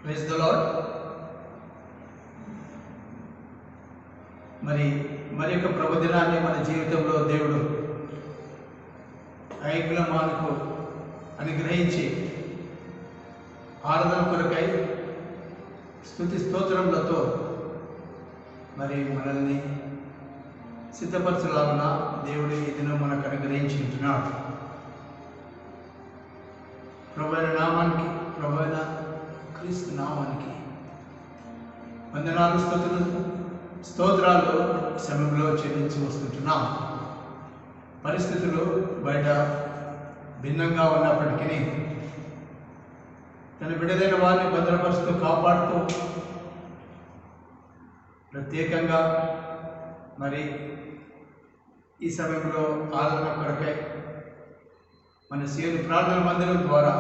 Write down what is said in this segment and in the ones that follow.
Praise the lord. మరి యొక్క ప్రభు దినాన్ని మన జీవితంలో దేవుడు ఐగుణమానుకు అనుగ్రహించి ఆరాధన కొరకై స్తుతి స్తోత్రములతో మరి మనల్ని సిద్ధపరచలాగున దేవుడు ఈ దినం మనకు అనుగ్రహించి ఉంటున్నాడు. ప్రభువైన నామానికి, ప్రభువైన క్రీస్తు నామానికి వందనాలు, స్తోత్రాలు సమయంలో చెల్లించి వస్తుంటున్నాం. పరిస్థితులు బయట భిన్నంగా ఉన్నప్పటికీ తన బిడ్డలైన వారిని భద్రపరుస్తూ కాపాడుతూ ప్రత్యేకంగా మరి ఈ సమయంలో ఆరాధన కొరకై మన సీఎం ప్రార్థన మందిరం ద్వారా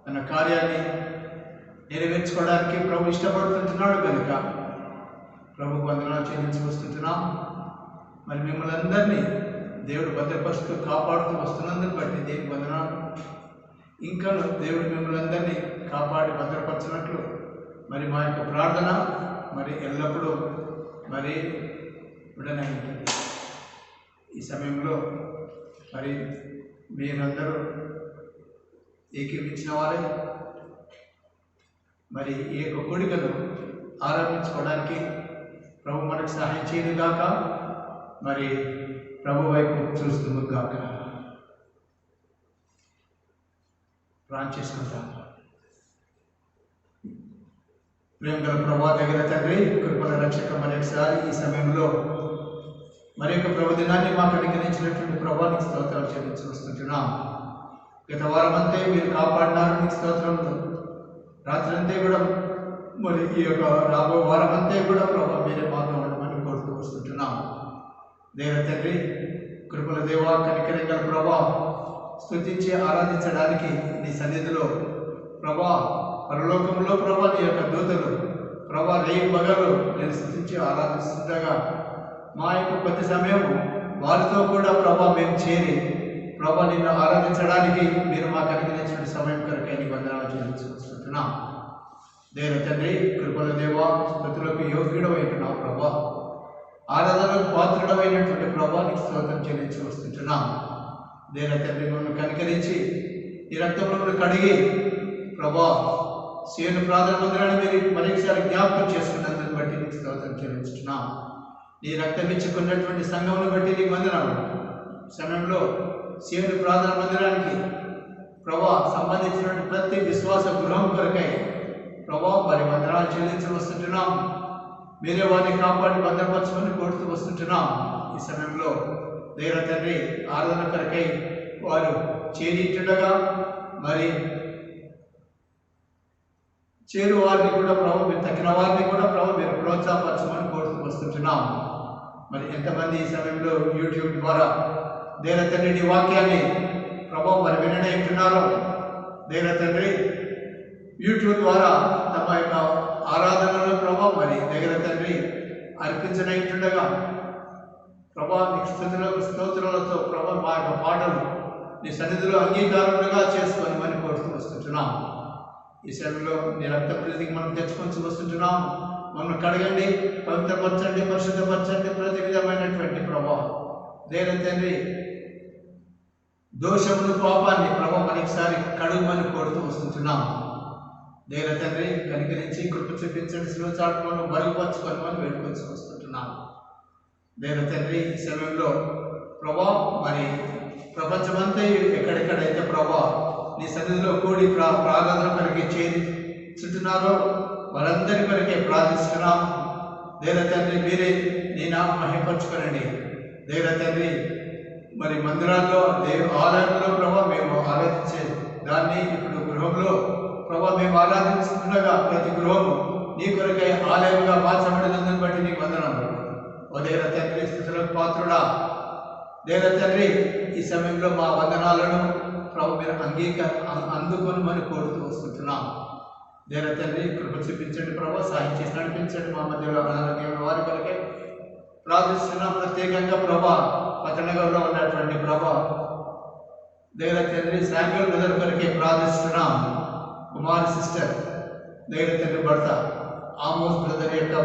తన కార్యాన్ని నెరవేర్చుకోవడానికి ప్రభు ఇష్టపడుతుంటున్నాడు కనుక ప్రభు వందనాలు చెల్లించి వస్తుంటున్నాం. మరి మిమ్మల్ని అందరినీ దేవుడు భద్రపరుస్తూ కాపాడుతూ వస్తున్నందుకు బట్టి దేవుని వందనాలు. ఇంకా దేవుడు మిమ్మల్ని అందరినీ కాపాడి భద్రపరచినట్లు మరి మా యొక్క ప్రార్థన మరి ఎల్లప్పుడూ మరి ఉడనే ఉంటుంది. ఈ సమయంలో మరి మీరందరూ ఏకీవించిన వారే మరి ఈ యొక్క కోడికను ఆరంభించుకోవడానికి ప్రభు మనకు సహాయం చేయను గాక. మరి ప్రభు వైపు చూస్తుంది గాక. ప్రార్థన చేసుకుంటాం. ప్రేమ గల ప్రభా దగ్గర తండ్రి, కృపల రక్షక, మరొకసారి ఈ సమయంలో మరి యొక్క ప్రభు దినాన్ని మాకు అనుగ్రహించినటువంటి ప్రభానికి స్తోత్రాలు చెల్లించి వస్తుంటున్నాం. గత వారం అంతే మీరు కాపాడినారు, మీకు స్తోత్రములు. రాత్రి అంతే కూడా మరి ఈ యొక్క రాబో వారం అంతే కూడా ప్రభావ మీరే మాతో ఉండమని కోరుతూ వస్తుంటున్నాం. దేవ తండ్రి, కృపల దేవా, కనికరంగల ప్రభా, స్తుతించి ఆరాధించడానికి నీ సన్నిధిలో ప్రభా, పరలోకంలో ప్రభా నీ యొక్క దూతలు ప్రభా రేయి పగలు నేను స్తుతించి ఆరాధిస్తుండగా మా యొక్క కొద్ది సమయం వారితో కూడా ప్రభా మేము చేరి ప్రభా నిన్ను ఆరాధించడానికి మీరు మాకు అనుగ్రహించిన సమయం కొరకై నీ వందనాలు చెల్లించుకుంటున్నాం. దేవ తండ్రి, కృపల దేవా, స్తుతులకు యోగ్యుడమైనట్టున్నావు ప్రభా, ఆరాధనకు పాత్రుడమైనటువంటి ప్రభా నీకు స్తోత్రం చెల్లించి వస్తుంటున్నాం. దేవ తండ్రి, మమ్మల్ని కనికరించి ఈ రక్తంలో కడిగి ప్రభా సీఎం ప్రార్థన మందిరాన్ని మీరు మరొకసారి జ్ఞాపకం చేసుకున్నందుకు బట్టి నీకు స్తోత్రం చెల్లించుతున్నాం. నీ రక్తం ఇచ్చుకున్నటువంటి సంఘమును బట్టి నీకు వందనాలు. సమయంలో సీఎం ప్రార్థన మందిరానికి ప్రభా సంబంధించినటువంటి ప్రతి విశ్వాస గృహం కొరకై ప్రభా మరి వందనాలు చెల్లించి వస్తుంటున్నాం. మీరే వారిని కాపాడి భద్రపరచుకొని కోరుతూ వస్తుంటున్నాం. ఈ సమయంలో దేవ తండ్రి, ఆరాధన కొరకై వారు చేరిటుండగా మరి చేరు వారిని కూడా ప్రభు మీరు, తగిన వారిని కూడా ప్రభు మీరు ప్రోత్సాహపరచమని కోరుతూ వస్తుంటున్నాం. మరి ఎంతమంది ఈ సమయంలో యూట్యూబ్ ద్వారా దేవ తండ్రి నీ వాక్యాన్ని ప్రభు మరి వినడంటున్నారో దేవ తండ్రి, యూట్యూబ్ ద్వారా తమ యొక్క ఆరాధనలో ప్రభావ మరి దగ్గర తండ్రి అర్పించనైతుండగా ప్రభా నీకు స్తోత్రాలతో ప్రభా మా యొక్క పాటలు నీ సన్నిధిలో అంగీకారములుగా చేసుకొని మనం కోరుతూ వస్తుంటున్నాం. ఈ సమయంలో నీ రక్త ప్రతికి మనం తెచ్చుకొని వస్తుంటున్నాం. మమ్మల్ని కడగండి, పవిత్రపరచండి, పరిశుద్ధపరచండి. ప్రతి విధమైనటువంటి ప్రభా దేవ తండ్రి దోషములు, పాపాన్ని ప్రభా మనకిసారి కడుగుమని కోరుతూ వస్తుంటున్నాం. దేవ తండ్రి, కనికరించి కృప చూపించండి, శివచాటులను మరుగుపరచుకొని మనం వేడుకొని వస్తుంటున్నాం. దేవ తండ్రి, ఈ సమయంలో ప్రభా మరి ప్రపంచమంతా ఎక్కడెక్కడైతే ప్రభా నీ సన్నిధిలో కూడి ప్రార్థన కొరకే చేరుచుంటున్నారో వారందరి కొరకే ప్రార్థిస్తున్నాం. దేవ తండ్రి, మీరే నీ నామం మహిమపరచుకోనండి. దేవ తండ్రి, మరి మందిరాల్లో ఆలయంలో ప్రభా మేము ఆరాధించే దాన్ని ఇప్పుడు గృహంలో ప్రభా మేము ఆరాధిస్తుండగా ప్రతి గృహము నీ కొరకై ఆలయంగా మార్చబడినందుకు బట్టి నీకు వందనాలు. ఓ దేవ తండ్రి, స్తుతులకు పాత్రుడా, దేవ తండ్రి, ఈ సమయంలో మా వందనాలను ప్రభు మీరు అందుకొని మనం కోరుతూ వస్తుంటున్నాం. దేవ తండ్రి, కృప చూపించండి ప్రభా, సాయం చేసి నడిపించండి. మా మధ్యలో అనారోగ్యమైన వారి కొరకే ప్రార్థిస్తున్నాం. ప్రత్యేకంగా ప్రభా పట్టణగర్లో ఉన్నటువంటి ప్రభా దేవ తండ్రి శామ్యూల్ బ్రదర్ కొరకే ప్రార్థిస్తున్నాం. కుమారి సిస్టర్ దగ్గర తండ్రి భర్త ఆమోస్ బ్రదర్ యొక్క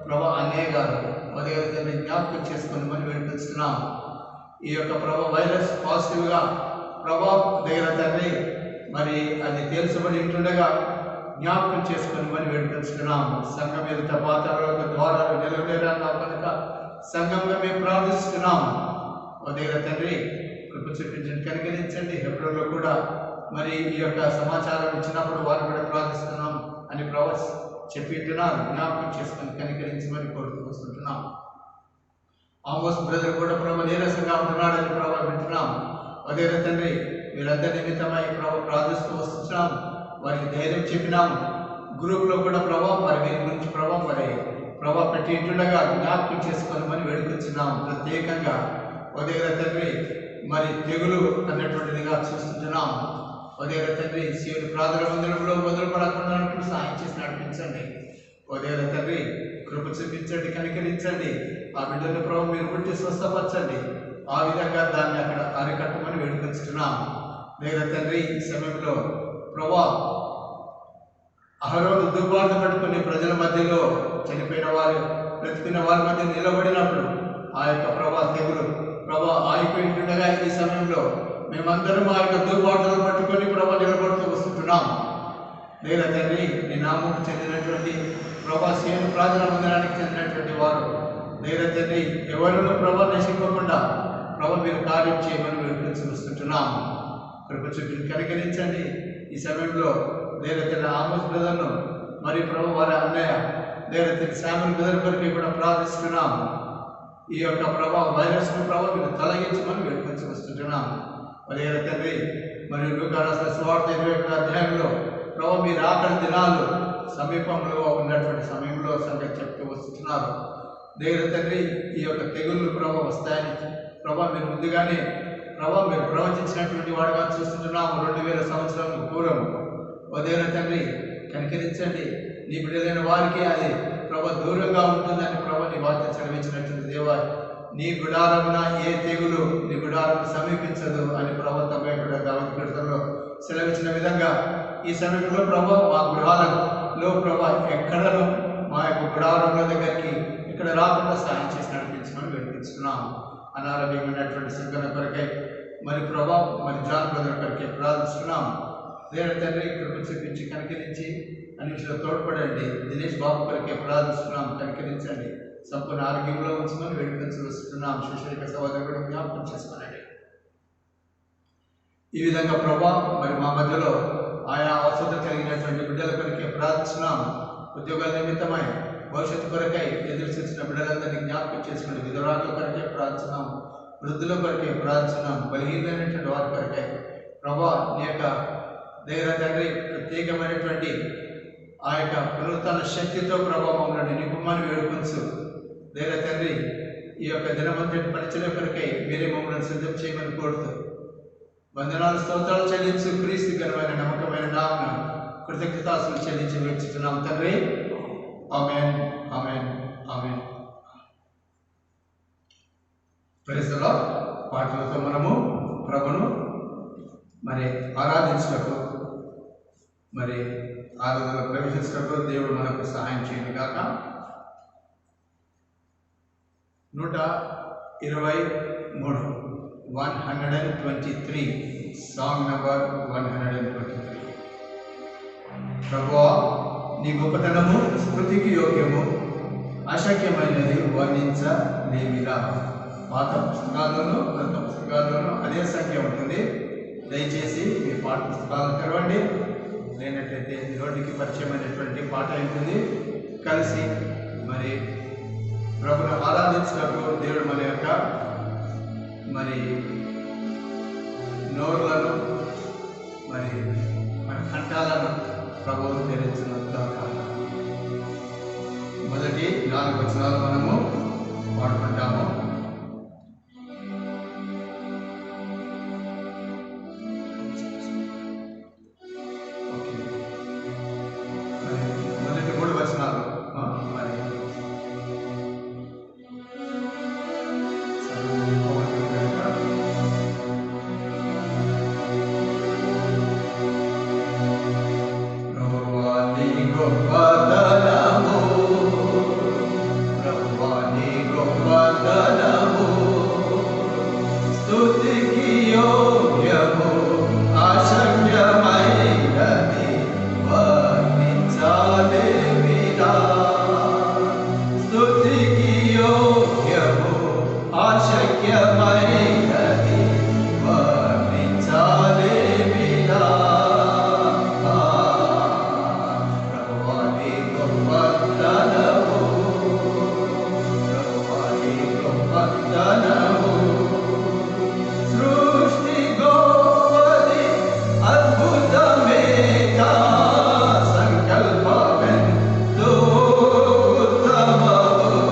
ప్రభా అన్నయ్య గారు దగ్గర తండ్రి జ్ఞాపకం చేసుకొని మనం వినిపిస్తున్నాం. ఈ యొక్క ప్రభా వైరస్ పాజిటివ్గా ప్రభా దగ్గర తండ్రి మరి అది తెలుసుబడి ఉంటుండగా జ్ఞాపకం చేసుకొని మనం వినిపిస్తున్నాం. సంఘం ఎదుట పాతాళ ద్వారాలు నిలవేరా కనుక సంఘంగా మేము ప్రార్థిస్తున్నాం. దగ్గర తండ్రి కృప చూపించండి, కనికరించండి. హెబ్రోన్లో కూడా మరి ఈ యొక్క సమాచారం ఇచ్చినప్పుడు వారు కూడా ప్రార్థిస్తున్నాం అని ప్రభు చెప్పిట్టున్నారు. జ్ఞాపకం చేసుకొని కనికరించమని కోరుతూ వస్తుంటున్నాం. ఆమోస్ బ్రదర్ కూడా ప్రభు నీరసంగా ఉంటున్నాడని ప్రభు వింటున్నాం. అదే తండ్రి వీరందరి నిమిత్తమై ప్రభు ప్రార్థిస్తూ వస్తున్నాం. వారికి ధైర్యం చెప్పినాం. గ్రూప్లో కూడా ప్రభావం మరి వీరి గురించి ప్రభావం మరి ప్రభావ పెట్టి ఇంటుండగా జ్ఞాపకం చేసుకొని మనం వేడుకొచ్చున్నాం. ప్రత్యేకంగా ఉదయ తండ్రి మరి తెగులు అన్నటువంటిదిగా చూస్తున్నాం. ఉదయ తండ్రి శివుని ప్రార్థన మందిరంలో వదలపడకుండా సాయం చేసి నడిపించండి. ఉదయ తండ్రి కృప చూపించండి, కనికరించండి. ఆ బిడ్డను ప్రభావం మీరు పుట్టి స్వస్థపరచండి. ఆ విధంగా దాన్ని అక్కడ అరికట్టమని వేడుకొచ్చుతున్నాం. ఉదయ తండ్రి ఈ సమయంలో ప్రభా అహరోను దుర్వార్త పట్టుకుని ప్రజల మధ్యలో చనిపోయిన వారు బ్రతికిన వారి మధ్య నిలబడినప్పుడు ఆ యొక్క ప్రభా తెగులు ప్రభా ఆగిపోయింటుండగా ఈ సమయంలో మేమందరం ఆ యొక్క దుర్వార్తలు పట్టుకొని ప్రభా నిలబడుతూ వస్తుంటున్నాం. లేదా తండ్రి నీ నామకు చెందినటువంటి ప్రభా సేవ ప్రార్థన మందిరానికి చెందినటువంటి వారు లేదా తండ్రి ఎవరినూ ప్రభా నశింపకుండా ప్రభా మీరు కార్యం చేయమని మేము చూస్తుంటున్నాం. కృప చూపి కనికరించండి. ఈ సమయంలో దేవతల ఆమోస్ బ్రదర్ను మరి ప్రభు వారి అన్నయ్య దేవతల శామ్యూల్ బ్రదర్ కొరికి కూడా ప్రార్థిస్తున్నాం. ఈ యొక్క ప్రభావ వైరస్ను ప్రభావం మీరు తొలగించమని వేడుకొని వస్తుంటున్నాం. మరి తండ్రి మరి లూకా రాసిన సువార్త 21వ అధ్యాయంలో ప్రభు మీరు ఆఖరి దినాలు సమీపంలో ఉన్నటువంటి సమయంలో సంగతి చెప్తూ వస్తున్నారు. దేవత తండ్రి ఈ యొక్క తెగుళ్ళు ప్రభావ వస్తాయని ప్రభావ మీరు ముందుగానే ప్రభావ మీరు ప్రవచించినటువంటి వాడుగా చూస్తున్నాము. 2000 సంవత్సరాల పూర్వం ఉదయం తండ్రి కనికరించండి. నీ బిడ్డలైన వారికి అది ప్రభా దూరంగా ఉంటుందని ప్రభా నీ వార్త చదివించినటువంటి దేవా నీ గుడారమున ఏ తెగులు నీ గుడారం సమీపించదు అని ప్రభా తమ దావీదులో సెలవిచ్చిన విధంగా ఈ సమయంలో ప్రభా మా గృహాలలో ప్రభా ఎక్కడను మా యొక్క గుడారముల దగ్గరికి ఇక్కడ రాకుండా సాయం చేసి నడిపించమని వినిపిస్తున్నాము. అనారోగ్యమైనటువంటి సంఘటన కొరకై మరి ప్రభా మరి జాన్ బ్రదర్ కొరకై ప్రార్థిస్తున్నాం. దేవుని తండ్రి కృప చూపించి కనికరించి అన్నింటిలో తోడ్పడండి. దినేష్ బాబు కొరకే ప్రార్థిస్తున్నాం, కనికరించండి. సంపూర్ణ ఆరోగ్యంలో ఉంచమని వేడుకొని వస్తున్నాం. శిశురిక సహోదరుడు జ్ఞాపకం చేసుకోనండి. ఈ విధంగా ప్రభా మరి మా మధ్యలో ఆయా అవసరం కలిగినటువంటి బిడ్డల కొరకే ప్రార్థిస్తున్నాం. ఉద్యోగాల నిమిత్తమై భవిష్యత్తు కొరకై ఎదురు చూసిన బిడ్డలందరినీ జ్ఞాపకం చేసుకుని విధురాల కొరకే ప్రార్థిస్తున్నాం. వృద్ధుల కొరకే ప్రార్థిస్తున్నాం. బలహీనమైనటువంటి వారి కొరకై ప్రభా నీ యొక్క దగ్గర తండ్రి ప్రత్యేకమైనటువంటి ఆ యొక్క పునరుత్థాన శక్తితో ప్రభావంలో నిపుమని వేడుకొంచు. దగ్గర తండ్రి ఈ యొక్క దినమంతటి పరిచయ కొరకై మీరే మమ్మల్ని సిద్ధం చేయమని కోరుతూ వందనాలు స్తోత్రాలు చెల్లించు. క్రీస్తు ఘనమైన నమ్మకమైన నామమున కృతజ్ఞతాస్తులు చెల్లించి వేడుచున్నాం తండ్రి. ఆమేన్, ఆమేన్, ఆమేన్. పరిసర పాటలతో మనము ప్రభును మరి ఆరాధించటకు మరి ఆరాధనలో ప్రవేశించటకు దేవుడు మనకు సహాయం చేయను గాక. 123 123 సాంగ్ నంబర్ 123. ప్రభువా నీ గొప్పతనము స్మృతికి యోగ్యము, అశక్యమైనది వర్ణించలేమిరా. పాత పుస్తకాల్లోనూ కొత్త పుస్తకాల్లోనూ అదే సంఖ్య ఉంటుంది. దయచేసి మీ పాఠ పుస్తకాలను తెరవండి. లేనట్టయితే నోటికి పరిచయమైనటువంటి పాట ఉంటుంది. కలిసి మరి ప్రభును ఆరాధించినప్పుడు దేవుడు మన యొక్క మరి నోరులను మరి మన కంఠాలను ప్రభువు తెరించినంత మొదటి 4 వచనాలు మనము పాడుకుంటాము. మొదటి 3 వచనాలు మరి ప్రభువా నీ గొప్పతనము, ప్రభువా నీ గొప్పతనము స్తుతికి యోగ్యము, అశక్యమైనది వర్ణించలేమిరా. స్తుతికి యోగ్యము, అశక్యమైనది వర్ణించలేమిరా. ప్రభువా నీ గొప్పతనము, ప్రభువా నీ గొప్పతనము సృష్టి గొప్పది అద్భుతమేగా, సంకల్పమెంతో ఉత్తమము.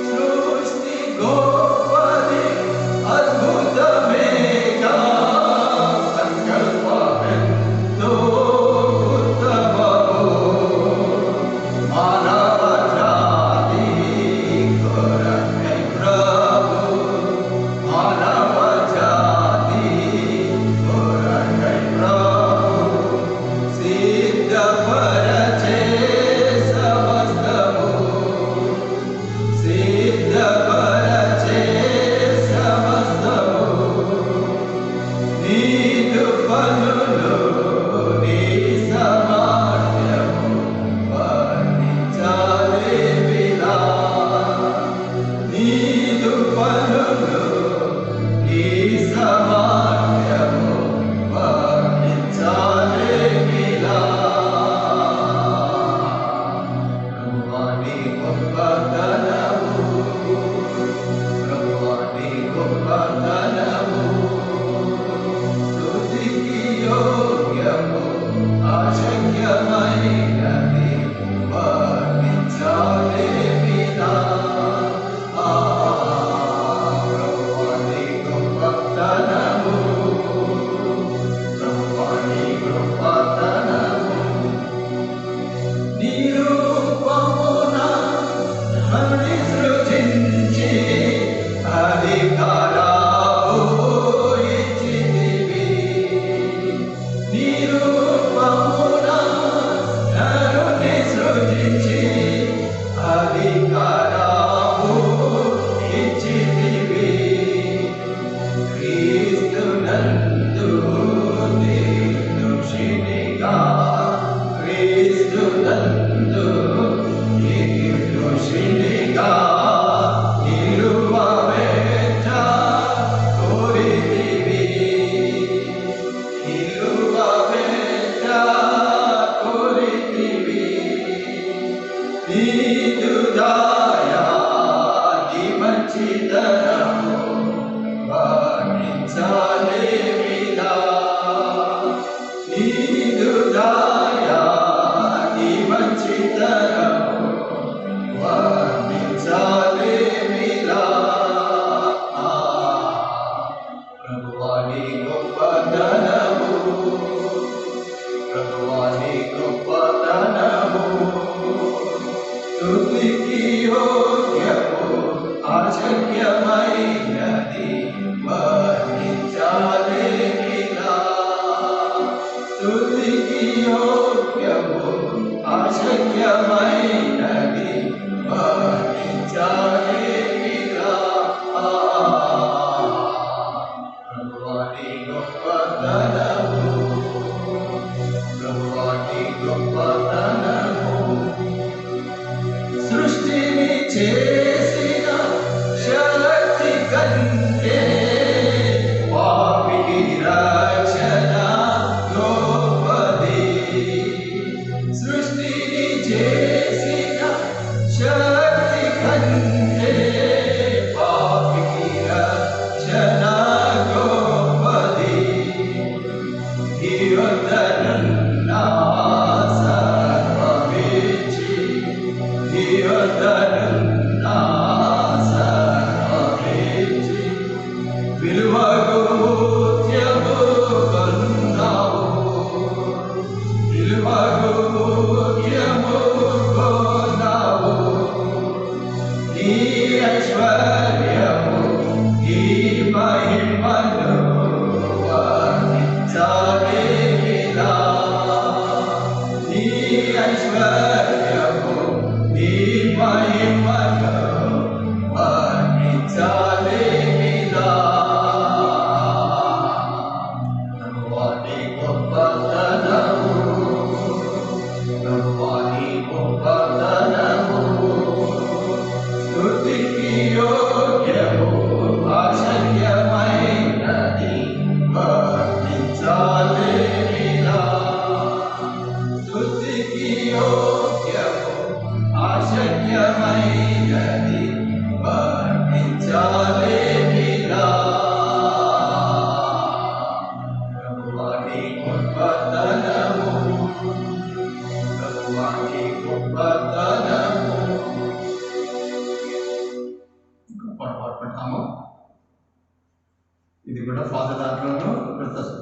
సృష్టి గొప్పది అద్భుతమేగా, సంకల్పమెంతో ఉత్తమము. మానవ జాతి కొరకై ప్రభు, మానవ జాతి కొరకై ప్రభు సిద్ధపరచే సమస్తము, సిద్ధపరచే సమస్తము. నీదు పనులు నీ సామర్థ్యము వర్ణించలేమిరా. నీదు పనులు నీ సామర్థ్యము వర్ణించలేమిరా. ప్రభువా నీ గొప్పతనము, ప్రభువా నీ గొప్పతనము స్తుతికి యోగ్యము, అశక్యమైనది వర్ణించలేమిరా. ప్రభువా నీ గొప్పతనము, ప్రభువా నీ గొప్పతనము నీ రూపమున మన్ని సృజించి అధికారము ఇచ్చితివి. నీ రూపమున నరుని సృజించి అధికారము ఇచ్చితివి. క్రీస్తునందు నిర్దోషినిగా, క్రీస్తునందు నిర్దోషినిగా నిలువబెట్ట కోరితివి. నిలువబెట్ట కోరితివి. నీదు దయా నీ మంచితనము వర్ణించలేమిరా. నీదు దయా నీ మంచితనము వర్ణించలేమిరా. ప్రభువా నీ గొప్పతనము, ప్రభువా నీ గొప్పతనము స్తుతికి యోగ్యము, అశక్యమైనది వర్ణించలేమిరా. స్తుతికి యోగ్యము, అశక్యమైనది వర్ణించలేమిరా. ప్రభువా నీ గొప్పతనము, ప్రభువా నీ గొప్పతనము సృష్టిని చేసిన శక్తి కంటే ఇది కూడా పాత దాంట్లోనూ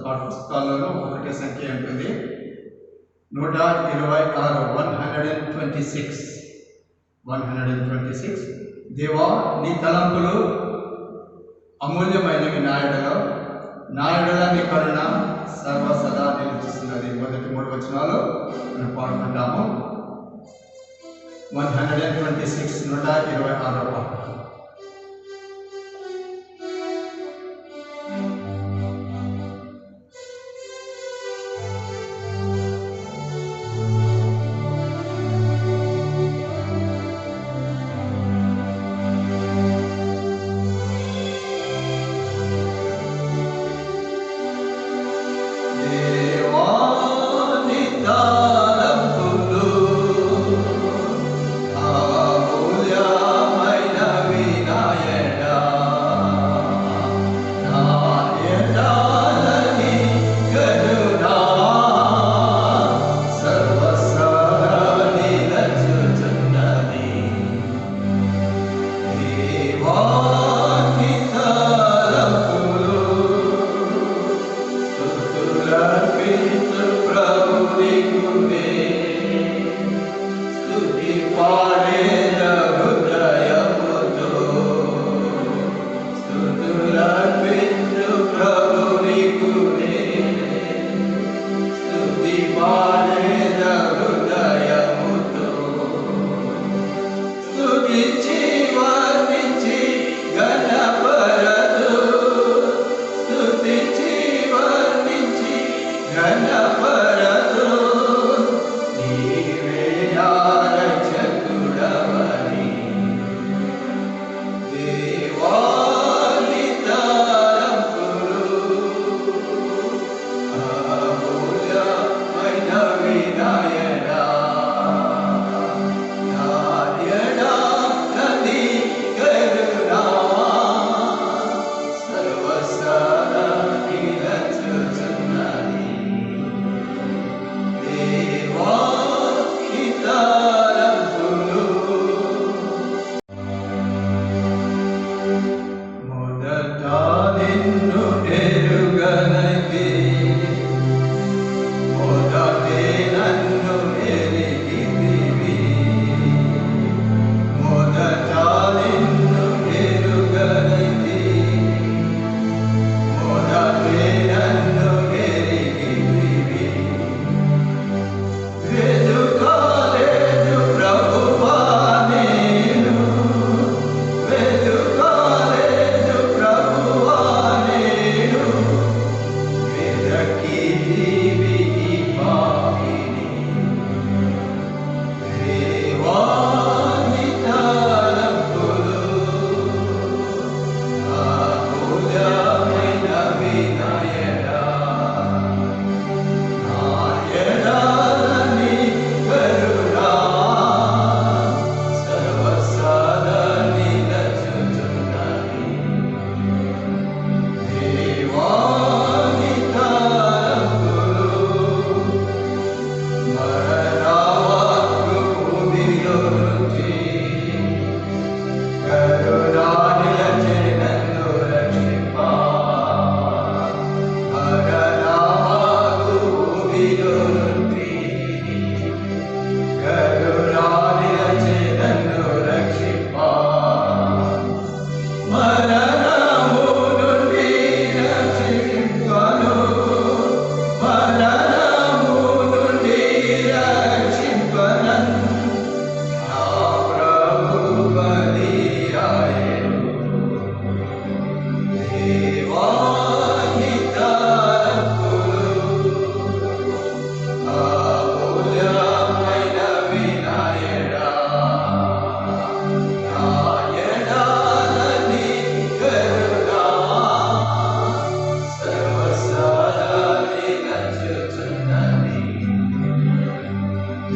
పాఠ పుస్తకాల్లోనూ ఒకటే సంఖ్య ఉంటుంది. 126 126. దేవా, నీ తలంపులు అమూల్యమైనవి నాయుడల నీ కరుణ సర్వసదా నిలుచుతున్నది. మొదటి 3 వచనాలు మనం పాడుకుంటాము. 126 126వ పాట. అమూల్యమైనవి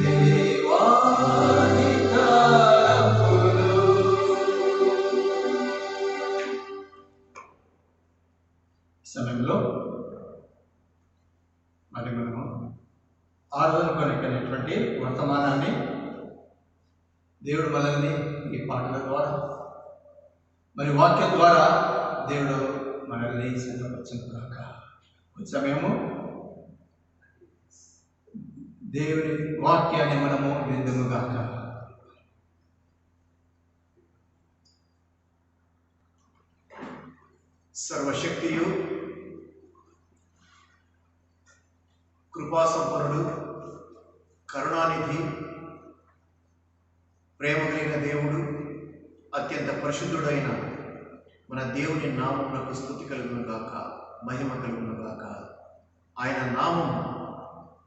దేవాది తలపులు. సమయంలో మరి మనము ఆరాధన కొనకనేటువంటి వర్తమానాన్ని దేవుడు మనల్ని ఈ పాటల ద్వారా మరి వాక్యం ద్వారా దేవుడు మనల్ని సిద్ధపరచును కాక. సమయము దేవుని వాక్యాన్ని మనము విందుము గాక. సర్వశక్తియు కృపాసంపన్నుడు కరుణానిధి ప్రేమ కలిగిన దేవుడు అత్యంత పరిశుద్ధుడైన మన దేవుని నామమునకు స్తుతి కలుగును గాక, మహిమ కలుగును గాక. ఆయన నామం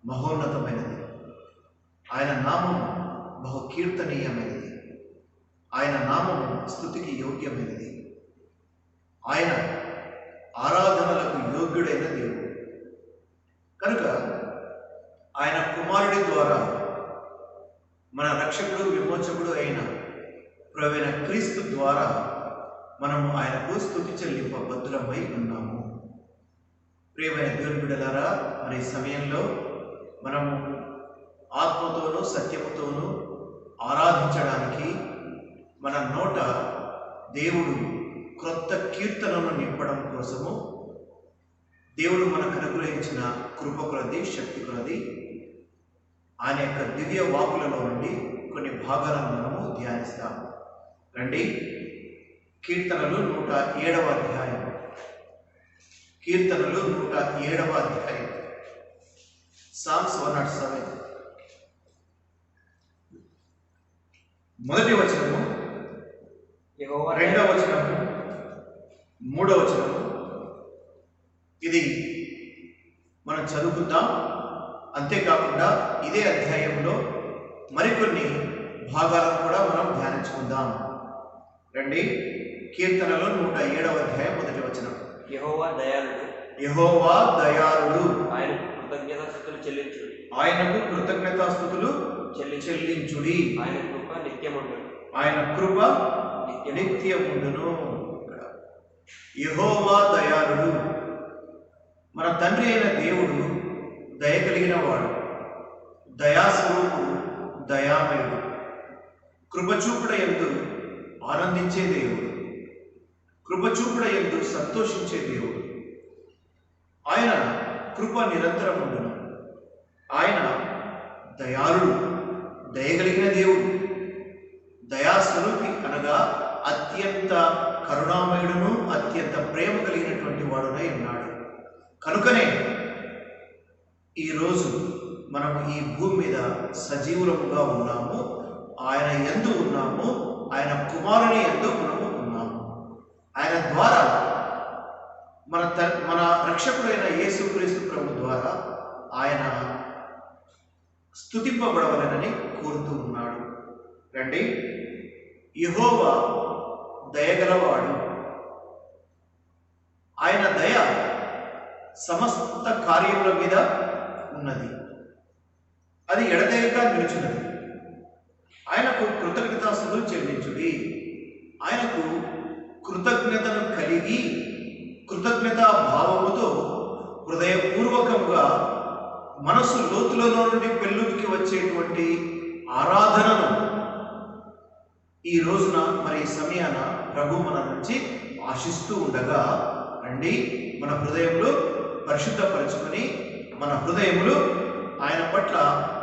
మహోన్నతమైనది, ఆయన నామం బహు కీర్తనీయమైనది, ఆయన నామం స్తుతికి యోగ్యమైనది, ఆయన ఆరాధనలకు యోగ్యుడైన దేవుడు. కనుక ఆయన కుమారుడి ద్వారా మన రక్షకుడు విమోచకుడు అయిన ప్రభువైన క్రీస్తు ద్వారా మనము ఆయనకు స్తుతి చెల్లింప బద్దులమై ఉన్నాము. ప్రియమైన దేవుని బిడ్డలారా, మరి సమయంలో మనము ఆత్మతోనూ సత్యముతోనూ ఆరాధించడానికి మన నోట దేవుడు క్రొత్త కీర్తనను నింపడం కోసము దేవుడు మనకు అనుగ్రహించిన కృప కొలది, శక్తి కొలది ఆయన యొక్క దివ్య వాకులలో నుండి కొన్ని భాగాలను మనము ధ్యానిస్తాము. రండి, కీర్తనలు 107వ అధ్యాయం. కీర్తనలు 107వ అధ్యాయం. సామ్స్ 107. మొదటి వచనము, రెండవ వచనము, మూడవ వచనము. ఇది మనం చదువుకుందాం. అంతేకాకుండా ఇదే అధ్యాయంలో మరికొన్ని భాగాలను కూడా మనం ధ్యానించుకుందాం. రండి, కీర్తనలో 107వ అధ్యాయం మొదటి వచనం. యెహోవా దయాళుడు, యెహోవా దయాళుడు, ఆయనకు కృతజ్ఞతాస్తుతులు చెల్లించుడి, ఆయనకు కృతజ్ఞతాస్తుతులు చెల్లించుడి, ఆయన కృప నిత్యముండును, ఆయన కృప నిత్యముండును. యెహోవా దయాళుడు, మన తండ్రి అయిన దేవుడు దయ కలిగిన వాడు, దయాస్వరూపుడు, దయామయుడు, కృపచూపుడ యందు ఆనందించే దేవుడు, కృపచూపుడ యందు సంతోషించే దేవుడు. ఆయన కృప నిరంతరముండును. ఆయన దయాళుడు, దయగలిగిన దేవుడు, దయాస్వరూపి అనగా అత్యంత కరుణామయుడును అత్యంత ప్రేమ కలిగినటువంటి వాడునై ఉన్నాడు. కనుకనే ఈరోజు మనము ఈ భూమి మీద సజీవులముగా ఉన్నాము. ఆయన యందు ఉన్నాము, ఆయన కుమారుని యందు మనము ఉన్నాము. ఆయన ద్వారా మన రక్షకుడైన యేసుక్రీస్తు ప్రభు ద్వారా ఆయన స్తుతింపబడవలెనని కోరుతూ ఉన్నాడు. రండి, యెహోవా దయగలవాడు, ఆయన దయ సమస్త కార్యముల మీద ఉన్నది, అది ఎడతెగక నిలిచినది. ఆయనకు కృతజ్ఞతాస్తుతులు చెల్లించుడి, ఆయనకు కృతజ్ఞతను కలిగి కృతజ్ఞతా భావముతో హృదయపూర్వకంగా మనసు లోతులలో నుండి పెళ్ళుకి వచ్చేటువంటి ఆరాధనను ఈ రోజున మరి సమయాన ప్రభు మన నుంచి ఆశిస్తూ ఉండగా, రండి మన హృదయంలో పరిశుద్ధపరచుకొని మన హృదయములు ఆయన పట్ల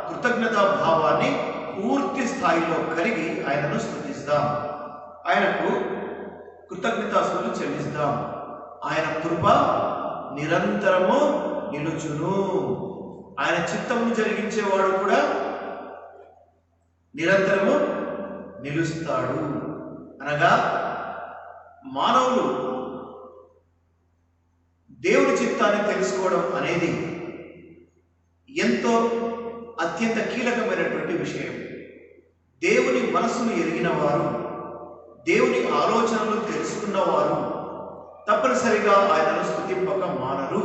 కృతజ్ఞతా భావాన్ని పూర్తి స్థాయిలో కలిగి ఆయనను స్తుతిస్తాం, ఆయనకు కృతజ్ఞతాస్తుతులు చెల్లిస్తాం. ఆయన కృప నిరంతరము నిలుచును. ఆయన చిత్తము జరిగించేవాడు కూడా నిరంతరము నిలుస్తాడు. అనగా మానవులు దేవుని చిత్తాన్ని తెలుసుకోవడం అనేది ఎంతో అత్యంత కీలకమైనటువంటి విషయం. దేవుని మనసును ఎరిగిన వారు, దేవుని ఆలోచనలు తెలుసుకున్నవారు తప్పనిసరిగా ఆయనను స్తుతింపక మానరు.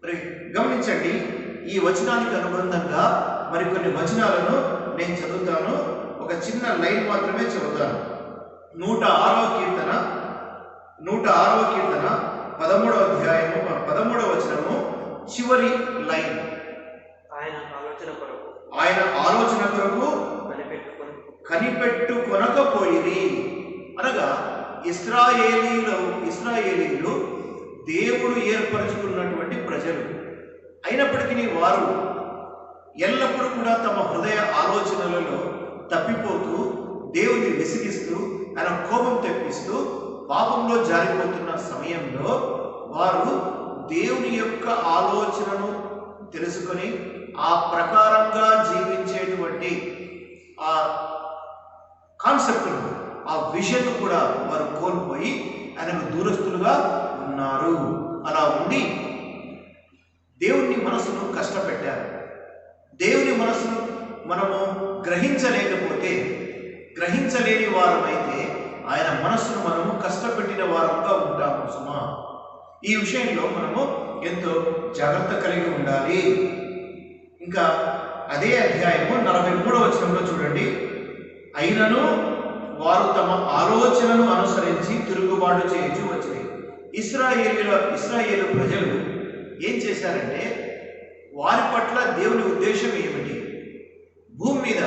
మరి గమనించండి, ఈ వచనానికి అనుబంధంగా మరికొన్ని వచనాలను నేను చదువుతాను. ఒక చిన్న లైన్ మాత్రమే చదువుతాను. 106వ కీర్తన 13వ అధ్యాయము 13వ వచనము చివరి లైన్. ఆయన ఆలోచన కొరకు కనిపెట్టుకొనకపోయిరి. అనగా ఇశ్రాయేలీలు దేవుడు ఏర్పరచుకున్నటువంటి ప్రజలు అయినప్పటికీ వారు ఎల్లప్పుడూ కూడా తమ హృదయ ఆలోచనలలో తప్పిపోతూ, దేవుని విసిగిస్తూ, ఆయన కోపం తెప్పిస్తూ పాపంలో జారిపోతున్న సమయంలో వారు దేవుని యొక్క ఆలోచనను తెలుసుకొని ఆ ప్రకారంగా జీవించేటువంటి ఆ కాన్సెప్ట్ను, ఆ విజన్ కూడా వారు కోల్పోయి ఆయనకు దూరస్తులుగా ఉన్నారు. అలా ఉండి దేవుని మనసును కష్టపెట్టారు. దేవుని మనసును మనము గ్రహించలేని వారమైతే ఆయన మనస్సును మనము కష్టపెట్టిన వారంగా ఉంటాము సుమా. ఈ విషయంలో మనము ఎంతో జాగ్రత్త కలిగి ఉండాలి. ఇంకా అదే అధ్యాయము 43వ వచనంలో చూడండి. అయినను వారు తమ ఆలోచనను అనుసరించి తిరుగుబాటు చేయొచ్చు వచ్చినాయి. ఇశ్రాయేలు ప్రజలు ఏం చేశారంటే, వారి పట్ల దేవుని ఉద్దేశం ఏమిటి? భూమి మీద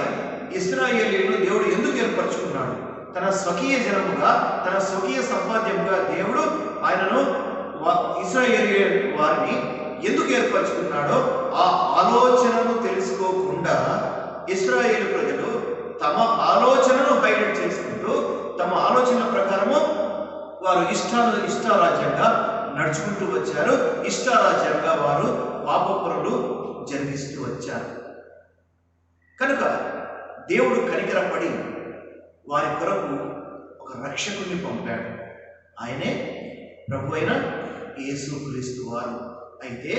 ఇశ్రాయేలీయులను దేవుడు ఎందుకు ఏర్పరచుకున్నాడు? తన స్వకీయ జనముగా, తన స్వకీయ సంపాద్యంగా దేవుడు ఆయనను ఇశ్రాయేలీయుల వారిని ఎందుకు ఏర్పరచుకున్నాడో ఆ ఆలోచనను తెలుసుకోకుండా ఇశ్రాయేలు ప్రజలు తమ ఆలోచనను హైలైట్ చేసుకుంటూ తమ ఆలోచన ప్రకారము వారు ఇష్టారాజ్యంగా నడుచుకుంటూ వచ్చారు. ఇష్టారాజ్యంగా వారు పాపపురులు జరిగిస్తూ వచ్చారు. కనుక దేవుడు కనికరపడి వారి కొరకు ఒక రక్షకుడిని పంపాడు. ఆయనే ప్రభు అయిన యేసుక్రీస్తు వారు. అయితే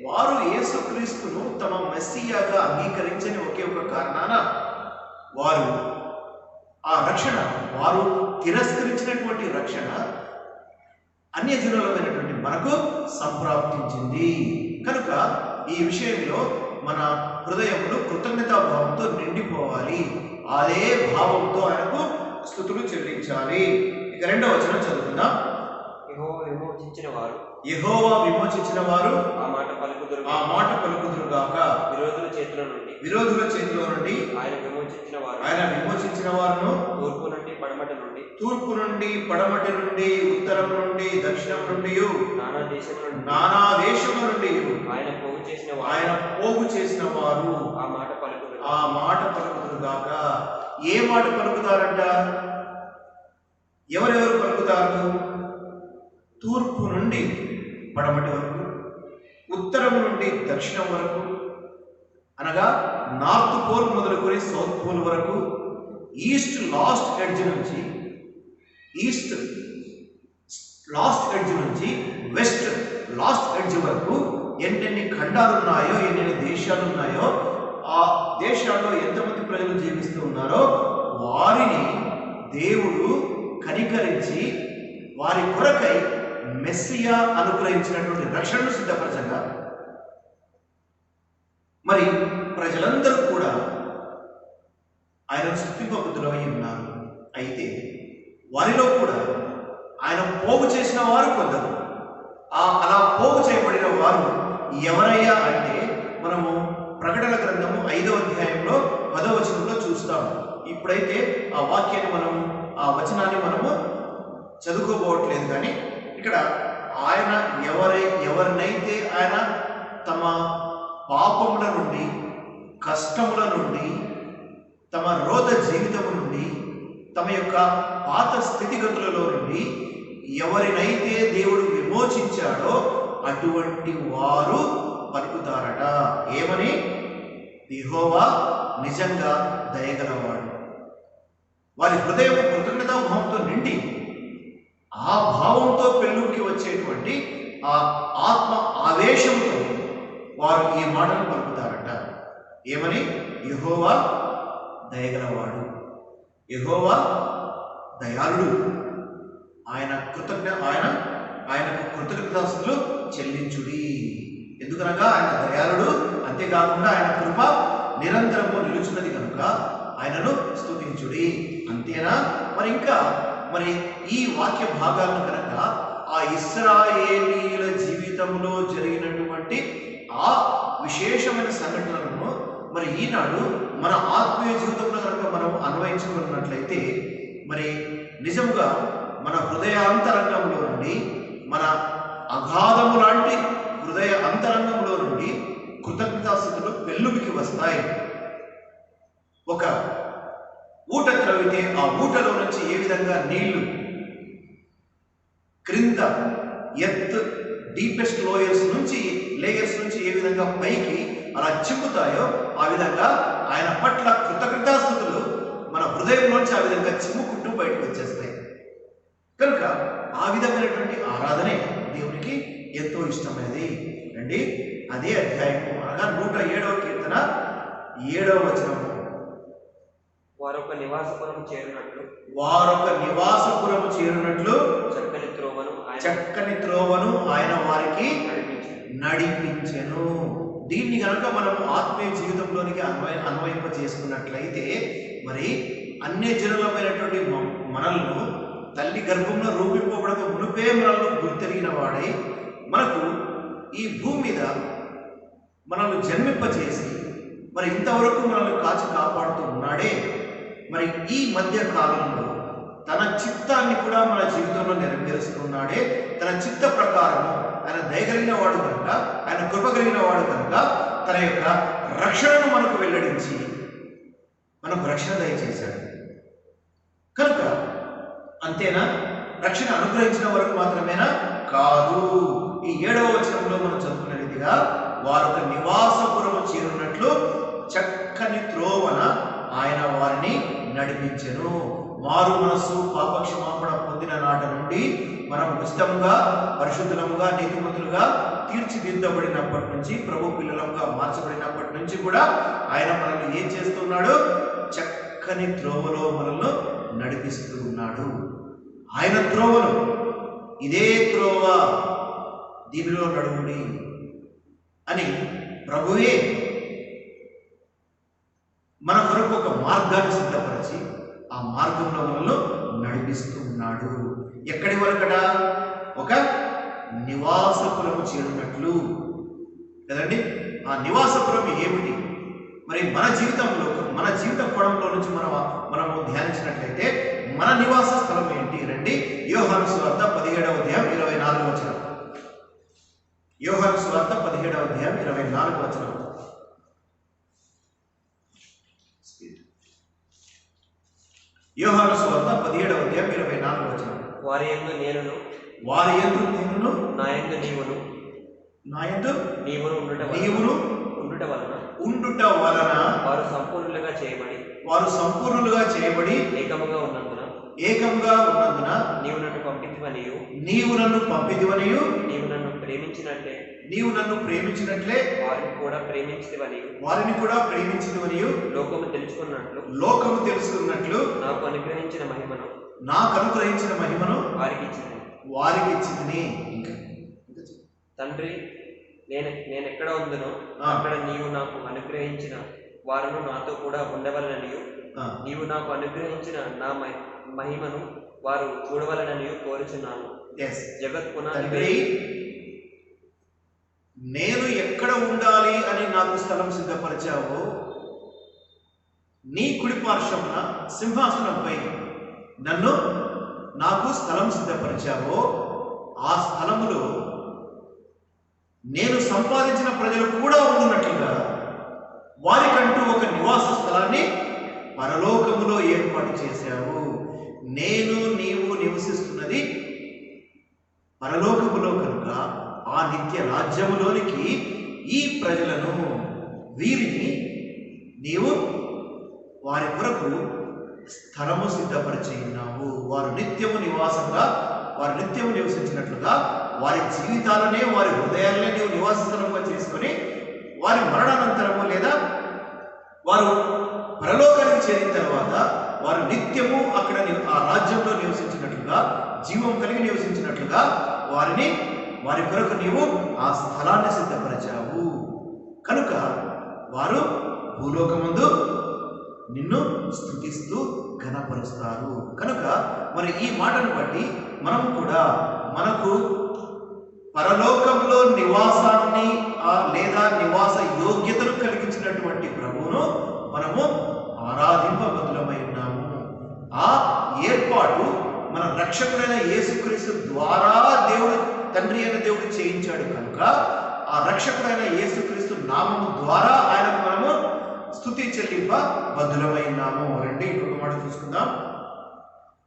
వారు యేసుక్రీస్తును తమ మెస్సియాగా అంగీకరించని ఒకే ఒక కారణాన వారు వారు తిరస్కరించినటువంటి రక్షణ అన్యజనులమైనటువంటి మనకు సంప్రాప్తించింది. కనుక ఈ విషయంలో మన హృదయములు కృతజ్ఞతాభావంతో నిండిపోవాలి. అదే భావంతో ఆయనకు స్తుతులు చెల్లించాలి. ఇక 2వ వచనం చదువుకుందాం. యెహోవా విమోచించిన వారు ఆ మాట పలుకుదురుగాక. విరోధుల చేతిలో నుండి ఆయన విమోచించిన వారును తూర్పు నుండి పడమటి నుండి ఉత్తరం నుండి దక్షిణం నుండి నానా దేశముల నుండి ఆయన పోగు చేసిన వారు ఆ మాట పలుకుదురుగాక. ఏ మాట పలుకుతారంట? ఎవరెవరు పలుకుతారు? తూర్పు నుండి పడమటి వరకు, ఉత్తరం నుండి దక్షిణం వరకు, అనగా నార్త్ పోల్ మొదలుకొని సౌత్ పోల్ వరకు, ఈస్ట్ లాస్ట్ ఎడ్జ్ నుంచి వెస్ట్ లాస్ట్ ఎడ్జ్ వరకు ఎన్నెన్ని ఖండాలు ఉన్నాయో, ఎన్నెన్ని దేశాలు ఉన్నాయో, ఆ దేశాల్లో ఎంతమంది ప్రజలు జీవిస్తూ ఉన్నారో వారిని దేవుడు కనికరించి వారి కొరకై మెస్సియా అనుగ్రహించినటువంటి రక్షణను సిద్ధపరచగా మరి ప్రజలందరూ కూడా ఆయన స్తుతింపబుద్ధులై ఉన్నారు. అయితే వారిలో కూడా ఆయన పోగు చేసిన వారు కొందరు. అలా పోగు చేయబడిన వారు ఎవరయ్యా అంటే మనము ప్రకటన గ్రంథము 5వ అధ్యాయంలో 10వ వచనంలో చూస్తాము. ఇప్పుడైతే ఆ వాక్యాన్ని ఆ వచనాన్ని మనము చదువుకోబోవట్లేదు. కానీ ఇక్కడ ఆయన ఎవరినైతే ఆయన తమ పాపముల నుండి, కష్టముల నుండి, తమ రోధ జీవితము నుండి, తమ యొక్క పాత స్థితిగతులలో నుండి ఎవరినైతే దేవుడు విమోచించాడో అటువంటి వారు పలుకుతారట. ఏమని? యెహోవా నిజంగా దయగలవాడు. వారి హృదయం కృతజ్ఞతా భావంతో నిండి ఆ భావంతో పెళ్ళుకి వచ్చేటువంటి ఆ ఆత్మ ఆవేశంతో వారు ఈ మాటలు పలుకుతారట. ఏమని? యెహోవా దయగలవాడు, యెహోవా దయాళుడు, ఆయనకు కృతజ్ఞతాస్తుతులు చెల్లించుడి. ఎందుకనగా ఆయన దయాళుడు, అంతేకాకుండా ఆయన కృప నిరంతరము నిలుచున్నది కనుక ఆయనను స్తుతించుడి. అంతేనా? మరి ఇంకా మరి ఈ వాక్య భాగాలను కనుక ఆ ఇశ్రాయేలీయుల జీవితంలో జరిగినటువంటి ఆ విశేషమైన సంఘటనలను మరి ఈనాడు మన ఆత్మీయ జీవితంలో కనుక మనం అన్వయించుకున్నట్లయితే మరి నిజంగా మన హృదయాంతరంగంలో నుండి, మన అగాధము లాంటి హృదయ అంతరంగంలో నుండి కృతజ్ఞతాస్థుతులు పెళ్ళుమికి వస్తాయి. ఒక ఊట త్రవితే ఆ ఊటలో నుంచి ఏ విధంగా నీళ్లు క్రింద డీపెస్ట్ లేయర్స్ నుంచి ఏ విధంగా పైకి అలా చిమ్ముతాయో ఆ విధంగా ఆయన పట్ల కృతజ్ఞతాస్థుతులు మన హృదయంలోంచి ఆ విధంగా చిమ్ముకుంటూ బయటకు వచ్చేస్తాయి. కనుక ఆ విధమైనటువంటి ఆరాధనే దేవునికి ఎంతో ఇష్టమైనది అండి. అదే అధ్యాయము అనగా 107వ కీర్తన 7వ వచనము. వారొక నివాసపురము చేరినట్లు చక్కని త్రోవను ఆయన వారికి నడిపించెను. దీన్ని కనుక మనం ఆత్మీయ జీవితంలోనికి అన్వయింప చేసుకున్నట్లయితే మరి అన్య జనులమైనటువంటి మనల్ని తల్లి గర్భంలో రూపింపబడక మునిపే మనల్ని గుర్తెరిగిన వాడై మనకు ఈ భూమి మీద మనల్ని జన్మింపచేసి మరి ఇంతవరకు మనల్ని కాచి కాపాడుతూ ఉన్నాడే. మరి ఈ మధ్య కాలంలో తన చిత్తాన్ని కూడా మన జీవితంలో నెరవేరుస్తున్నాడే. తన చిత్త ప్రకారము ఆయన దయగలిగిన వాడు కనుక, ఆయన కృప కలిగిన వాడు కనుక తన యొక్క రక్షణను మనకు వెల్లడించి మనకు రక్షణ దయచేశాడు కనుక. అంతేనా? రక్షణ అనుగ్రహించిన వరకు మాత్రమేనా? కాదు. ఈ 7వ వచనంలో మనం చదువుకునే రీతిగా వారొక నివాసపురము చేరున్నట్లు చక్కని త్రోవన ఆయన వారిని నడిపించెను. మారు మనస్సు పాపక్షమాపణ పొందిన నాటి నుండి మనం ఉచితంగా, పరిశుద్ధులముగా, నీతిమంతులుగా తీర్చిదిద్దబడినప్పటి నుంచి, ప్రభు పిల్లలంగా మార్చబడినప్పటి నుంచి కూడా ఆయన మనల్ని ఏం చేస్తున్నాడు? చక్కని త్రోవలో మనల్ని నడిపిస్తూ ఉన్నాడు. ఆయన త్రోవలు, ఇదే త్రోవ, దీనిలో నడువుడి అని ప్రభువే మన కొరకు ఒక మార్గాన్ని సిద్ధపరిచి ఆ మార్గంలో మనల్ని నడిపిస్తూ ఉన్నాడు. ఎక్కడి వరకట? ఒక నివాసపురము చేరున్నట్లు కదండి. ఆ నివాసపురం ఏమిటి? మరి మన జీవితంలో, మన జీవిత కోణంలో నుంచి మనము ధ్యానించినట్లయితే మన నివాస స్థలం ఏంటి? రండి, యోహాను సువార్త 17వ అధ్యాయం 24వ వచనం. యోహాను సువార్త 17వ అధ్యాయం 24వ వచనం. యోహాను సువార్త 17వ అధ్యాయం 24వ వచనం. వారి యందు నేనును, నా యందు నీవును ఉండుట వలన వారు సంపూర్ణులుగా చేయబడి ఏకముగా ఉన్నందున నీవు నన్ను పంపితివనియు నీవు నన్ను ప్రేమించినట్లే వారిని కూడా ప్రేమించితివనియు లోకము తెలుసుకున్నట్లు నాకు అనుగ్రహించిన మహిమను వారికి ఇచ్చింది. తండ్రి, నేనెక్కడ ఉందునో అక్కడ నీవు నాకు అనుగ్రహించిన వారును నాతో కూడా ఉండవలననియు, నీవు నాకు అనుగ్రహించిన నా మహిమను వారు చూడవలననియు కోరుచున్నాను. జగత్ పునాది నేను ఎక్కడ ఉండాలి అని నాకు స్థలం సిద్ధపరిచావో, నీ కుడి పార్శ్వమున సింహాసనంపై నాకు స్థలం సిద్ధపరిచావో, ఆ స్థలములో నేను సంపాదించిన ప్రజలు కూడా ఉండున్నట్లుగా వారికంటూ ఒక నివాస స్థలాన్ని పరలోకములో ఏర్పాటు చేశావు. నీవు నివసిస్తున్నది పరలోకములో కనుక ఆ నిత్య రాజ్యములోనికి ఈ ప్రజలను, వీరిని నీవు వారి కొరకు స్థలము సిద్ధపరిచి ఉన్నావు. వారు నిత్యము నివసించినట్లుగా వారి జీవితాలనే, వారి హృదయాలనే నీవు నివాస స్థలంగా చేసుకొని వారి మరణానంతరము లేదా వారు పరలోకానికి చేరిన తర్వాత వారు నిత్యము అక్కడ ఆ రాజ్యంలో నివసించినట్లుగా, జీవం కలిగి నివసించినట్లుగా వారి కొరకు నీవు ఆ స్థలాన్ని సిద్ధపరిచావు. కనుక వారు భూలోకమందు నిన్ను స్తుతిస్తూ ఘనపరుస్తారు. కనుక మరి ఈ మాటను బట్టి మనం కూడా మనకు పరలోకంలో నివాసాన్ని లేదా నివాస యోగ్యతను కలిగించినటువంటి ప్రభువును మనము ఆరాధింపబద్ధులమై ఉన్నాము. ఆ ఏర్పాటు మన రక్షకుడైన యేసుక్రీస్తు ద్వారా దేవుడు, తండ్రి అయిన దేవుడు చేయించాడు. కనుక ఆ రక్షకుడైన యేసుక్రీస్తు నామము ద్వారా ఆయనకు మనము స్తుతి చెల్లింప బద్ధులమై ఉన్నాము. రండి ఇంకొక మాట చూసుకుందాం.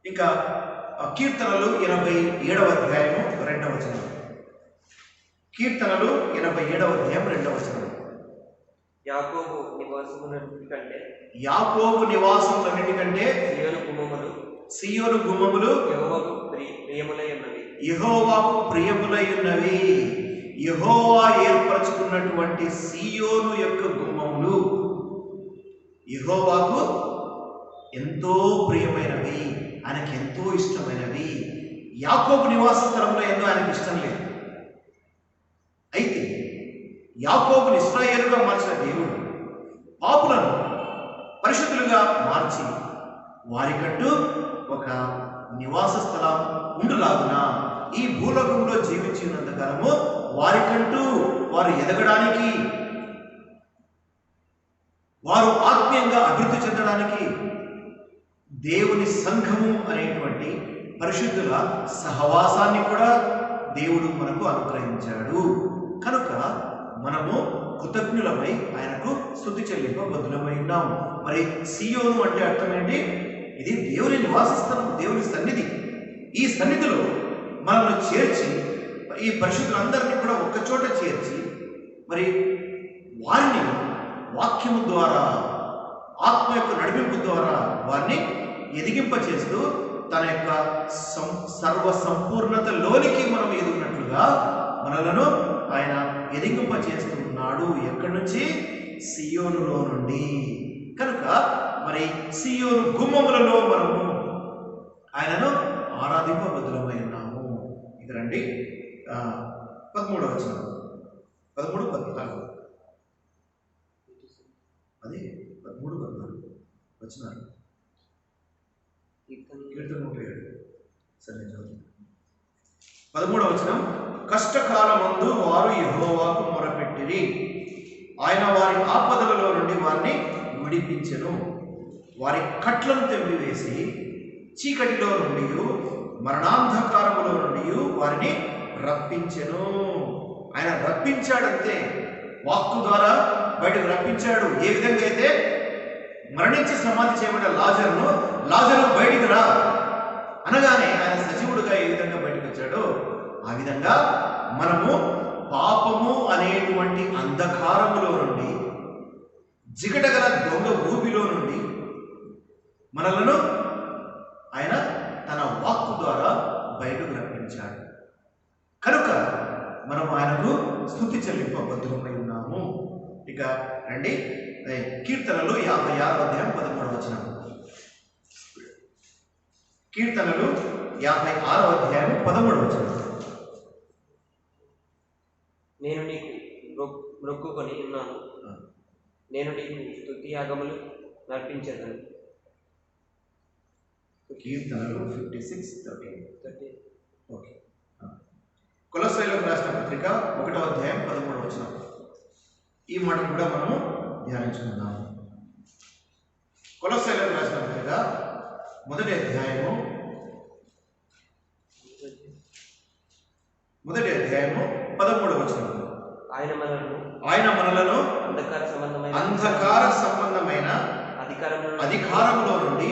ఇంకా కీర్తనలు 87వ అధ్యాయము 2వ వచనం. కీర్తనలు 87వ అధ్యాయం 2వ వచనం. యాకోబు నివాసములన్నిటికంటే సియోను గుమ్మములు యెహోవాకు ప్రియములై ఉన్నవి. యెహోవాకు ప్రియములై ఉన్నవి. యెహోవా ఏర్పరచుకున్నటువంటి సియోను యొక్క గుమ్మములు యెహోవాకు ఎంతో ప్రియమైనవి, ఆయనకి ఎంతో ఇష్టమైనవి. యాకోబు నివాస స్థలంలో ఎంతో ఆయనకు ఇష్టం లేదు. అయితే యాకోబుని ఇశ్రాయేలుగా మార్చిన దేవుడు పాపులను పరిశుద్ధులుగా మార్చి వారికంటూ ఒక నివాస స్థలం ఉండులాగున ఈ భూలోకంలో జీవించినంతకాలము వారికంటూ వారు ఎదగడానికి, వారు ఆత్మీయంగా అభివృద్ధి చెందడానికి దేవుని సంఘము అనేటువంటి పరిశుద్ధుల సహవాసాన్ని కూడా దేవుడు మనకు అనుగ్రహించాడు. కనుక మనము కృతజ్ఞులమై ఆయనకు స్తుతి చెల్లింప బద్ధులమై ఉన్నాము. మరి సియోను అంటే అర్థం ఏంటి? ఇది దేవుని నివాస స్థలం, దేవుని సన్నిధి. ఈ సన్నిధిలో మనల్ని చేర్చి ఈ పరిశుద్ధులందరినీ కూడా ఒక్కచోట చేర్చి మరి వారిని వాక్యము ద్వారా, ఆత్మ యొక్క నడిపింపు ద్వారా వారిని ఎదిగింపచేస్తూ తన యొక్క సర్వ సంపూర్ణతలోనికి మనం ఎదుగునట్లుగా మనలను ఆయన ఎదిగింపచేస్తున్నాడు. ఎక్కడి నుంచి? సియోనులో నుండి. కనుక మరి సియోను గుమ్మములలో మనము ఆయనను ఆరాధింపబద్ధులమై ఉన్నాము. ఇక రండి 13వ వచనం, 13, 14. అది 13, 14 వచనాలు. కీర్తన 107. సరే చదువు. 13వ వచనం. కష్టకాలమందు వారు యెహోవాకు మొరపెట్టిరి, ఆయన వారి ఆపదలలో నుండి వారిని విడిపించెను. వారి కట్లను తెంపివేసి చీకటిలో నుండి, మరణాంధకారములో నుండి వారిని రప్పించెను. ఆయన రప్పించాడంతే, వాక్కు ద్వారా బయటకు రప్పించాడు. ఏ విధంగా అయితే మరణించి సమాధి చేయబడిన లాజరు బయటికి రా అనగానే ఆయన సజీవుడుగా ఏ విధంగా బయటకు వచ్చాడో ఆ విధంగా మనము పాపము అనేటువంటి అంధకారములో నుండి, జిగటగల దొంగ ఊబిలో నుండి మనలను ఆయన తన వాక్కు ద్వారా బయటకు రప్పించాడు. కనుక మనం ఆయనకు స్తుతి చెల్లింప బద్ధులమై ఉన్నాము. ఇక రండి కీర్తనలు 56వ అధ్యాయం 13వ వచనం. కీర్తనలు 56వ అధ్యాయం 13వ వచనం. నేను నీకు మొక్కుకొని ఉన్నాను, నేను నీకు స్తుతి యాగములు నర్పించేదను. కీర్తనలు 56:13. ఓకే. కొలస్సీయులకు రాసిన పత్రిక 1వ అధ్యాయం 13వ వచనం. ఈ మాట కూడా మనము ధ్యానించుకుందాము. కొలస్సీయులకు రాసిన పత్రిక 1వ అధ్యాయము 13వ వచనం. ఆయన మనలను అంధకార సంబంధమైన అధికారములో నుండి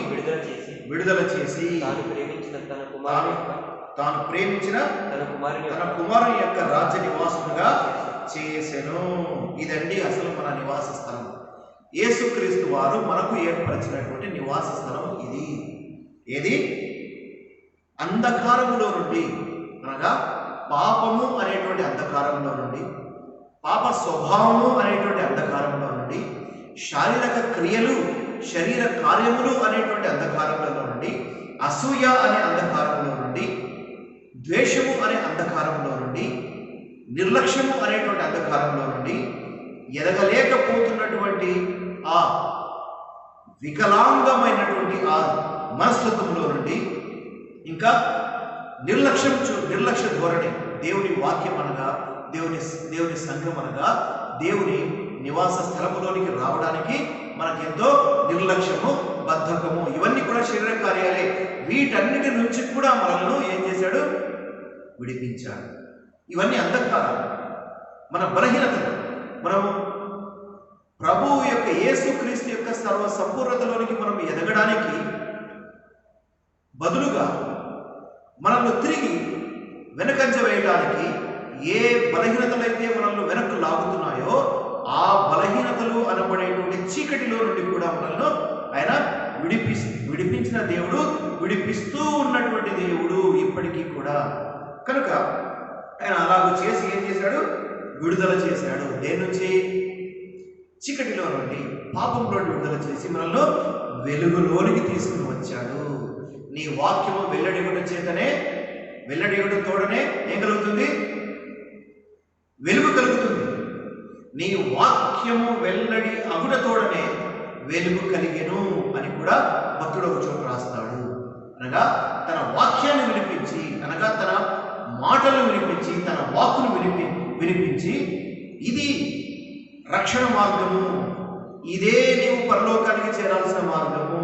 విడుదల చేసి తాను ప్రేమించిన తన కుమారుని యొక్క రాజ్య నివాసముగా చేసెను. ఇదండి అసలు మన నివాస స్థలం. యేసుక్రీస్తు వారు మనకు ఏర్పరిచినటువంటి నివాస స్థలం ఇది. ఏది? అంధకారములో నుండి, అనగా పాపము అనేటువంటి అంధకారంలో నుండి, పాప స్వభావము అనేటువంటి అంధకారంలో నుండి, శారీరక క్రియలు, శరీర కార్యములు అనేటువంటి అంధకారంలో నుండి, అసూయ అనే అంధకారంలో నుండి, ద్వేషము అనే అంధకారంలో నుండి, నిర్లక్ష్యము అనేటువంటి అంధకారంలో నుండి, ఎదగలేకపోతున్నటువంటి ఆ వికలాంగమైనటువంటి ఆ మనస్తత్వంలో నుండి, ఇంకా నిర్లక్ష్య ధోరణి, దేవుని వాక్యం అనగా, దేవుని సంఘం అనగా, దేవుని నివాస స్థలములోనికి రావడానికి మనకెంతో నిర్లక్ష్యము, బద్ధకము, ఇవన్నీ కూడా శరీర కార్యాలే. వీటన్నిటి నుంచి కూడా మనల్ని ఏం చేశాడు? విడిపించాడు. ఇవన్నీ అంధకారాలు, మన బలహీనతలు. మనము ప్రభువు యొక్క యేసుక్రీస్తు యొక్క సర్వ సంపూర్ణతలోనికి మనం ఎదగడానికి బదులుగా మనల్ని తిరిగి వెనకంజ వేయడానికి ఏ బలహీనతలైతే మనల్ని వెనక్కు లాగుతున్నాయో ఆ బలహీనతలు అనబడేటువంటి చీకటిలో నుండి కూడా మనల్ని ఆయన విడిపించిన దేవుడు, విడిపిస్తూ ఉన్నటువంటి దేవుడు ఇప్పటికీ కూడా. కనుక ఆయన అలాగ చేసి ఏం చేశాడు? విడుదల చేశాడు. దేని నుంచి? చీకటిలో నుండి, పాపంలో విడుదల చేసి మనల్ని వెలుగులోనికి తీసుకుని వచ్చాడు. నీ వాక్యము వెల్లడివ్వడం చేతనే, వెల్లడివ్వడం తోడనే ఏం కలుగుతుంది? వెలుగు కలుగుతుంది. నీ వాక్యము వెల్లడి అగుట తోడనే వెలుగు కలిగెను అని కూడా భక్తుడు ఒక చోట రాస్తాడు. అనగా తన వాక్యాన్ని వినిపించి, అనగా తన మాటలు వినిపించి, తన వాక్కును వినిపించి, ఇది రక్షణ మార్గము, ఇదే నీవు పరలోకానికి చేరాల్సిన మార్గము,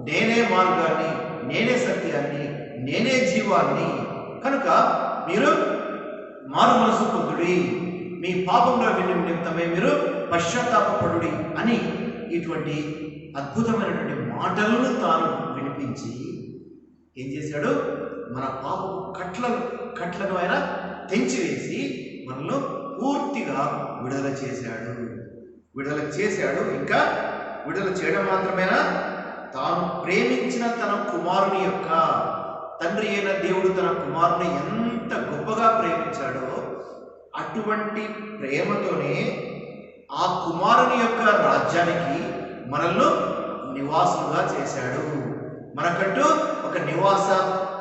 నేనే మార్గాన్ని, నేనే సత్యాన్ని, నేనే జీవాన్ని, కనుక మీరు మారు మనసు పొందుడి, మీ పాపంలో నిమిత్తమే మీరు పశ్చాత్తాపపడుడి అని ఇటువంటి అద్భుతమైనటువంటి మాటలను తాను వినిపించి ఏం చేశాడు? మన పాపపు కట్లను ఆయన తెంచివేసి మనల్ని పూర్తిగా విడుదల చేశాడు. ఇంకా విడుదల చేయడం మాత్రమేనా, తాను ప్రేమించిన తన కుమారుని యొక్క, తండ్రి అయిన దేవుడు తన కుమారుని ఎంత గొప్పగా ప్రేమించాడో అటువంటి ప్రేమతోనే ఆ కుమారుని యొక్క రాజ్యానికి మనల్ని నివాసులుగా చేశాడు. మనకంటూ ఒక నివాస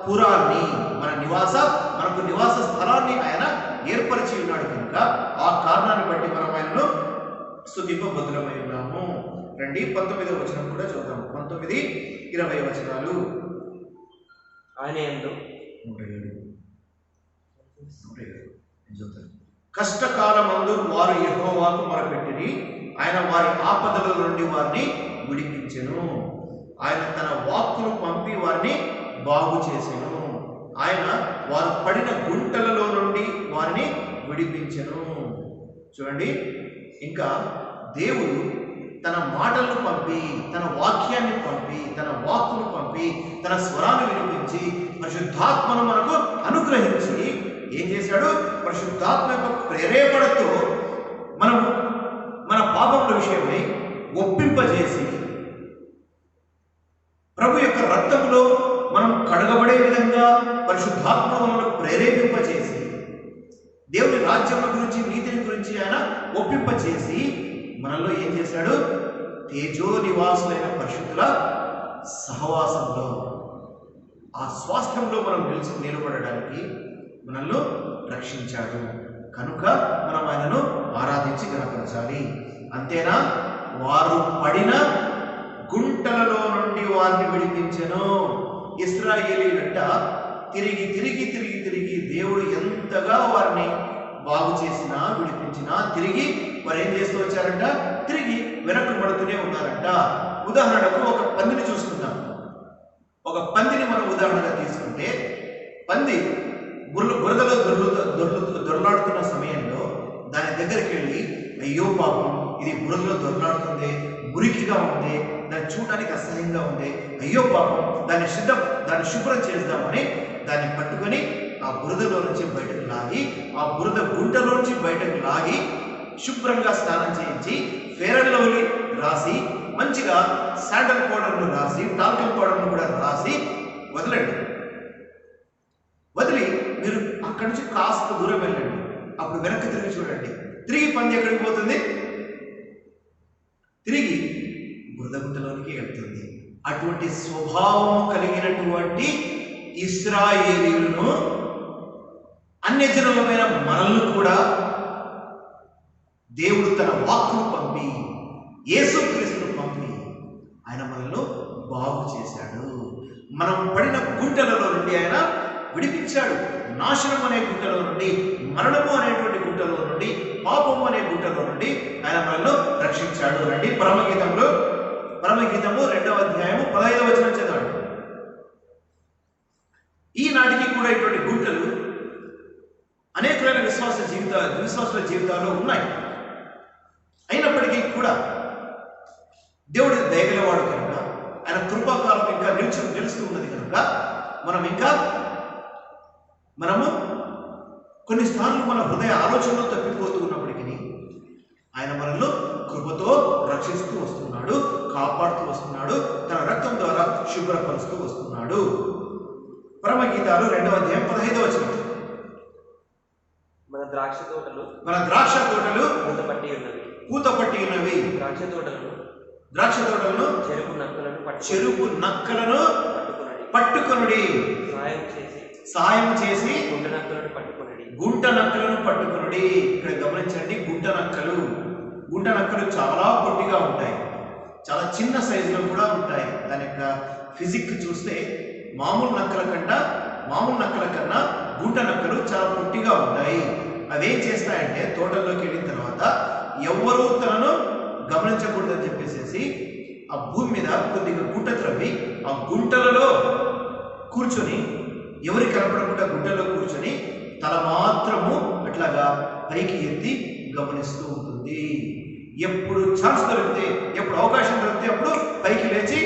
పురాన్ని, మనకు నివాస స్థలాన్ని ఆయన ఏర్పరిచి ఉన్నాడు. కనుక ఆ కారణాన్ని బట్టి మనం ఆయనను స్తుతింపబద్ధులమై ఉన్నాము. రండి 19వ వచనం కూడా చూద్దాం. 19, 20 వచనాలు. ఆయన యందు కష్టకాలమందు వారు యెహోవాకు మొరపెట్టిరి, ఆయన వారి ఆపదల నుండి వారిని విడిపించెను. ఆయన తన వాక్కును పంపి వారిని బాగు చేసెను. ఆయన వారు పడిన గుంటలలో నుండి వారిని విడిపించెను. చూడండి, ఇంకా దేవుడు తన మాటలను పంపి, తన వాక్యాన్ని పంపి, తన వాక్కును పంపి, తన స్వరాన్ని వినిపించి, పరిశుద్ధాత్మను మనకు అనుగ్రహించి ఏం చేశాడు? పరిశుద్ధాత్మ యొక్క ప్రేరేపణతో మనము మన పాపముల విషయమై ఒప్పింపజేసి, ప్రభు యొక్క రక్తములో మనం కడగబడే విధంగా పరిశుద్ధాత్మ మనల్ని ప్రేరేపింపజేసి, దేవుని రాజ్యం గురించి, నీతిని గురించి ఆయన ఒప్పింపజేసి మనలో ఏం చేశాడు? తేజో నివాసులైన పరిశుద్ధుల సహవాసంలో, ఆ స్వాస్థ్యంలో మనం నిలబడడానికి మనల్ని రక్షించాడు. కనుక మనం ఆయనను ఆరాధించి గణపరచాలి. అంతేనా? వారు పడిన గుంటలలో నుండి వారిని విడిపించెను. ఇశ్రాయేలీలంట తిరిగి తిరిగి తిరిగి తిరిగి దేవుడు ఎంతగా వారిని బాగు చేసినా, విడిపించినా తిరిగి వారు ఏం చేస్తూ వచ్చారంట? తిరిగి వెనక్కు పడుతూనే ఉన్నారంట. ఉదాహరణకు ఒక పందిని చూసుకుందాం. ఒక పందిని మనం ఉదాహరణగా తీసుకుంటే, పంది బురదలో దొరలాడుతున్న సమయంలో దాని దగ్గరికి వెళ్ళి, అయ్యో పాపం, ఇది బురదలో దొరలాడుతుంది, మురికిగా ఉంది, దాన్ని చూడడానికి అసహ్యంగా ఉంది, అయ్యో పాపం, దాన్ని శుభ్రం చేద్దామని దాన్ని పట్టుకొని ఆ బురదలో నుంచి బయటకు లాగి, ఆ బురద గుంటలో నుంచి బయటకు లాగి శుభ్రంగా స్నానం చేయించి, ఫెయిర్ అండ్ లవ్లీ రాసి, మంచిగా శాండల్ పౌడర్ను రాసి, టాల్కమ్ పౌడర్ను కూడా రాసి వదలండి. వదిలి మీరు అక్కడి నుంచి కాస్త దూరం వెళ్ళండి. అప్పుడు వెనక్కి తిరిగి చూడండి. తిరిగి పంది ఎక్కడికి పోతుంది? తిరిగి బురద గుంటలోనికి వెళ్తుంది. అటువంటి స్వభావం కలిగినటువంటి ఇశ్రాయేలీయులను, అన్యజనులమైన మనల్ని కూడా దేవుడు తన వాక్కును పంపి యేసుక్రీస్తును చేశాడు. మనం పడిన గుంటలలో నుండి ఆయన విడిపించాడు. నాశనం అనే గుంటలో నుండి, మరణము అనేటువంటి గుంటలో నుండి, పాపము అనే గుంటలో నుండి ఆయన మనల్ని రక్షించాడు. రండి పరమగీతము 2వ అధ్యాయము 15వ వచనం చదవండి. ఈనాటికి కూడా ఇటువంటి గుంటలు అనేకమైన విశ్వాసుల జీవితాల్లో ఉన్నాయి. అయినప్పటికీ కూడా దేవుడి దయగలవాడు కనుక, ఆయన కృపాకాలం ఇంకా నిలుస్తూ ఉన్నది కనుక మనము కొన్నిసార్లు మన హృదయ ఆలోచనలో తప్పిపోతూ ఉన్నప్పటికీ ఆయన మనల్ని కృపతో రక్షిస్తూ వస్తున్నాడు, కాపాడుతూ వస్తున్నాడు, తన రక్తం ద్వారా శుభ్రపరుస్తూ వస్తున్నాడు. పరమగీతాలు 2వ అధ్యాయం 15వ వచనం. మన ద్రాక్ష తోటలు పూత పట్టి ఉన్నవి. ద్రాక్ష తోటలను చెరుకు నక్కలను పట్టుకొనుడి. సాయం చేసి గుంట నక్కలను పట్టుకొనుడి. ఇక్కడ గమనించండి, గుంట నక్కలు చాలా పొట్టిగా ఉంటాయి, చాలా చిన్న సైజులో కూడా ఉంటాయి. దాని యొక్క ఫిజిక్ చూస్తే మామూలు నక్కల కన్నా గుంట నక్కలు చాలా పొట్టిగా ఉంటాయి. అవేం చేస్తాయంటే తోటల్లోకి వెళ్ళిన తర్వాత ఎవ్వరూ తనను గమనించకూడదని చెప్పేసి ఆ భూమి మీద కొద్దిగా గుంట త్రవ్వి ఆ గుంటలలో కూర్చొని, ఎవరికి కనపడకుండా గుంటల్లో కూర్చొని తల మాత్రము అట్లాగా పైకి ఎత్తి గమనిస్తూ ఉంటుంది. ఎప్పుడు ఛాన్స్ దొరికితే, ఎప్పుడు అవకాశం దొరికితే అప్పుడు పైకి లేచి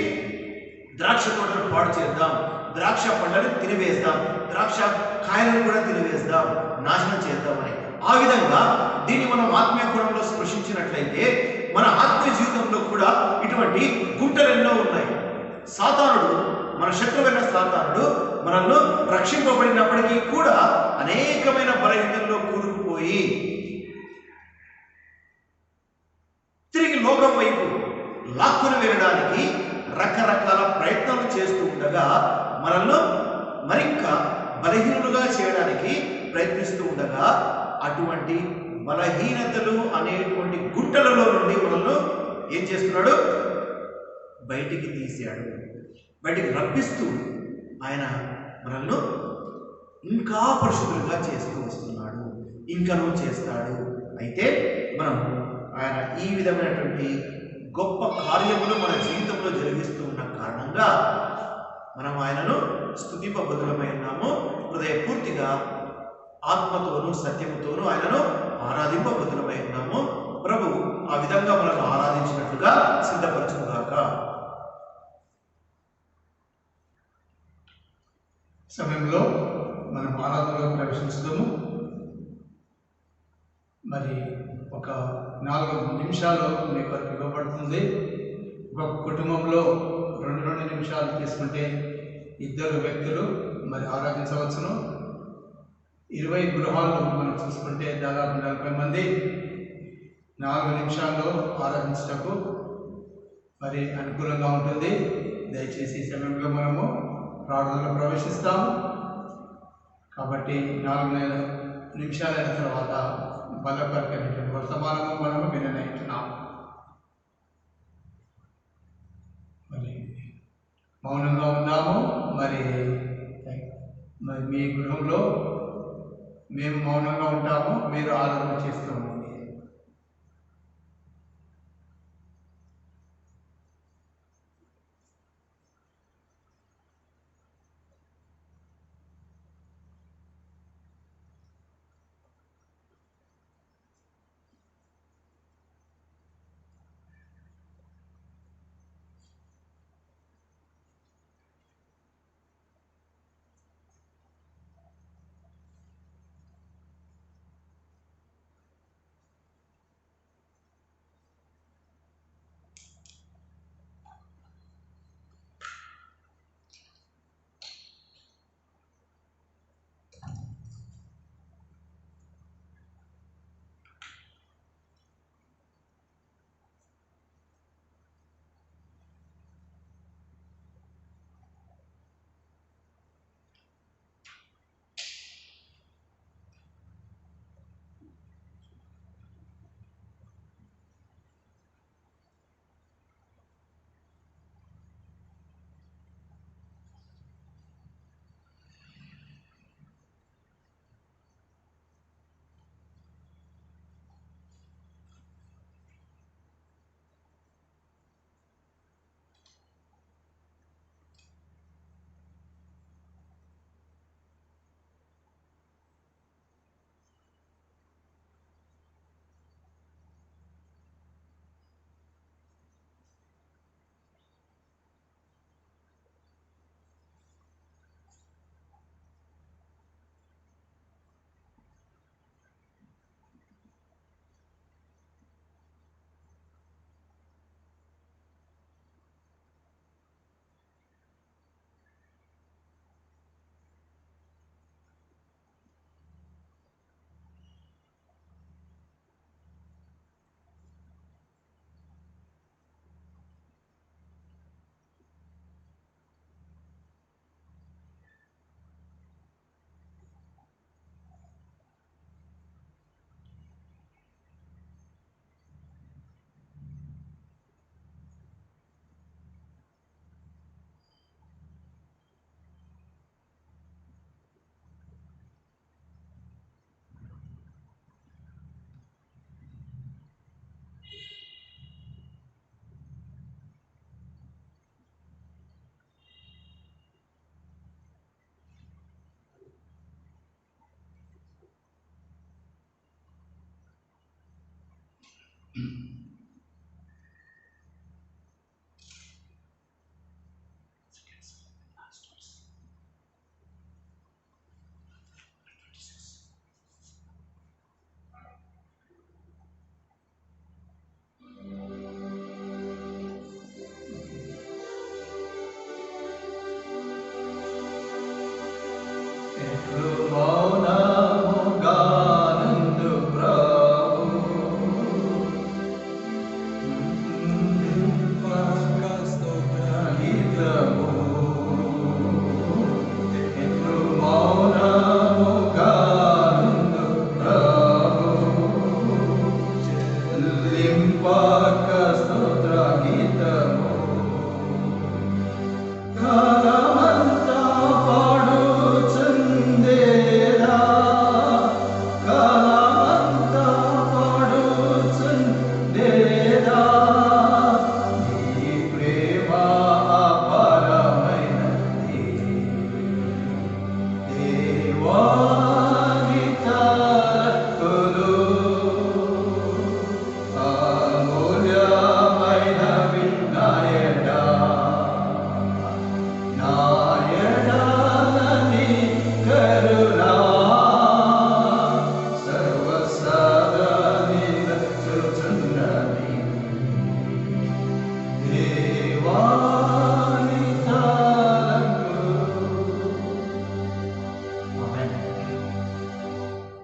ద్రాక్ష తోటను పాడు చేద్దాం, ద్రాక్ష పండ్లను తినివేద్దాం, ద్రాక్ష కాయలను కూడా తినివేద్దాం, నాశనం చేద్దామని. ఆ విధంగా దీన్ని మనం ఆత్మీయ కోణంలో స్పృశించినట్లయితే మన ఆత్మీయ జీవితంలో కూడా ఇటువంటి గుంటలు ఎన్నో ఉన్నాయి. సాతానుడు, మన శత్రువైన సాతానుడు మనల్ని రక్షింపబడినప్పటికీ కూడా అనేకమైన బలహీనతల్లో కూరుకుపోయి తిరిగి లోకం వైపు లాక్కుని వెళ్ళడానికి రకరకాల ప్రయత్నాలు చేస్తూ ఉండగా మనల్ని మరింకా బలహీనులుగా చేయడానికి ప్రయత్నిస్తూ ఉండగా అటువంటి బలహీనతలు అనేటువంటి గుంటలలో నుండి మనల్ని ఏం చేస్తున్నాడు? బయటికి తీసాడు, బయటికి రప్పిస్తూ ఆయన మనల్ని ఇంకా పరిశుద్ధులుగా చేస్తూ వస్తున్నాడు, ఇంకనూ చేస్తాడు. అయితే మనం ఆయన ఈ విధమైనటువంటి గొప్ప కార్యములు మన జీవితంలో జరిగిస్తూ ఉన్న కారణంగా మనం ఆయనను స్తుతింపబద్ధులమై ఉన్నాము. హృదయపూర్తిగా ఆత్మతోనూ సత్యముతోనూ ఆయనను ఆరాధింపబద్ధులమై ఉన్నాము. ప్రభు ఆ విధంగా మనకు ఆరాధించినట్లుగా సిద్ధపరచుగాక. సమయంలో మనం ఆరాధనలో ప్రవేశించుదాము. మరి ఒక 4 నిమిషాలు మీ కొరకు ఇవ్వబడుతుంది. ఒక కుటుంబంలో 2 నిమిషాలు తీసుకుంటే 2 వ్యక్తులు మరి ఆరాధించవచ్చును. 20 గృహాల్లో మనం చూసుకుంటే దాదాపు 40 మంది 4 నిమిషాల్లో ఆరాధించటకు మరి అనుకూలంగా ఉంటుంది. దయచేసి ఈ సమయంలో మనము ప్రార్థనలో ప్రవేశిస్తాము. కాబట్టి 4 నిమిషాలైన తర్వాత బలపరికైనటువంటి వర్తమానము మనము విననేస్తున్నాము. మరి మౌనంగా ఉందాము. మరి మీ గృహంలో మేము మౌనంగా ఉంటాము, మీరు ఆరాధన చేస్తూ ఉండండి.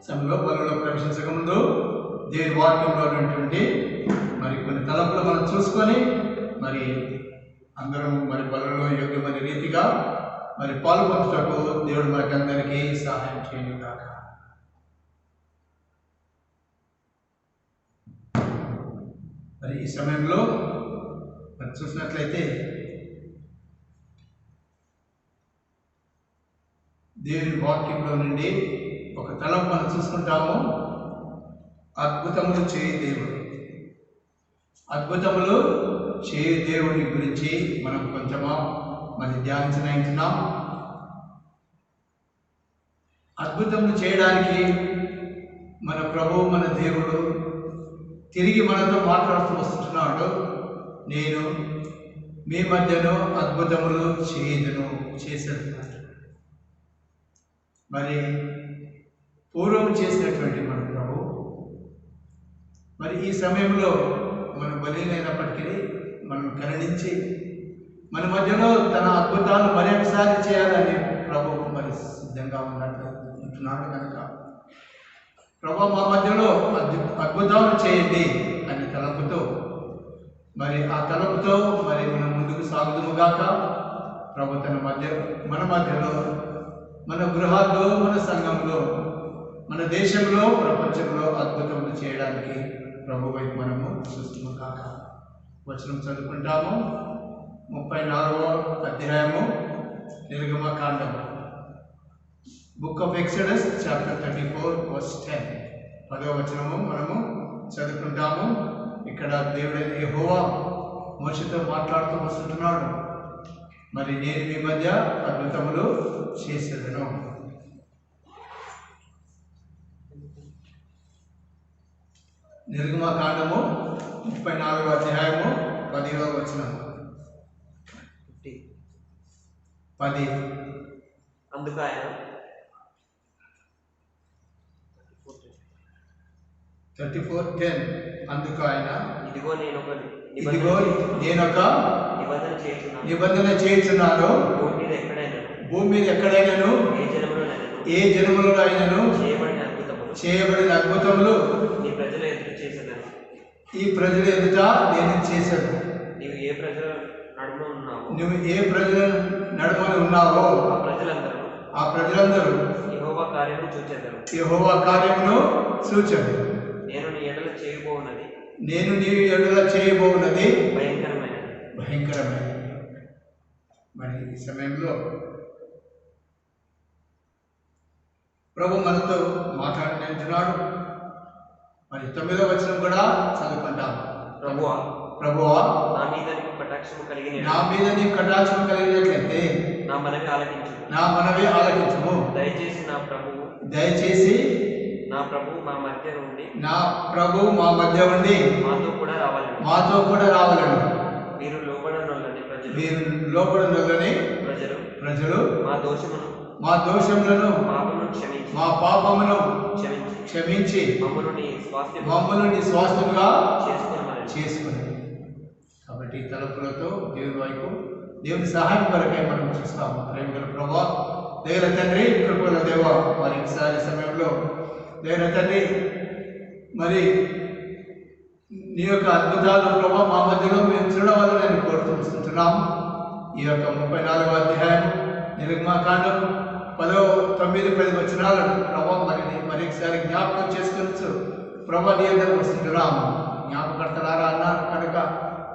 సమయంలో బలలో ప్రవేశించక ముందు దేవుని వాక్యంలో ఉన్నటువంటి మరి కొన్ని తలంపులు మనం చూసుకొని మరి అందరం మరి బలలో యోగ్యమైన రీతిగా మరి పాల్పొందుటకు దేవుడు మనకందరికీ సహాయం చేయను కాక. మరి ఈ సమయంలో మరి చూసినట్లయితే దేవుని వాక్యంలో నుండి ఒక తలంపు మనం చూసుకుంటాము. అద్భుతములు చేయి దేవుడు. అద్భుతములు చేయి దేవుని గురించి మనం కొంచెమా మరి ధ్యానించినాం. అద్భుతములు చేయడానికి మన ప్రభువు మన దేవుడు తిరిగి మనతో మాట్లాడుతూ వస్తున్నాడు. నేను మీ మధ్యలో అద్భుతములు చేసేస్తున్నాడు. మరి పూర్వం చేసినటువంటి మన ప్రభు మరి ఈ సమయంలో మనం బలీనైనప్పటికీ మనం కరుణించి మన మధ్యలో తన అద్భుతాలు మరొకసారి చేయాలని ప్రభు మరి సిద్ధంగా ఉంటున్నాడు కనుక ప్రభు మా మధ్యలో అద్భుతాలు చేయండి అనే తలంపుతో మరి ఆ తలంపుతో మరి మనం ముందుకు సాగుదుముగాక. ప్రభు మన మధ్యలో మన గృహాల్లో, మన సంఘంలో, మన దేశంలో, ప్రపంచంలో అద్భుతములు చేయడానికి ప్రభు వైపు మనము చూస్తున్నాం కాక. వచనం చదువుకుంటాము. 34వ అధ్యాయము నిర్గమకాండము, book of Exodus chapter 34 verse 10. 10వ వచనము మనము చదువుకుంటాము. ఇక్కడ దేవుడైన యెహోవా మోషేతో మాట్లాడుతూ వస్తుంటున్నాడు. మరి నేను మీ మధ్య అద్భుతములు చేసేదను. నిర్గమకాండము 34వ అధ్యాయము 10వ వచనము. 10. అందుకు ఆయన 34:10. అందుకు ఆయన ఇదిగో నేనొక నిబంధన చేయుచున్నాను భూమి మీద ఎక్కడైనాను ఏ జనములో అయినను చేయబడిన అద్భుతములు ఈ ప్రజల ఎదుట నేను చేశాను. నువ్వు ఏ ప్రజల నడుమని ఉన్నావో ఆ ప్రజలందరూ యెహోవా కార్యమును చూచెదరు. నేను నీ ఎడల చేయబోవున్నది భయంకరమైనది. మరి ఈ సమయంలో ప్రభు మనతో మాట్లాడుతున్నాడు. మరి 9వ వచనం కూడా చదువుకుంటాం. ప్రభువా నా మీద నీకు కటాక్షము కలిగినట్లయితే నా మనవి ఆలకించుము. దయచేసి నా ప్రభు మా మధ్య ఉండి మాతో కూడా రావాలని మీరు లోబడనొల్లని ప్రజలు మా దోషములను మా పాపమును క్షమించి మమ్మల్ని నీ స్వాస్థ్యముగా చేసుకుని. కాబట్టి ఈ తలుపులతో దేవుని వైపు దేవుని సహాయం కొరకై మనం చూస్తాము. ప్రేమ గల ప్రభువా, దేవుని తండ్రి, కృపల దేవ, మరి ఈసారి సమయంలో దేవుని తండ్రి మరి నీ యొక్క అద్భుతాలు ప్రభావ మా మధ్యలో మేము చూడవాలని నేను కోరుతూ వస్తుంటున్నాము. ఈ యొక్క 34వ అధ్యాయం నిర్గమాకాండం 9-10 వచనాలను ప్రభావ మరొకసారి జ్ఞాపకం చేసుకోవచ్చు. ప్రభావ నీ దగ్గరకు వస్తుంటున్నాము. జ్ఞాపకర్తలారా అన్నారు కనుక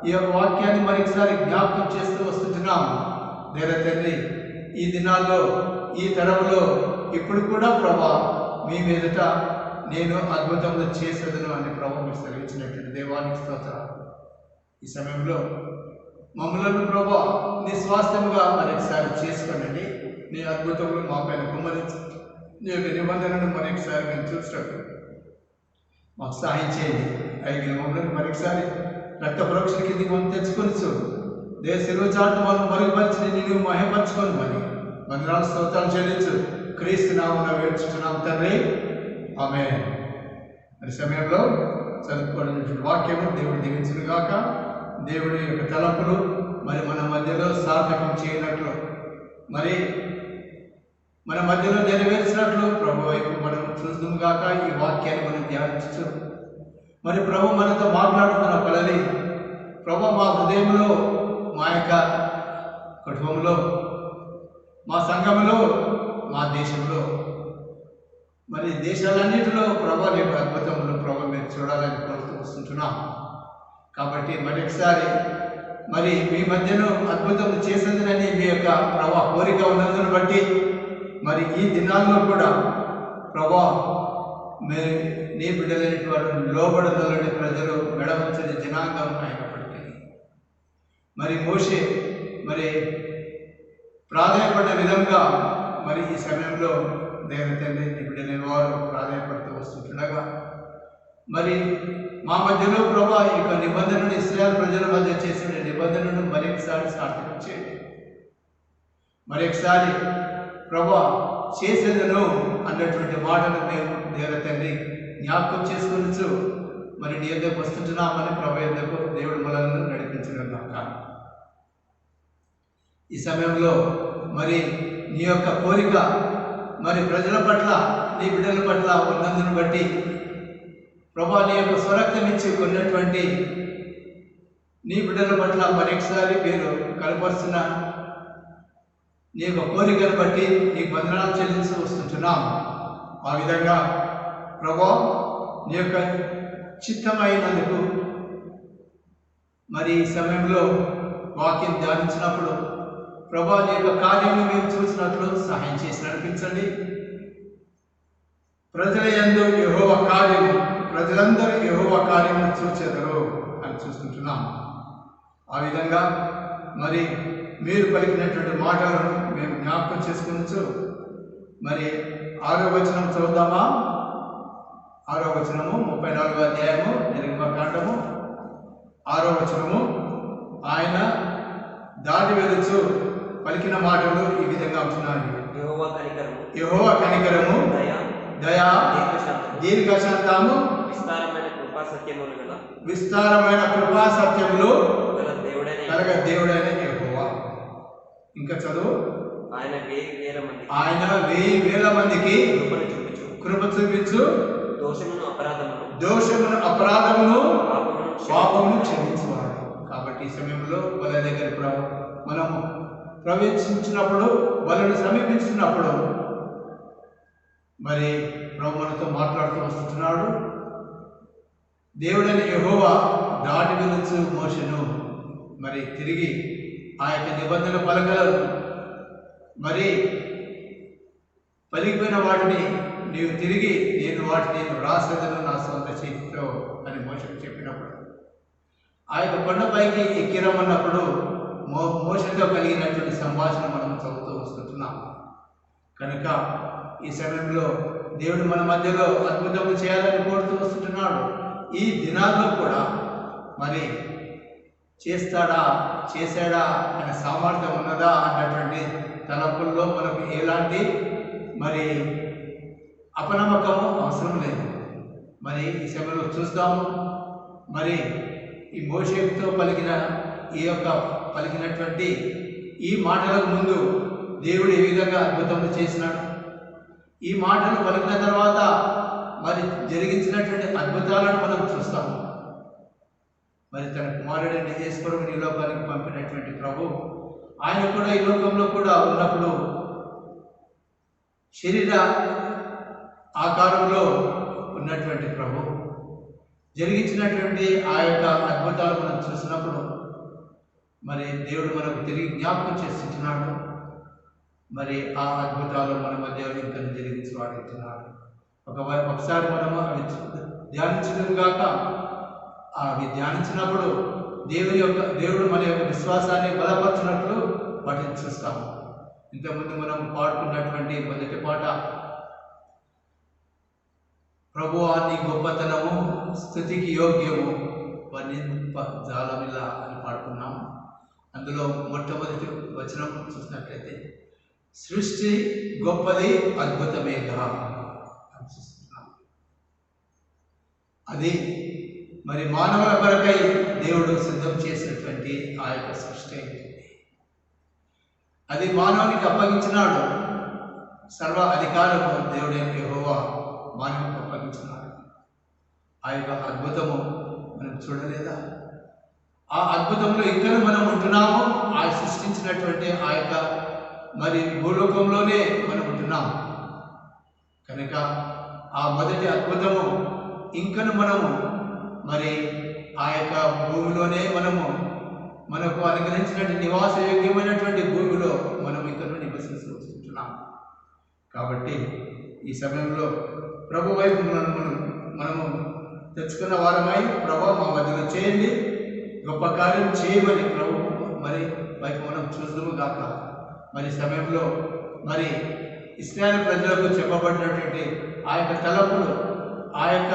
ఈ యొక్క వాక్యాన్ని మరొకసారి జ్ఞాపకం చేస్తూ వస్తుంటున్నాము. దేవుని తండ్రి, ఈ దినాల్లో ఈ తరంలో ఇప్పుడు కూడా ప్రభా మీ మీదట నేను అద్భుతములు చేసేదను అని ప్రభు మీరు సెలవించినటువంటి దేవానికి స్తోత్రాలు. ఈ సమయంలో మమ్మల్ని ప్రభు నీ స్వాస్థ్యముగా మరొకసారి చేసుకోనండి. నీ అద్భుతములు మా పైన కుమ్మరించి నీ యొక్క నిబంధనను మరొకసారి మేము చూసినట్టు మాకు సహాయం చేయండి. అయితే మమ్మల్ని మరొకసారి రక్త పరోక్షల కిందికి మనం తెచ్చుకొనిచ్చు దేశ చాటు మనం మరుగుపరిచి నేను మహిమపరచుకొని మరి వందనాలు స్తోత్రాలు చెల్లించు. క్రీస్తు నామమున వేడుచున్నాం తండ్రి, ఆమేన్. మరి సమయంలో చదువుకోవడం వాక్యము దేవుడు దీవించును గాక. దేవుడి యొక్క తలంపులు మరి మన మధ్యలో సార్థకం చేయనట్లు మరి మన మధ్యలో నెరవేర్చినట్లు ప్రభు వైపు మనం చూద్దాం గాక. ఈ వాక్యాన్ని మనం ధ్యానించు. మరి ప్రభు మనతో మాట్లాడుతున్న పలని ప్రభు మా హృదయంలో, మా యొక్క కుటుంబంలో, మా సంఘంలో, మా దేశంలో, మరి దేశాలన్నింటిలో ప్రభు యొక్క అద్భుతములు ప్రభు మీరు చూడాలని కోరుతూ వస్తుంటున్నాం. కాబట్టి మరొకసారి మరి మీ మధ్యలో అద్భుతం చేసేందునని మీ యొక్క ప్రభా కోరిక ఉన్నందును బట్టి మరి ఈ దినాల్లో కూడా ప్రభా మీరు నీ బిడ్డలైనటువంటి లోబడదలని ప్రజలు మెడవంచని జనాంగం అయినప్పటికీ మరి మోషే మరి ప్రాధాన్యపడిన విధంగా మరి ఈ సమయంలో దేవుని తండ్రి నీ బిడ్డలైన వారు ప్రాధాన్యపడుతూ వస్తుండగా మరి మా మధ్యలో ప్రభా ఈ యొక్క నిబంధనను ఇశ్రాయేలు ప్రజల మధ్య చేసిన నిబంధనను మరొకసారి సార్థకం చేయండి. మరొకసారి ప్రభా చేసేదను అన్నటువంటి మాటను మేము దేవుని తండ్రి జ్ఞాపకం చేసుకోవచ్చు. మరి నీ యొద్దకు వస్తుంటున్నామని ప్రభు యొద్దకు దేవుడు మనల్ని నడిపించగలగాక. ఈ సమయంలో మరి నీ యొక్క కోరిక మరి ప్రజల పట్ల నీ బిడ్డల పట్ల ఉన్నందును బట్టి ప్రభా నీ యొక్క స్వరక్తం ఇచ్చి కొన్నటువంటి నీ బిడ్డల పట్ల మరొకసారి మీరు కనపరుస్తున్న నీ యొక్క కోరికను బట్టి నీ వందనాలు చెల్లించి వస్తుంటున్నాం. ఆ విధంగా ప్రభా నీ యొక్క చిత్తమైనందుకు మరి ఈ సమయంలో వాక్యం ధ్యానించినప్పుడు ప్రభా నీ యొక్క కార్యము మేము చూసినట్లు సహాయం చేసి నడిపించండి. ప్రజల యందు యెహోవా కార్యము, ప్రజలందరూ యెహోవా కార్యము చూచెదరు అని చూస్తుంటున్నాం. ఆ విధంగా మరి మీరు పలికినటువంటి మాటలను మేము జ్ఞాపకం చేసుకునొచ్చు. మరి 6వ వచనం చదువుదామా? 6వ వచనము 34వ అధ్యాయము నిర్గమకాండము 6వ వచనము. ఆయన దాటి వెలుచు పలికిన మాటలు ఈ విధంగా ఉంటున్నాయి. యెహోవా కనికరము, దయ, దీర్ఘశాంతము, విస్తారమైన కృపా సత్యములు కలగ దేవుడైన యెహోవా. ఇంకా చదువు. ఆయన 1000 మందికి కృప చూపించు, దోషమును అపరాధమును పాపమును క్షమించువాడు. కాబట్టి ఈ సమయంలో వాళ్ళ దగ్గర మనము ప్రవేశించినప్పుడు, వాళ్ళని సమీపించినప్పుడు మరి ప్రభు మనతో మాట్లాడుతూ వస్తున్నాడు. దేవుడైన యెహోవా దాటి వెలుచు మోషను మరి తిరిగి ఆ యొక్క నిబంధన పలకలు మరి పలికిపోయిన వాటిని నీవు తిరిగి నేను వాటిని రాసేదను నా సొంత చేతితో అని మోషకు చెప్పినప్పుడు ఆ యొక్క కొండపైకి ఎక్కిరమన్నప్పుడు మోషతో కలిగినటువంటి సంభాషణ మనం చదువుతూ వస్తున్నాం. కనుక ఈ సమయంలో దేవుడు మన మధ్యలో అద్భుతములు చేయాలని కోరుతూ వస్తుంటున్నాడు. ఈ దినాల్లో కూడా మరి చేస్తాడా, చేశాడా అనే సామర్థ్యం ఉన్నదా అన్నటువంటి తలపుల్లో మనకు ఎలాంటి మరి అపనమ్మకము అవసరం లేదు. మరి ఈ సమయంలో చూస్తాము, మరి ఈ మోషేతో పలికినటువంటి ఈ మాటలకు ముందు దేవుడు ఏ విధంగా అద్భుతములు చేసినాడు, ఈ మాటలు పలికిన తర్వాత మరి జరిగించినటువంటి అద్భుతాలను మనం చూస్తాము. మరి తన కుమారుడిని యేసుప్రభుని ఈ లోకానికి పంపినటువంటి ప్రభు, ఆయన కూడా ఈ లోకంలో కూడా ఉన్నప్పుడు శరీర ఆకారంలో ఉన్నటువంటి ప్రభు జరిగించినటువంటి ఆ యొక్క అద్భుతాలు మనం చూసినప్పుడు మరి దేవుడు మనకు తిరిగి జ్ఞాపకం చేస్తున్నాడు. మరి ఆ అద్భుతాలు మన మధ్య ఇంకా జరిగించబడుతున్నాడు. ఒకసారి మనము అవి ధ్యానించడం కాక అవి ధ్యానించినప్పుడు దేవుడు మన యొక్క విశ్వాసాన్ని బలపరచినట్లు వాటిని చూస్తాము. ఇంతకుముందు మనం పాడుకున్నటువంటి మొదటి పాట, ప్రభువా నీ గొప్పతనము స్తుతికి యోగ్యము వర్ణింప జాలమిలా అని పాడుకున్నాం. అందులో మొట్టమొదటి వచనం చూసినట్లయితే సృష్టి గొప్పది అద్భుతమేగా అని చూస్తున్నాం. అది మరి మానవుల కొరకై దేవుడు సిద్ధం చేసినటువంటి ఆ యొక్క సృష్టి అవుతుంది. అది మానవునికి అప్పగించినాడు. సర్వ అధికారము దేవుడైన యెహోవా మానవునికి అప్పగించినాడు. ఆ యొక్క అద్భుతము మనం చూడలేదా? ఆ అద్భుతంలో ఇక్కడ మనం ఉంటున్నాము. ఆ సృష్టించినటువంటి ఆ యొక్క మరి భూలోకంలోనే మనం ఉంటున్నాం కనుక ఆ మొదటి అద్భుతము ఇంకను మనము మరి ఆ యొక్క భూమిలోనే మనకు అనుగ్రహించినటువంటి నివాస యోగ్యమైనటువంటి భూమిలో మనం ఇక్కడ నివసించుకుంటున్నాం. కాబట్టి ఈ సమయంలో ప్రభు వైపు మనము తెచ్చుకున్న వారమై, ప్రభు మా మధ్యలో చేయండి, గొప్ప కార్యం చేయమని ప్రభు మరి వైపు మనం చూద్దాము గాక. మరి సమయంలో మరి ఇశ్రాయేలు ప్రజలకు చెప్పబడినటువంటి ఆ యొక్క తలపులు, ఆ యొక్క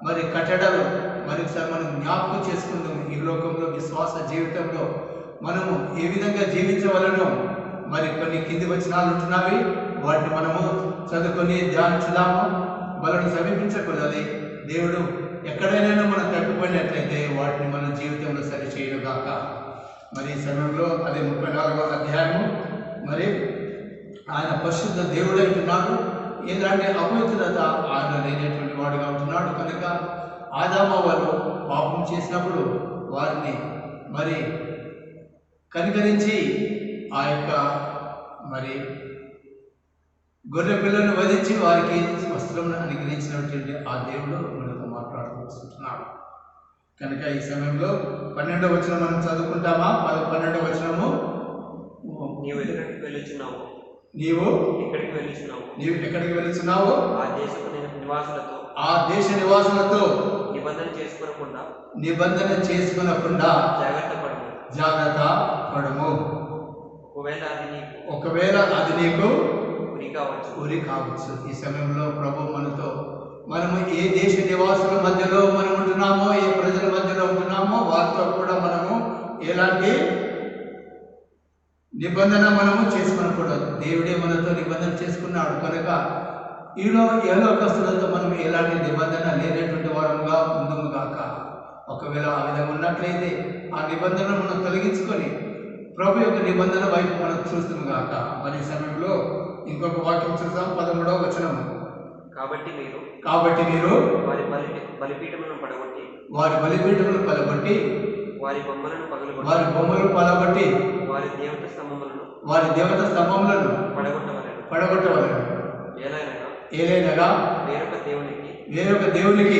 మరి కట్టడలు మరొకసారి మనం జ్ఞాపకం చేసుకుందాం. ఈ లోకంలో విశ్వాస జీవితంలో మనము ఏ విధంగా జీవించవలనో మరి కొన్ని కింది వచనాలు ఉంటున్నవి, వాటిని మనము చదువుకొని ధ్యానించుదాము. వాళ్ళను సమీపించకూడదు. దేవుడు ఎక్కడైనా మనం తప్పిపోయినట్లయితే వాటిని మన జీవితంలో సరి చేయడుగాక. మరి ఈ సమయంలో అదే 34వ అధ్యాయము, మరి ఆయన పరిశుద్ధ దేవుడు అంటున్నాడు. ఏంటంటే అపవిత్రత ఆయన లేనటువంటి వాడుగా ఉంటున్నాడు కనుక ఆదాము వారు పాపం చేసినప్పుడు వారిని మరి కనికరించి ఆ యొక్క మరి గొర్రె పిల్లను వధించి వారికి వస్త్రం అనుగ్రహించినటువంటి ఆ దేవుడు మనతో మాట్లాడుకుంటున్నాడు కనుక ఈ సమయంలో 12వ వచనం మనం చదువుకుంటామా? 12వ వచనము, నీవు ఎక్కడికి వెళ్ళుచున్నావు, నీవు ఎక్కడికి వెళుచున్నావు, ఆ దేశ నివాసులతో నిబంధన చేసుకునకుండా జాగ్రత్త పడము. ఒకవేళ అది నీకు ఉరి కావచ్చు. ఈ సమయంలో ప్రభు మనము ఏ దేశ నివాసుల మధ్యలో మనం ఉంటున్నామో, ఏ ప్రజల మధ్యలో ఉంటున్నామో వారితో కూడా మనము ఎలాంటి నిబంధన మనము చేసుకునకూడదు. దేవుడే మనతో నిబంధన చేసుకున్నాడు కనుక ఏలోకస్తులతో మనం ఎలాంటి నిబంధన లేనటువంటి వారంగా ఉందుము గాక. ఒకవేళ ఆ విధంగా ఉన్నట్లయితే ఆ నిబంధనను మనం తొలగించుకొని ప్రభు యొక్క నిబంధన వైపు మనం చూస్తాము గాక. మరి సమయంలో ఇంకొక వాక్యం చూద్దాం, 13వ వచనం. కాబట్టి మీరు వారి బలిపీఠములను పడగొట్టి వారి బొమ్మలను పగలగొట్టి వారి దేవత స్తంభములను పడగొట్టవలెను. ఏలైనగా వేరొక దేవునికి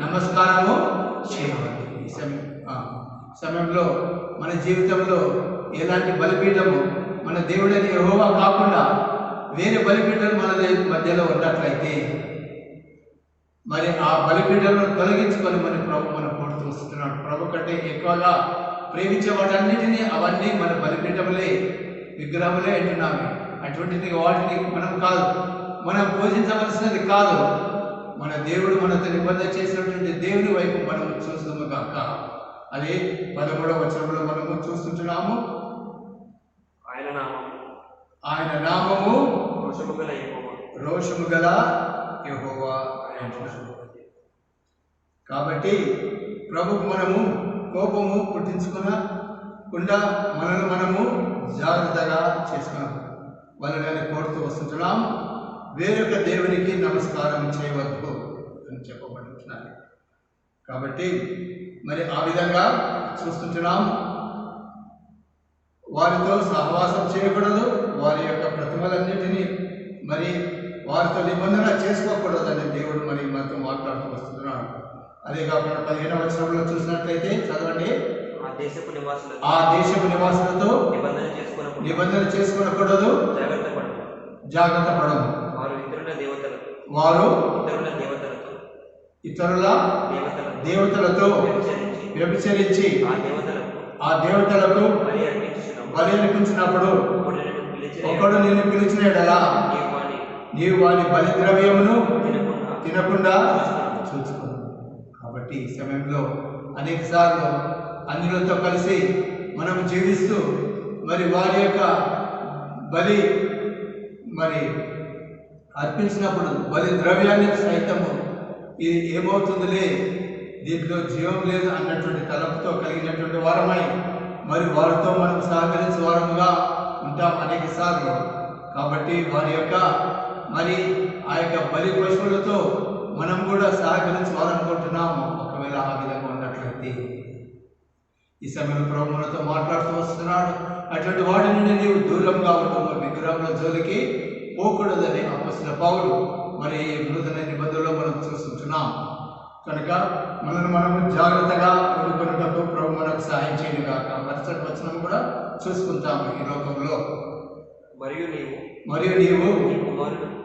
నమస్కారము చేయవలెను. ఈ సమయంలో మన జీవితంలో ఎలాంటి బలిపీఠము మన దేవుడైన యెహోవా కాకుండా వేరే బలిపీఠం మన మధ్యలో ఉన్నట్లయితే మరి ఆ బలిపీఠాలను తొలగించుకొని మన కోరుతూ వస్తున్నాడు. ప్రభు కంటే ఎక్కువగా ప్రేమించే వాటన్నిటినీ అవన్నీ మన బలిపీఠములే, విగ్రహములే అంటున్నాము. అటువంటిది వాటిని మనం కాదు. మనం పూజించవలసినది కాదు, మన దేవుడు మనతో నిబంధన చేసినటువంటి దేవుని వైపు మనం చూస్తాము కాక. అది 13వ వచనంలో మనము చూస్తుంటున్నాము. ఆయన నామము రోషము గల యెహోవా. కాబట్టి ప్రభుకు మనము కోపము పుట్టించుకునకుండా మనము జాగ్రత్తగా చేసుకున్నాం వాళ్ళని కోరుతూ వస్తుంటున్నాం. వేరొక దేవునికి నమస్కారం చేయవద్దు అని చెప్పబడుతున్నారు. కాబట్టి మరి ఆ విధంగా చూస్తుంటున్నాం. వారితో సహవాసం చేయకూడదు, వారి యొక్క ప్రతిమలన్నిటినీ మరి వారితో నిబంధన చేసుకోకూడదని దేవుడు మరి మనతో మాట్లాడుతూ వస్తున్నాడు. అదే కాకుండా 15వ వచనంలో చూసినట్లయితే చదవండి. ఆ దేశపు నివాసులతో నిబంధన చేసుకునకూడదు, జాగ్రత్త పడదు. వారు ఇతరుల దేవతలతో వ్యభిచరించి ఆ దేవతలకు బలి అర్పించినప్పుడు ఒకడు నిన్ను పిలిచిన ఎడల నీవు వారి బలి ద్రవ్యమును తినకుండా చూసుకో. కాబట్టి ఈ సమయంలో అనేక సార్లు అన్యులతో కలిసి మనం జీవిస్తూ మరి వారి యొక్క బలి మరి అర్పించినప్పుడు బలి ద్రవ్యాన్ని సైతము ఇది ఏమవుతుందిలే, దీంట్లో జీవం లేదు అన్నటువంటి తలంపుతో కలిగినటువంటి వారమై మరి వారితో మనం సహకరించే వారముగా ఉంటాం అనేక సార్లు. కాబట్టి వారి యొక్క మరి ఆ యొక్క బలి పశువులతో మనం కూడా సహకరించి వారనుకుంటున్నాము. ఒకవేళ ఆ విధంగా ఉన్నట్లయితే ఈ సమయంలో ప్రభు మనతో మాట్లాడుతూ వస్తున్నాడు. అటువంటి వాటి నుండి నీవు దూరంగా ఉంటావు, విగ్రహంలో జోలికి పోకూడదని అపొస్తలుడైన పౌలు మరి నూతన నిబంధనలో మనం చూస్తున్నాం. కనుక మనము జాగ్రత్తగా ఉండుకున్నటకు ప్రభు మనకు సహాయం చేయను గాక. మరుసటి వచనం కూడా చూసుకుంటాము ఈ లోకంలో. మరియు నీవు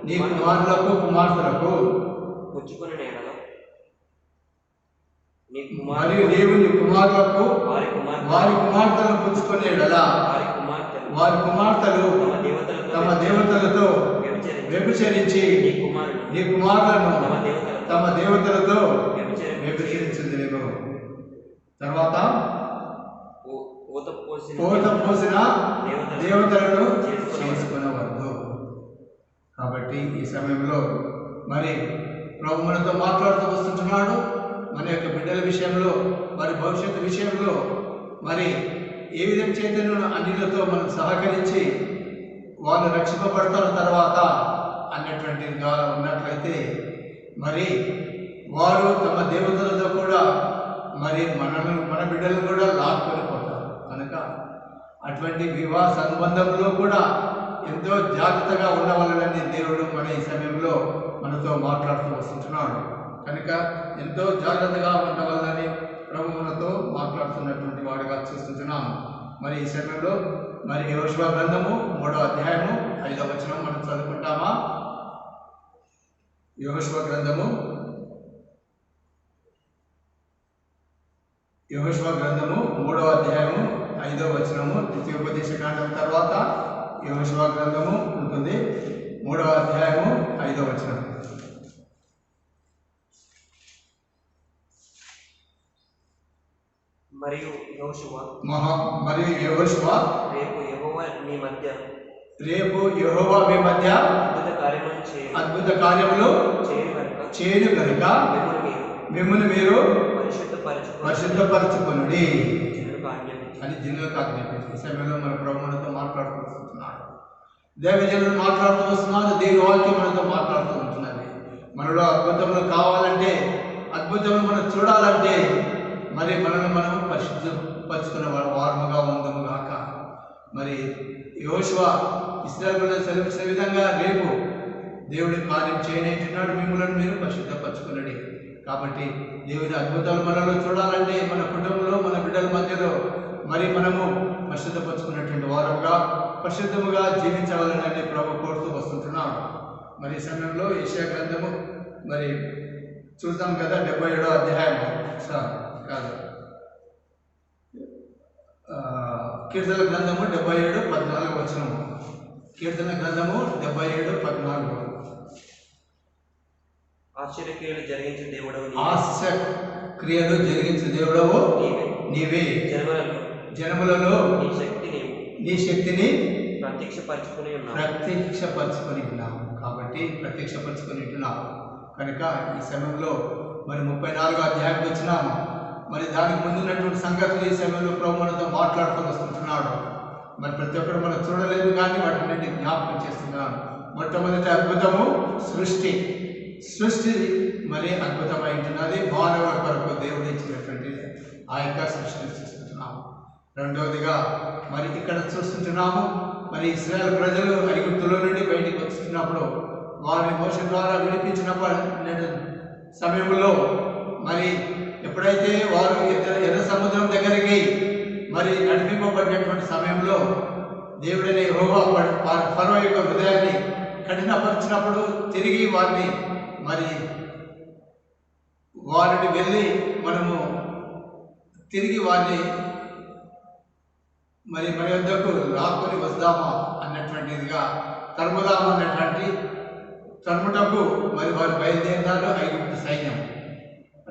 నీ కుమారులకు కుమార్తెలకు మరియు నీవు నీ కుమారులకు వారి కుమార్తెలను పుచ్చుకునే ఎడల వారి కుమార్తెలు తమ దేవతలతో వ్యభిచరించి నీ కుమారులను తమ దేవతలతో వ్యభిచరించలేము. తర్వాత పోత పోసిన దేవతలను చేసుకునేవద్దు. కాబట్టి ఈ సమయంలో మరి ప్రభు మనతో మాట్లాడుతూ వస్తుంటున్నాడు. మన యొక్క బిడ్డల విషయంలో మరి భవిష్యత్తు విషయంలో మరి ఏ విధంగా చైతన్యం అన్నిలతో మనం సహకరించి వాళ్ళు రక్షింపబడతారు తర్వాత అన్నటువంటిగా ఉన్నట్లయితే మరి వారు తమ దేవతలతో కూడా మరి మన బిడ్డలను కూడా లాక్కొని పోతారు. కనుక అటువంటి వివాహ సంబంధంలో కూడా ఎంతో జాగ్రత్తగా ఉండవాలని దేవుడు మన ఈ సమయంలో మనతో మాట్లాడుతూ వస్తుంటున్నాడు. కనుక ఎంతో జాగ్రత్తగా ఉండవాలని ప్రభు మనతో మాట్లాడుతున్నటువంటి వాడుగా చూస్తున్నాము. మరి ఈ సమయంలో మరి యెహోషువ గ్రంథము 3వ అధ్యాయము 5వ వచనం మనం చదువుకుంటామా? యెహోషువ గ్రంథము 3వ అధ్యాయము 5వ వచనము ద్వితీయోపదేశ కాండం తర్వాత యెహోషువ గ్రంథము ఉంటుంది. 3వ అధ్యాయము 5వ వచనం. మరియు యెహోషువ రేపు యెహోవా మీ మధ్య అద్భుత కార్యములు చేయను కనుక మిమ్మల్ని మీరు పరిశుద్ధపరచుకొనుడి అని జనులకు ఆజ్ఞాపించారు. ఈ సమయంలో మన ప్రభు మనతో మాట్లాడుతూ వస్తున్నాడు. దైవజనులు మాట్లాడుతూ వస్తున్నారు. దేవుని వాక్యం మనతో మాట్లాడుతూ ఉంటున్నది. మనలో అద్భుతములు కావాలంటే, అద్భుతములు మనం చూడాలంటే మరి మనల్ని మనం పరిశుద్ధపరచుకున్న వారముగా ఉందము గాక. మరి యెహోషువ ఇశ్రాయేలును సెలవించిన విధంగా రేపు దేవుడి కార్యం చేయనంటున్నాడు. మిమ్మల్ని మీరు పరిశుద్ధపరచుకునండి. కాబట్టి దేవుని అద్భుతాలు మనలో చూడాలంటే మన కుటుంబంలో మన బిడ్డల మధ్యలో మరి మనము పరిశుద్ధపరచుకున్నటువంటి వారముగా పరిశుద్ధముగా జీవించవాలని ప్రభు కోరుతూ వస్తుంటున్నాడు. మరి ఈ సమయంలో యెషయా గ్రంథము మరి చూద్దాం కదా. 77వ అధ్యాయం కాదు, కీర్తనల గ్రంథము 77:14 వచనము కీర్తన గ్రంథము 77:14. ఆశ్చర్యక్రియలు జరిగించే దేవుడవు ఆశ్చర్యక్రియలు జరిగించే దేవుడవు నీవే. జనములలో నీ శక్తిని ప్రత్యక్షపరచుకుని ఉన్నావు. కాబట్టి ప్రత్యక్షపరచుకుని ఉంటున్నావు కనుక ఈ సమయంలో మరి 34వ అధ్యాయానికి వచ్చినాము. మరి దానికి ముందున్నటువంటి సంగతులు ఈ సమయంలో ప్రభు మనతో మాట్లాడుకొని వస్తుంటున్నాడు. మరి ప్రతి ఒక్కరు మనం చూడలేదు కానీ వాటిని జ్ఞాపకం చేస్తున్నాడు. మొట్టమొదటి అద్భుతము సృష్టి మరి అద్భుతమై ఉంటున్నది. మానవుల కొరకు దేవుడు ఇచ్చినటువంటి ఆ యొక్క సృష్టిని చూస్తున్నాము. రెండవదిగా మరి ఇక్కడ చూస్తుంటున్నాము మరి ఇశ్రాయేలు ప్రజలు ఐగుప్తులో నుండి బయటికి వస్తున్నప్పుడు వారిని మోషే ద్వారా విడిపించిన సమయంలో మరి ఎప్పుడైతే వారు ఎర్ర సముద్రం దగ్గరికి మరి నడిపింపబడినటువంటి సమయంలో దేవుడైన యెహోవా ఫరో యొక్క హృదయాన్ని కఠినపరిచినప్పుడు తిరిగి వారిని వెళ్ళి మనము తిరిగి వారిని మరి మన వద్దకు లాక్కొని వస్తామా అన్నటువంటిదిగా తరుముటకు మరి వారు బయలుదేరారు. ఐగుప్తు సైన్యం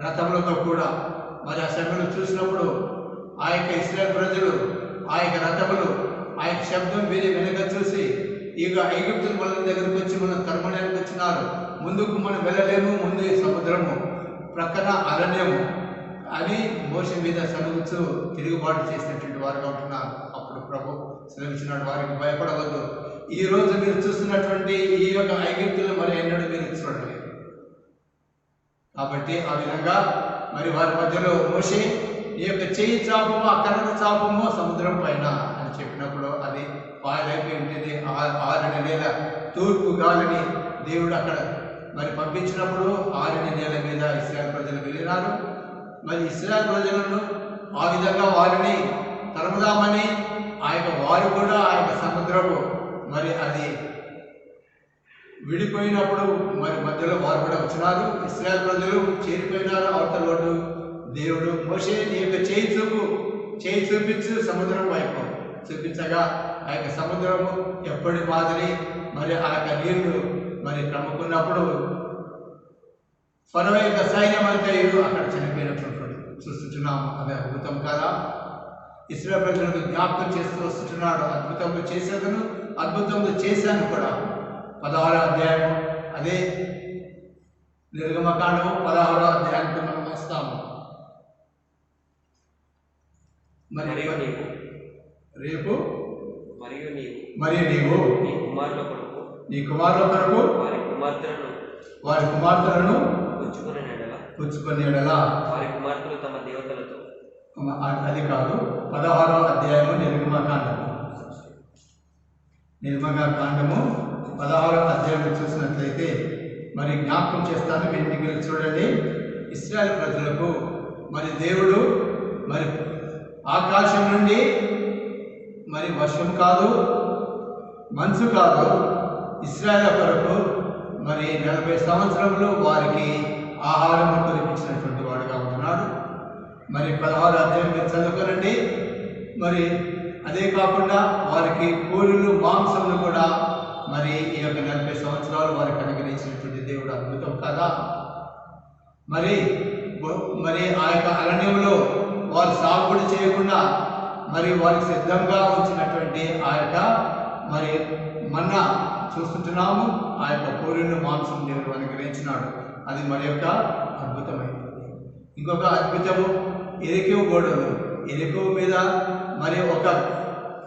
రథములతో కూడా మరి ఆ సమయంలో చూసినప్పుడు ఆ యొక్క ఇశ్రాయేలు ప్రజలు ఆ యొక్క రథములు ఆ యొక్క శబ్దం విని వెనుక చూసి ఇక ఐగుప్తులు మన దగ్గరికి వచ్చి మనం తరుమడానికి వచ్చినారు, ముందుకు మనం వెళ్ళలేము, ముందు సముద్రము ప్రక్కన అరణ్యము అని మోషే మీద సనుగుచు తిరుగుబాటు చేసినటువంటి వారుగా ఉంటున్నారు. అప్పుడు ప్రభు సెలవిచ్చినాడు, వారికి భయపడవద్దు, ఈ రోజు మీరు చూస్తున్నటువంటి ఈ యొక్క ఐగుప్తులు మరి ఎన్నడూ మీరు చూడలేదు. కాబట్టి ఆ విధంగా మరి వారి మధ్యలో మోషే ఈ యొక్క చేయి చాపము ఆ కర్ర చాపము సముద్రం పైన అని చెప్పినప్పుడు అది పాయలైపోయి ఉంటుంది. 6 నెలల తూర్పు గాలిని దేవుడు అక్కడ మరి పంపించినప్పుడు 6 నెలల మీద ఇశ్రాయేలు ప్రజలు వెళ్ళినారు. మరి ఇశ్రాయేలు ప్రజలను ఆ విధంగా వారిని తరుముదామని ఆ యొక్క వారు కూడా ఆ యొక్క సముద్రము మరి అది విడిపోయినప్పుడు మరి మధ్యలో వారు కూడా వచ్చినారు. ఇశ్రాయేలు ప్రజలు చేరిపోయినారు అవతల ఒడ్డు. దేవుడు మోషే నీ యొక్క చేయి చూపించు సముద్రం వైపు చూపించగా ఆ యొక్క సముద్రము ఎప్పటి మాదిరి మరి ఆ యొక్క నీళ్లు మరి కమ్ముకున్నప్పుడు ఫరో యొక్క సైన్యం అంతా అక్కడ చనిపోయినటువంటి చూస్తున్నాము. అది అద్భుతం కదా. ఇశ్రాయేలు ప్రజలకు జ్ఞాపకం చేస్తూ వస్తున్నాడు, అద్భుతములు చేసేదను అద్భుతములు చేశాను కూడా. 16వ అధ్యాయము అదే నిర్గమకాండము 16వ అధ్యాయానికి మనం వస్తాము. మరియు నీవు నీ కుమారుల కొరకు వారి కుమార్తెలను పుచ్చుకుని ఎడలా వారి కుమార్తెలు తమ దేవతలతో అది కాదు 16వ అధ్యాయము నిర్గమకాండము 16వ అధ్యాయంలో చూసినట్లయితే మరి జ్ఞాపకం చేస్తాను, మీరు చూడండి. ఇశ్రాయేలు ప్రజలకు మరి దేవుడు మరి ఆకాశం నుండి మరి వర్షం కాదు, మంచు కాదు, ఇశ్రాయేలు కొరకు మరి 40 సంవత్సరములు వారికి ఆహారం కురిపించినటువంటి వాడుగా ఉంటున్నాడు. మరి 16వ అధ్యాయం మీరు చదువుకోనండి. మరి అదే కాకుండా వారికి పూలులు మాంసములు కూడా మరి ఈ యొక్క 40 సంవత్సరాలు వారికి అనుగ్రహించినటువంటి దేవుడు అద్భుతం కదా. మరి ఆ యొక్క అరణ్యంలో వారు సాగుబడి చేయకుండా మరి వారికి సిద్ధంగా ఉంచినటువంటి ఆ యొక్క మరి మన్నా చూస్తుంటున్నాము. ఆ యొక్క పూలును మాంసం దేవుడు అనుగ్రహించినాడు. అది మరి యొక్క అద్భుతమైనది. ఇంకొక అద్భుతము ఎరికో గోడలు. ఎరికో మీద మరి ఒక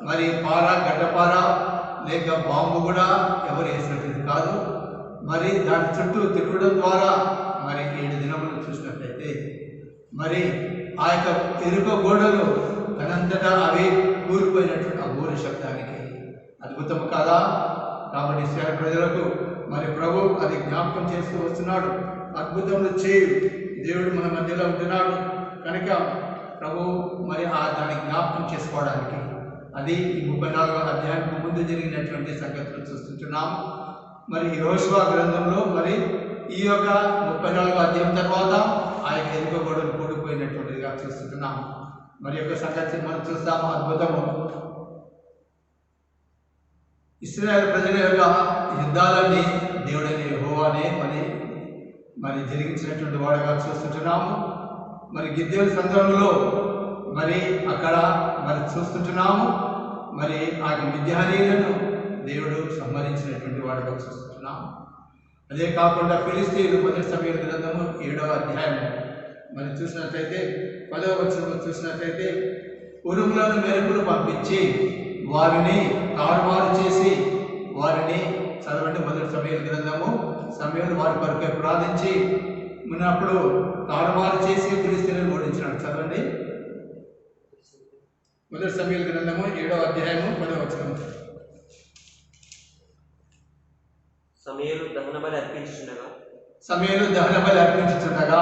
మరి గడ్డపార లేక బాంబు కూడా ఎవరు వేసినట్టు కాదు. మరి దాని చుట్టూ తిరగడం ద్వారా మరి 7 దినములు చూసినట్లయితే మరి ఆ యొక్క ఎరుక గోడలు తనంతటా అవి కూలిపోయినటువంటి ఆ ఊరి శబ్దానికి అద్భుతం కాదా. కాబట్టి ఇశ్రాయేలు ప్రజలకు మరి ప్రభు అది జ్ఞాపకం చేస్తూ వస్తున్నాడు. అద్భుతములు చేయు దేవుడు మన మధ్యలో ఉంటున్నాడు కనుక ప్రభు మరి దాన్ని జ్ఞాపకం చేసుకోవడానికి అది ఈ 34వ అధ్యాయానికి ముందు జరిగినటువంటి సంగతులు చూస్తుంటున్నాము. మరి యెహోషువ గ్రంథంలో మరి ఈ యొక్క 34వ అధ్యాయం తర్వాత ఆ యొక్క ఎరుక గోడలు కూడిపోయినటువంటిదిగా చూస్తుంటున్నాము. మరి యొక్క సంగతి మనం చూస్తాము. అద్భుతము ఇశ్రాయేలు ప్రజల యొక్క యుద్ధాలన్నీ దేవుడైన యెహోవానే మరి జరిగించినటువంటి వాడుగా చూస్తుంటున్నాము. మరి గిద్యోను సందర్భంలో మరి అక్కడ మరి చూస్తుంటున్నాము. మరి ఆ మిద్యానీయులను దేవుడు సంహరించినటువంటి వాడుగా చూస్తున్నాము. అదే కాకుండా ఫిలిష్తీయులు మొదటి సమూయేలు గ్రంథము 7వ అధ్యాయం మరి చూసినట్లయితే 10వ వచనంలో చూసినట్లయితే ఉరుములను మెరుపులు పంపించి వారిని తారుమారు చేసి వారిని చదవండి. మొదటి సమూయేలు గ్రంథము సమూయేలు వారి కొరకై ప్రార్థించి ఉన్నప్పుడు తారుమారు చేసి ఫిలిష్తీయులను ఓడించినాడు. చదవండి. మొదటి సమూయేలు గ్రంథము 7వ అధ్యాయము 10వ వచనం. సమూయేలు దహనబలి అర్పించుచుండగా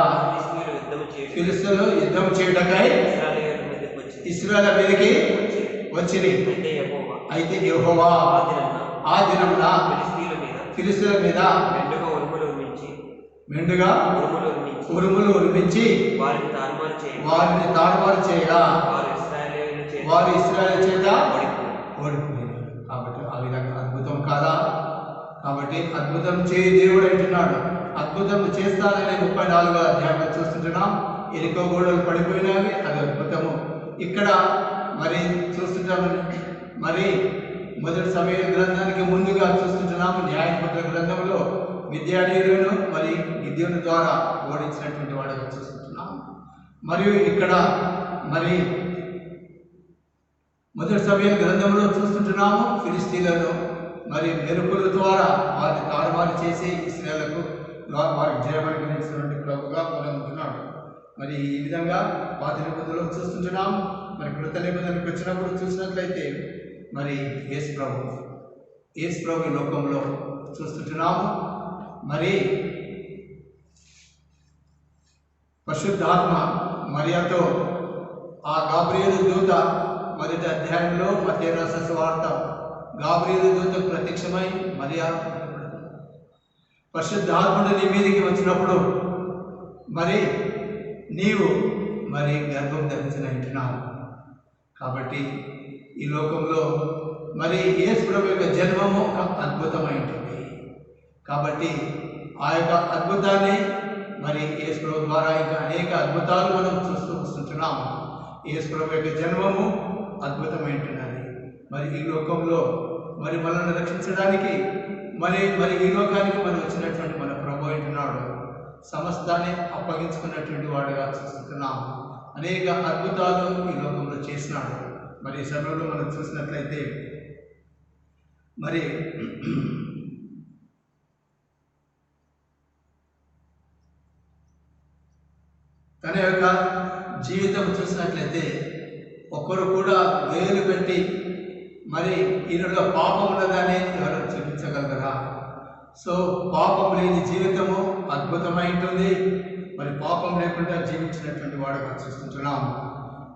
ఫిలిష్తీయులు యుద్ధము చేయుటకై ఇశ్రాయేలు మీదకి వచ్చింది. అయితే యెహోవా ఆ దినమున ఫిలిష్తీయుల మీద మెండుగా ఉరుములు ఉరిమించి వారిని తారుమారు చేయగా వారు ఇశ్రాయేలు చేత ఓడిపోయారు. కాబట్టి ఆ విధంగా అద్భుతం కాదా? కాబట్టి అద్భుతం చేయి దేవుడు అంటున్నాడు. అద్భుతం చేస్తానని 34వ అధ్యాయంలో చూస్తుంటున్నాం. ఎరికో గోడలు పడిపోయినవి, అది అద్భుతము. ఇక్కడ మరి చూస్తుంటాము. మరి మొదటి సమూయేలు గ్రంథానికి ముందుగా చూస్తుంటున్నాము. న్యాయపత్ర గ్రంథంలో మిద్యానీయులను మరి గిద్యోను ద్వారా ఓడించినటువంటి వాడుగా చూస్తుంటున్నాము. మరియు ఇక్కడ మరి మొదటి సమూయేలు గ్రంథంలో చూస్తుంటున్నాము. ఫిలిష్తీయులను మరి మెరుపుల ద్వారా వారిని తారుమారు చేసి ఇశ్రాయేలుకు వారికి జయమనుగ్రహించినటువంటి ప్రభుగా పొందుతున్నాడు. మరి ఈ విధంగా పాత నిబంధనలో చూస్తుంటున్నాము. మరి కృత నిబంధనకు వచ్చినప్పుడు చూసినట్లయితే మరి యేసు ప్రభు ఈ లోకంలో చూస్తుంటున్నాము. మరి పరిశుద్ధాత్మ మరియతో ఆ గాబ్రియేలు దూత మొదటి అధ్యాయంలో మత్తయి రాసిన సువార్త గాబ్రియేలు దూత ప్రత్యక్షమై మరియా పరిశుద్ధాత్ముడు నీ మీదికి వచ్చినప్పుడు మరి నీవు మరి గర్భం ధరించిన అంటున్నావు. కాబట్టి ఈ లోకంలో మరి యేసు ప్రభు యొక్క జన్మము ఒక అద్భుతమైంటుంది. కాబట్టి ఆ యొక్క అద్భుతాన్ని మరి యేసు ప్రభు ద్వారా ఇంకా అనేక అద్భుతాలు మనం చూస్తూ వస్తుంటున్నాము. యేసు ప్రభు యొక్క జన్మము అద్భుతమైంటున్నది. మరి ఈ లోకంలో మరి మనల్ని రక్షించడానికి మరి ఈ లోకానికి మనం వచ్చినటువంటి మన ప్రభు అంటున్నాడు. సమస్తాన్ని అప్పగించుకున్నటువంటి వాడుగా చూస్తున్నాము. అనేక అద్భుతాలు ఈ లోకంలో చేసినాడు. మరి ఈ సమయంలో మనం చూసినట్లయితే మరి తన యొక్క జీవితం చూసినట్లయితే ఒక్కరు కూడా వేలు పెట్టి మరి ఈయనలో పాపం ఉన్నదాన్ని ఎవరు చూపించగలగరా? సో పాపం లేని జీవితము అద్భుతమై ఉంటుంది. మరి పాపం లేకుండా జీవించినటువంటి వాడుగా చూస్తుంటున్నాము.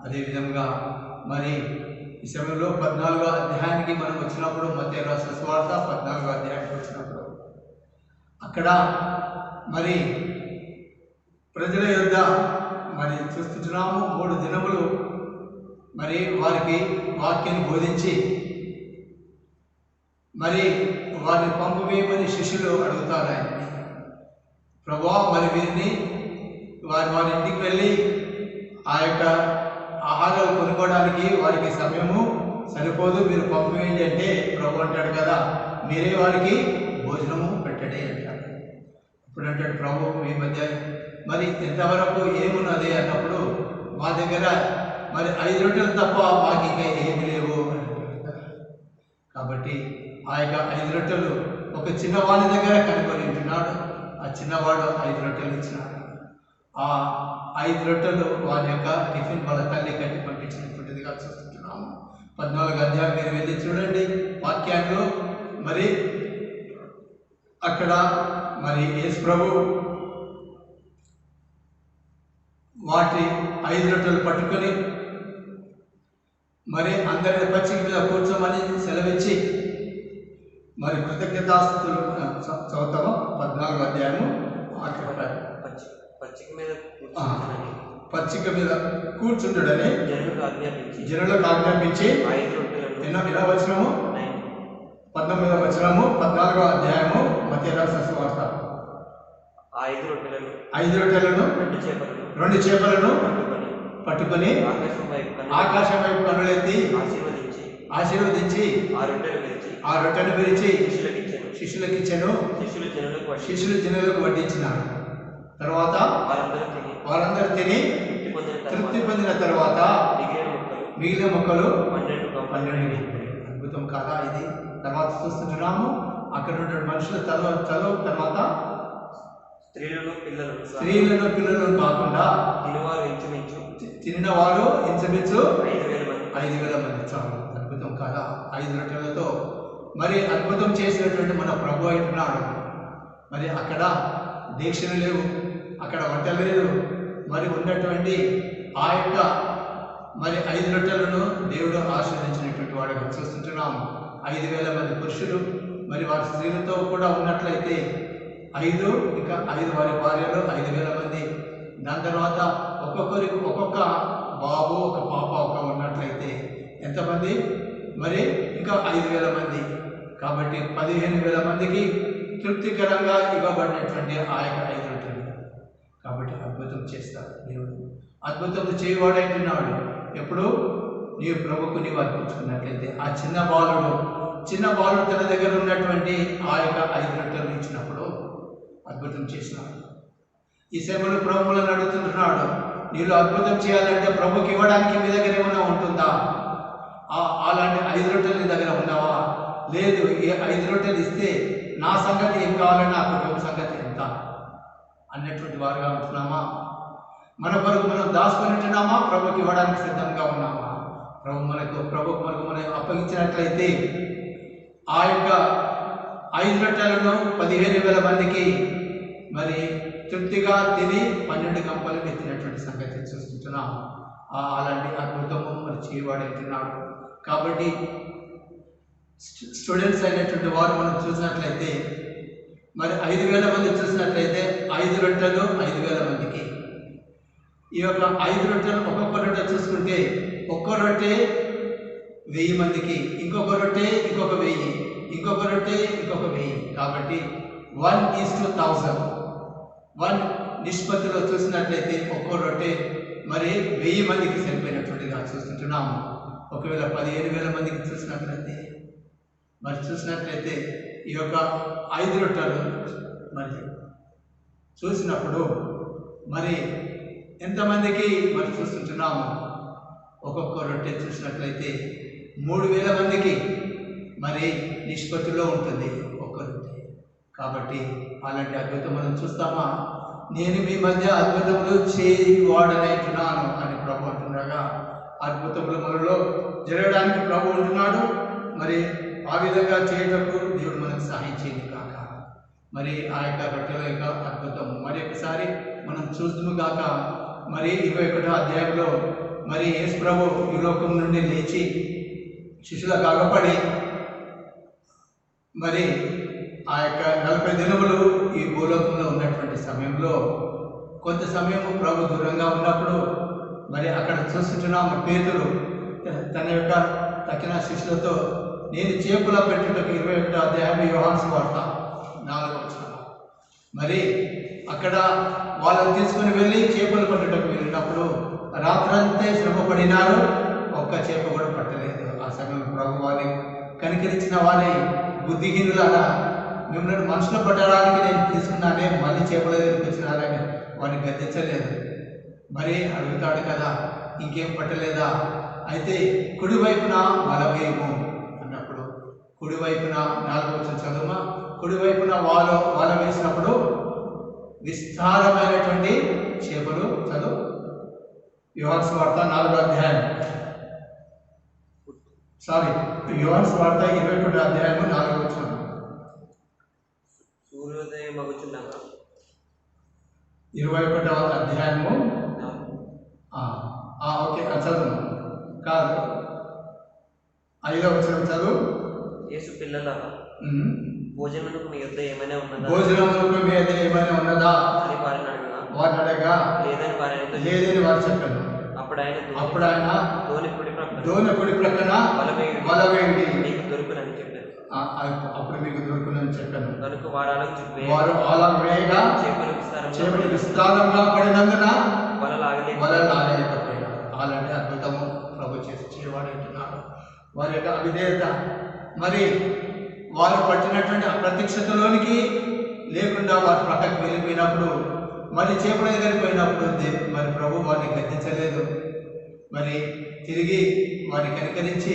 అదేవిధంగా మరి ఈ సమయంలో 14వ అధ్యాయానికి మనం వచ్చినప్పుడు మత్తయి రాసిన సువార్త 14వ అధ్యాయానికి వచ్చినప్పుడు అక్కడ మరి ప్రజల యొద్ద మరి చూస్తుంటున్నాము. 3 దినములు మరి వారికి వాక్యాన్ని బోధించి మరి వారిని పంపవేయమని శిష్యులు అడుగుతారు ఆయన్ని. ప్రభువా మరి వీరిని వారి ఇంటికి వెళ్ళి ఆ యొక్క ఆహారాలు కొనుక్కోవడానికి వారికి సమయము సరిపోదు, మీరు పంపవేయండి అంటే ప్రభు అంటాడు కదా, మీరే వారికి భోజనము పెట్టండి అంటాడు. ఇప్పుడు అంటాడు ప్రభు మీ మధ్య మరి ఎంతవరకు ఏమున్నది అన్నప్పుడు మా దగ్గర మరి 5 రొట్టెలు తప్ప మాకు ఇంకా ఏమి లేవు. కాబట్టి ఆ యొక్క 5 రొట్టెలు ఒక చిన్నవాడి దగ్గర కనుకొని ఉంటున్నాడు. ఆ చిన్నవాడు 5 రొట్టెలు ఇచ్చినాడు. ఆ 5 రొట్టెలు వారి యొక్క టిఫిన్ వాళ్ళ తల్లి కట్టి పంపించినటువంటిదిగా చూస్తున్నాము. 14వ అధ్యాయం మీరు వెళ్ళి చూడండి వాక్యాల్లో. మరి అక్కడ మరి యేసు ప్రభు వాటి 5 రొట్టెలు పట్టుకొని మరి అందరిని పచ్చిక మీద కూర్చోమని సెలవిచ్చి మరి కృతజ్ఞతాస్తులు చదువుతాము. 14వ అధ్యాయము పచ్చిక మీద కూర్చుంటాడని జనులకు ఆజ్ఞాపించి ఎలా వచ్చినాము 19వ వచనము 14వ అధ్యాయము మత్తయి రాసిన సువార్త. 5 రొట్టెలను 5 రొట్టెలను 2 చేపలను పట్టుకొని ఆకాశం వైపు కన్నులెత్తి ఆశీర్వదించి ఆ రొట్టెను విరిచి శిష్యులకు ఇచ్చెను. శిష్యులు జనులకు వడ్డించినారు. తర్వాత వారందరూ తిని తృప్తి పొందిన తర్వాత మిగిలిన ముక్కలు 12 అద్భుతం కాదా ఇది? తర్వాత చూస్తున్నాము అక్కడ ఉన్న మనుషుల తర్వాత స్త్రీలను పిల్లలను కాకుండా తినిన వారు ఇంచుమించు 5,000 మంది. చాలు అద్భుతం కాదా? 5 రొట్టెలతో మరి అద్భుతం చేసినటువంటి మన ప్రభు అంటున్నాడు. మరి అక్కడ దీక్షలు లేవు, అక్కడ వంట లేదు, మరి ఉన్నటువంటి ఆ యొక్క మరి 5 రొట్టెలను దేవుడు ఆశీర్వదించినటువంటి వాడుగా చూస్తుంటున్నాము. 5,000 మంది పురుషులు మరి వారి స్త్రీలతో కూడా ఉన్నట్లయితే 5 ఇంకా 5 వారి భార్యలు 5,000 మంది. దాని తర్వాత ఒక్కొక్కరికి ఒక్కొక్క బాబు ఒక పాప ఒక ఉన్నట్లయితే ఎంతమంది? మరి ఇంకా 5,000 మంది. కాబట్టి 15,000 మందికి తృప్తికరంగా ఇవ్వబడినటువంటి ఆ యొక్క 5 రొట్టెలు. కాబట్టి అద్భుతం చేస్తారు దేవుడు. అద్భుతం చేయవాడంటున్నాడు. ఎప్పుడు నీవు ప్రభుకు నీవు అర్పించుకున్నట్లయితే ఆ చిన్న బాలుడు తన దగ్గర ఉన్నటువంటి ఆ యొక్క 5 రొట్టెలు ఇచ్చినప్పుడు అద్భుతం చేసినాడు. ఈ సమయంలో ప్రభువులను అడుగుతున్నాడు, నీళ్ళు అద్భుతం చేయాలంటే ప్రభుకి ఇవ్వడానికి మీ దగ్గర ఏమైనా ఉంటుందా? అలాంటి 5 రొట్టెలు నీ దగ్గర ఉన్నావా? లేదు. ఈ 5 రొట్టెలు ఇస్తే నా సంగతి ఏం కావాలని నా కుటుంబ సంగతి ఎంత అన్నటువంటి వారుగా ఉంటున్నామా? మన కొరకు మనం దాచుకొని ఉంటున్నామా? ప్రభుకి ఇవ్వడానికి సిద్ధంగా ఉన్నామా? ప్రభుకు మనకు మనం అప్పగించినట్లయితే ఆ యొక్క 5 రొట్టెలను 15,000 మందికి మరి తృప్తిగా తిని 12 గంపలు ఎత్తినటువంటి సంగతి చూస్తున్నాం. అలాంటి అద్భుతము మరి చేయవాడంటున్నాడు. కాబట్టి స్టూడెంట్స్ అయినటువంటి వారు మనం చూసినట్లయితే మరి 5,000 మంది చూసినట్లయితే 5 రొట్టెలు 5,000 మందికి. ఈ యొక్క 5 రొట్టెలు ఒక్కొక్క రొట్టె చూసుకుంటే ఒక్క రొట్టె 1000 మందికి, ఇంకొక రొట్టె ఇంకొక 1000, ఇంకొక రొట్టె ఇంకొక 1000. కాబట్టి 1:1000 1 నిష్పత్తిలో చూసినట్లయితే ఒక్కో రొట్టె మరి 1000 మందికి సరిపోయినటువంటిగా చూస్తుంటున్నాము. ఒకవేళ 15,000 మందికి చూసినట్లయితే ఈ యొక్క 5 రొట్టెలు మరి చూసినప్పుడు మరి ఎంతమందికి మరి చూస్తుంటున్నాము? ఒక్కొక్క రొట్టె చూసినట్లయితే 3,000 మందికి మరి నిష్పత్తిలో ఉంటుంది ఒక్క రొట్టె. కాబట్టి అలాంటి అద్భుతం మనం చూస్తామా? నేను మీ మధ్య అద్భుతములు చేయవాడనైతున్నాను అని ప్రభు అంటున్నాగా, అద్భుతములు మనలో జరగడానికి ప్రభు అంటున్నాడు. మరి ఆ విధంగా చేయటకు దేవుడు మనకు సహాయం చేయండి కాక. మరి ఆ యొక్క రొట్టెల యొక్క అద్భుతం మరి ఒకసారి మనం చూద్దుము కాక. మరి 21వ అధ్యాయంలో మరి యేసు ప్రభు ఈ లోకం నుండి లేచి శిష్యులకు అగపడి మరి ఆ యొక్క 40 దినములు ఈ భూలోకంలో ఉన్నటువంటి సమయంలో కొంత సమయము ప్రభు దూరంగా ఉన్నప్పుడు మరి అక్కడ చూస్తున్నాము పేతురు తన యొక్క తక్కిన శిష్యులతో నేను చేపల పెట్టుటకు 21వ అధ్యాయం యోహాను సువార్త 4వ వచనం. మరి అక్కడ వాళ్ళని తీసుకుని వెళ్ళి చేపలు పట్టుటకు వెళ్ళినప్పుడు రాత్రంతే శ్రమ పడినారు, ఒక్క చేప కూడా పట్టలేదు. ఆ సమయం ప్రభు వారిని కనికరించిన వారి బుద్ధిహీనులారా, మిమ్మల్ని మనుషులు పట్టడానికి నేను తీసుకున్నానే, మళ్ళీ చేపల దగ్గరికి వచ్చినారని వారిని గద్దించలేదు. మరి అడుగుతాడు కదా, ఇంకేం పట్టలేదా? అయితే కుడివైపున వల వేయము అన్నప్పుడు కుడివైపున 4వ వచనం చదువుమా. కుడివైపున వల వేసినప్పుడు విస్తారమైనటువంటి చేపలు. చదువు యోహాను సువార్త 4వ అధ్యాయం, యోహాను సువార్త 21వ అధ్యాయము 4వ వచనం. సూర్యోదయం మగుచున్నాక 21వ అధ్యాయము ఓకే చదువు కాదు 5వ వచనం చదువు. యేసు పిల్లలారా, భోజనమునకు మీ యొద్ద ఏమైనా ఉన్నదా అని వారిని అడగగా లేదని వారు చెప్పారు. అప్పుడు ఆయన దోణి కుడి ప్రక్కన వల వేయండి మీకు దొరుకునని చెప్పారు. అప్పుడు మీకు దొరుకునని చెప్పాను. కనుక వారు అలా వేయగా చేపలు విస్తారంగా పడినందున వల లాగలేకపోయినారు. అలాంటి అద్భుతము ప్రభు చేసి చేయవాడు అంటున్నాడు. వారి యొక్క అవిధేయత మరి వారు పట్టినటువంటి అప్రత్యక్షతలోనికి లేకుండా వారు ప్రక్కకి వెళ్ళిపోయినప్పుడు మరి చేపల దగ్గరికి పోయినప్పుడు మరి ప్రభు వారిని గద్దించలేదు. మరి తిరిగి వారిని కనికరించి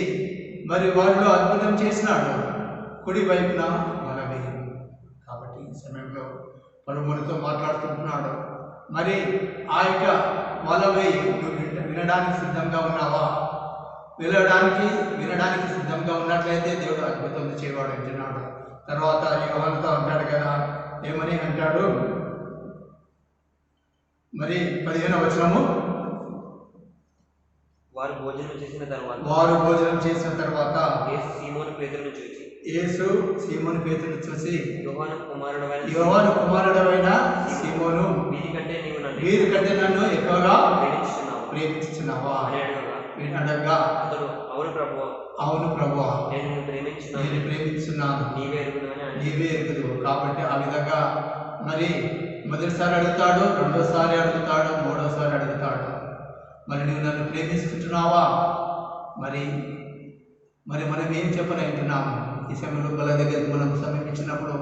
మరి వారిలో అద్భుతం చేసినాడు. కుడి వైపున వల వేయి. కాబట్టి ఈ సమయంలో ప్రభు మనతో మాట్లాడుతుంటున్నాడు. మరి ఆ యొక్క వల వేయి నువ్వు వినడానికి సిద్ధంగా ఉన్నావా? వినడానికి సిద్ధంగా ఉన్నట్లయితే దేవుడు అద్భుతం చేయవాడు అంటున్నాడు. తర్వాత యోహానుతో అంటాడు కదా, ఏమని అంటాడు? మరి 15వ వచనము, వారు భోజనం చేసిన తర్వాత యేసు సీమోను పేతురును చూసి యోహాను కుమారుడవైన సీమోను, వీరికంటే నన్ను ఎక్కువగా ప్రేమించుచున్నావా అని అడగగా అతడు అవును ప్రభువా, నేను ప్రేమించున్నాను, నీవే ఎరుగుదువు. కాబట్టి ఆ విధంగా మరి మొదటిసారి అడుగుతాడు, రెండోసారి అడుగుతాడు, మూడోసారి అడుగుతాడు. మరి నువ్వు నన్ను ప్రేమిస్తున్నావా? మరి మనం ఏం చెప్పనంటున్నాము? ఈ సమయంలో బల దగ్గరికి మనం సమీపించినప్పుడు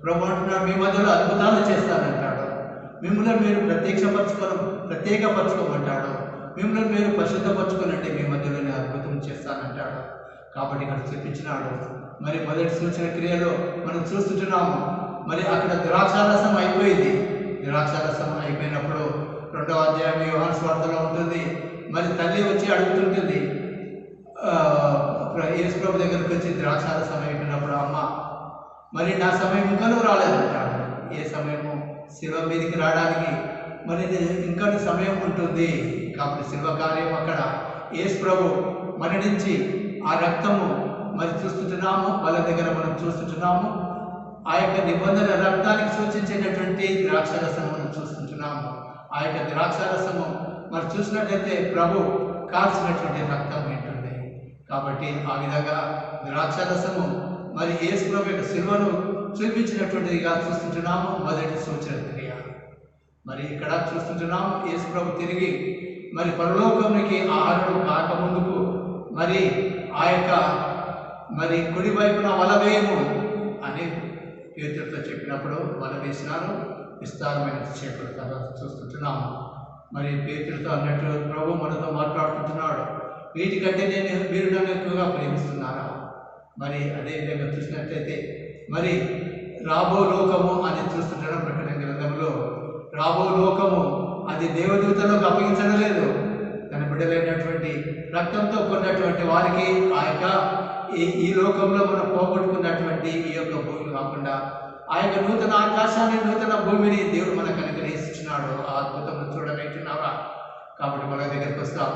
ప్రభు అంటున్నాడు, మీ మధ్యలో అద్భుతాలు చేస్తానంటాడు. మిమ్మల్ని మీరు ప్రత్యేకపరచుకోమంటాడు. మిమ్మల్ని మీరు పరిశుద్ధపరచుకోనంటే మీ మధ్యలో నేను అద్భుతం చేస్తానంటాడు. కాబట్టి ఇక్కడ చూపించినాడు. మరి మొదటి సూచన క్రియలో మనం చూస్తుంటున్నాము. మరి అక్కడ ద్రాక్షారసం అయిపోయింది. ద్రాక్షారసం అయిపోయినప్పుడు 2వ అధ్యాయం యోహాను సువార్తలో ఉంటుంది. మరి తల్లి వచ్చి అడుగుతుంటుంది, యేసు ప్రభు దగ్గరికి వచ్చి ద్రాక్షారసం అయిపోయినప్పుడు, అమ్మ మరి నా సమయం ఇంకానూ రాలేదంటాడు. ఏ సమయము? శిలువ మీదకి రావడానికి మరి ఇంకా సమయం ఉంటుంది. కాబట్టి శిలువ కార్యం అక్కడ యేసు ప్రభు మరణించి ఆ రక్తము మరి చూస్తుంటున్నాము. వాళ్ళ దగ్గర మనం చూస్తుంటున్నాము. ఆ యొక్క నిబంధన రక్తానికి సూచించేటటువంటి ద్రాక్షారసము మనం చూస్తుంటున్నాము. ఆ యొక్క ద్రాక్షారసము మరి చూసినట్లయితే ప్రభు కాల్చినటువంటి రక్తం ఉంటుంది. కాబట్టి ఆ విధంగా ద్రాక్షారసము మరి యేసు ప్రభు యొక్క శిలువను చూపించినటువంటిదిగా చూస్తుంటున్నాము. మొదటి సూచన క్రియ. మరి ఇక్కడ చూస్తుంటున్నాము యేసు ప్రభు తిరిగి మరి పరలోకానికి ఆహారం కాకముందుకు మరి ఆ యొక్క మరి కుడి వైపున వల వేయము అని పేతురుతో చెప్పినప్పుడు వల వేసినారు. విస్తారమైన చేపలు తర్వాత చూస్తుంటున్నాము. మరి పేతురుతో అన్నట్టు ప్రభు మనతో మాట్లాడుతుంటున్నాడు, వీటికంటే మీరు నన్ను ఎక్కువగా ప్రేమిస్తున్నారా? మరి అదేవిధంగా చూసినట్లయితే మరి రాబో లోకము అని చూస్తుంటున్నాం. ప్రకటన గ్రంథంలో రాబో లోకము అది దేవదూతలకు అప్పగించడం లేదు. తన బిడ్డలైనటువంటి రక్తంతో కొన్నటువంటి వారికి ఆ యొక్క ఈ లోకంలో మనం పోగొట్టుకున్నటువంటి ఈ యొక్క భూమి కాకుండా ఆ యొక్క నూతన ఆకాశాన్ని, నూతన భూమిని దేవుడు మనకు అనుగ్రహిస్తున్నాడు. ఆ అద్భుతం చూడలేకున్నావా? కాబట్టి మన దగ్గరికి వస్తాం.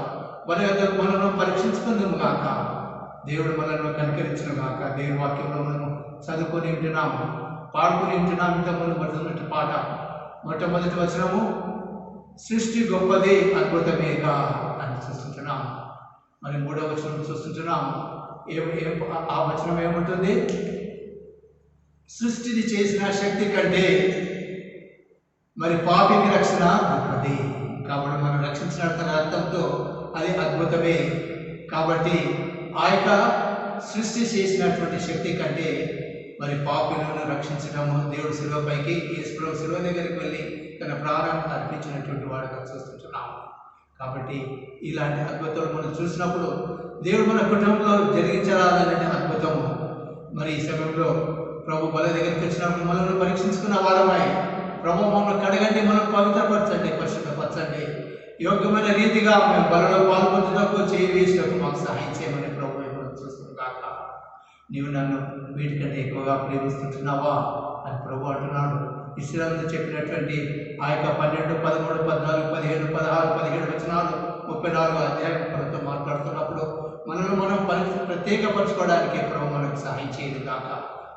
మనను పరీక్షించుకుందాము గాక. దేవుడు మనల్ని కనికరించను గాక. దేవుని వాక్యంలో మనం చదువుకొని ఉంటున్నాము, పాడుకొని ఉంటున్నాము. ఇంతకుముందు మొదటి పాట మొట్టమొదటి వచనము సృష్టి గొప్పది అద్భుతమేగా అని చూస్తుంటున్నాము. మరి 3వ వచనం చూస్తుంటున్నాము. ఆ వచనం ఏముంటుంది? సృష్టిని చేసిన శక్తి కంటే మరి పాపికి రక్షణ గొప్పది. కాబట్టి మనం రక్షించిన అర్థంతో అది అద్భుతమే. కాబట్టి ఆ యొక్క సృష్టి చేసినటువంటి శక్తి కంటే మరి పాపులను రక్షించడము దేవుడు శిలువపైకి యేసు ప్రభు శిలువ దగ్గరికి వెళ్ళి తన ప్రాణాన్ని అర్పించినటువంటి వాడుగా చూస్తుంటున్నాము. కాబట్టి ఇలాంటి అద్భుతాలు మనం చూసినప్పుడు దేవుడు మన కుటుంబంలో జరిగించాలనే అద్భుతము మరి ఈ సమయంలో ప్రభు బల దగ్గరికి వచ్చినప్పుడు మనల్ని పరీక్షించుకున్న వారమై ప్రభు మమ్మల్ని కడగండి, మనం పవిత్రపరచండి, పరిశుభ్రపరచండి, యోగ్యమైన రీతిగా మేము బలలో పాల్పొందుటకు చేయి వేసినప్పుడు మాకు సహాయం చేయమని ప్రభు మనం చూస్తున్నాం కాక. నీవు నన్ను వీటికంటే ఎక్కువగా ప్రేమిస్తుంటున్నావా అని ప్రభు అంటున్నాడు. ఇశ్రాయేలుతో చెప్పినటువంటి ఆ యొక్క 12, 13, 14, 15, 16, 17 వచనాలు 34 అధ్యాయం ప్రభుత్వం మాట్లాడుతున్నప్పుడు మనల్ని మనం ప్రత్యేకపరచుకోవడానికి ప్రభు మనకు సహాయం చేయదు కాక.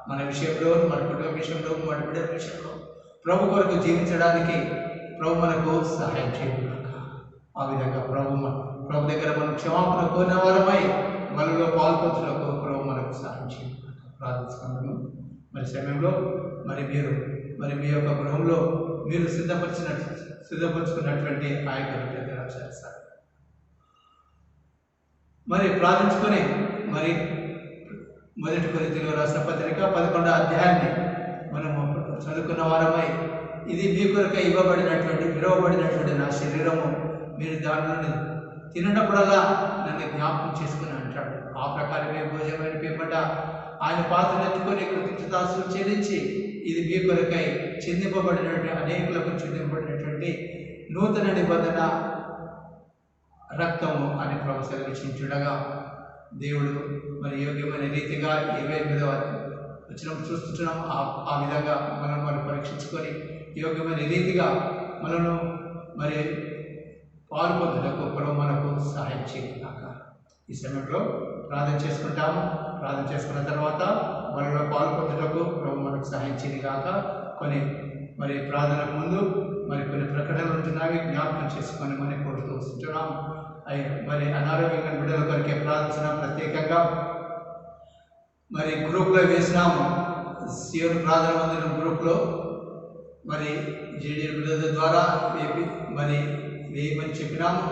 మన విషయంలో, మన కుటుంబ విషయంలో, మన బిడ్డల విషయంలో ప్రభు కొరకు జీవించడానికి ప్రభు మనకు సహాయం చేయదు కాక. ఆ విధంగా ప్రభు దగ్గర మనం క్షమాపణ కోరిన వారమై మనలో పాల్పొందుటకు ప్రభు మనకు సహాయం చేయదు కాక. ప్రార్థన ప్రార్థిస్తున్నాను. మరి సమయంలో మరి మీరు మరి మీ యొక్క గృహంలో మీరు సిద్ధపరచుకున్నటువంటి ఆ యొక్క బిడ్డను రక్షిస్తారు. మరి ప్రార్థించుకొని మరి మొదటి కొరింథీయులకు రాసిన పత్రిక 11వ అధ్యాయాన్ని మనము చదువుకున్న వారమై, ఇది మీ కొరకై విరవబడినటువంటి నా శరీరము, మీరు దానిని తినప్పుడల్లా నన్ను జ్ఞాపకం చేసుకుని అంటాడు. ఆ ప్రకారమే భోజనమైన పిమ్మట ఆయన పాత్రను ఎత్తుకొని కృతజ్ఞతాస్తులు చెల్లించి, ఇది మీ కొరకై అనేకులకు చిందింపబడినటువంటి నూతన నిబంధన రక్తము అని ప్రభు సెలవించుండగా, దేవుడు మరి యోగ్యమైన రీతిగా 28వ వచనం చూస్తున్నాం. ఆ విధంగా మనం పరీక్షించుకొని యోగ్యమైన రీతిగా మనను మరి పాల్పొందుటకు ప్రభు మనకు సహాయం చేయగాక. ఈ సమయంలో ప్రార్థన చేసుకుంటాము. ప్రార్థన చేసుకున్న తర్వాత మనలో పాల్పొందుటకు ప్రభు మనకు సహాయం చేయగాక. కొన్ని మరి ప్రార్థనకు ముందు మరి కొన్ని ప్రకటనలు ఉంటున్నాయి, జ్ఞాపకం చేసుకొని మనం కోరుతూ వస్తుంటున్నాం. మరి అనారోగ్యంగా బిడ్డల కొరకే ప్రార్థన ప్రత్యేకంగా మరి గ్రూప్లో వేసినాము. సియోను ప్రార్థన మందిరం గ్రూప్లో మరి జేడీ బిడ్డల ద్వారా మరి వేయమని చెప్పినాము.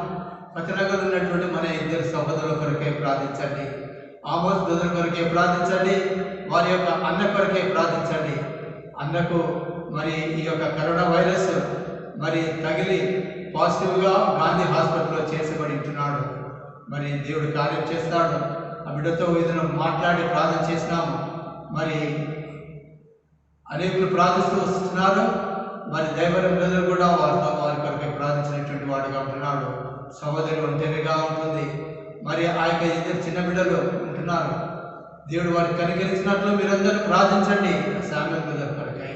పచ్చనగర్ ఉన్నటువంటి మన ఇద్దరు సహోదరుల కొరకే ప్రార్థించండి. ఆమోస్ బ్రదర్ కొరకే ప్రార్థించండి. వారి యొక్క అన్న కొరకే ప్రార్థించండి. అన్నకు మరి ఈ యొక్క కరోనా వైరస్ మరి తగిలి పాజిటివ్గా గాంధీ హాస్పిటల్లో చేర్చబడి ఉంటున్నాడు. మరి దేవుడు కార్యం చేస్తాడు. ఆ బిడ్డతో ఏదైనా మాట్లాడి ప్రార్థన చేసినాము. మరి అనేకులు ప్రార్థిస్తూ వస్తున్నారు. మరి దైవరం బ్రదర్ కూడా వారి కొరకే ప్రార్థించినటువంటి వాడుగా ఉంటున్నాడు. సహోదరి ఒంటరిగా ఉంటుంది. మరి ఆ యొక్క ఇద్దరు చిన్న బిడ్డలు ఉంటున్నారు. దేవుడు వారికి కనికరించినట్లు మీరందరూ ప్రార్థించండి. శామ్యూల్ బ్రదర్ కొరకై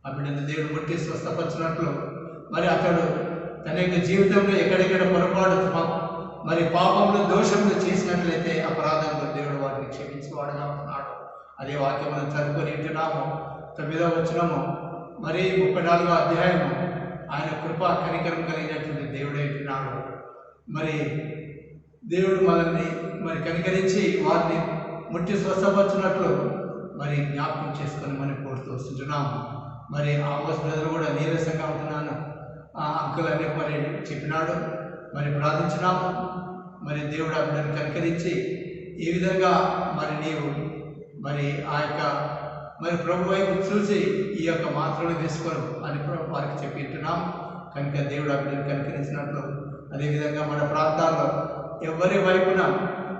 ఆ బిడ్డను దేవుడు ముట్టి స్వస్థపరిచినట్లు, మరి అతడు తన యొక్క జీవితంలో ఎక్కడెక్కడ పొరపాటు మరి పాపంలో దోషంలో చేసినట్లయితే అపరాధంలో దేవుడు వాటిని క్షమించేవాడుగా ఉంటున్నాడు. అదే వాక్యం మనం చదువుకొని ఉంటున్నాము. 9వ వచనము మరి 34వ అధ్యాయము, ఆయన కృప కనికరం కలిగినటువంటి దేవుడు అంటున్నాడు. మరి దేవుడు మనల్ని మరి కనికరించి వారిని ముట్టి స్వస్థపరిచినట్లు మరి జ్ఞాపకం చేసుకొని మనం కోరుతూ వస్తుంటున్నాము. మరి ఆమోస్ బ్రదర్ కూడా నీరసంగా ఉంటున్నాను అంకుల్ అని మరి చెప్పినాడు. మరి ప్రార్థించినాము. మరి దేవుడు ఆ బిడ్డను కనికరించి ఈ విధంగా మరి నీవు మరి ఆ యొక్క మరి ప్రభు వైపు చూసి ఈ యొక్క మాత్రలు తీసుకోరు అని వారికి చెప్పింటున్నాం. కనుక దేవుడు ఆ బిడ్డను కనికరించినట్లు అదేవిధంగా మన ప్రాంతాల్లో ఎవరి వైపున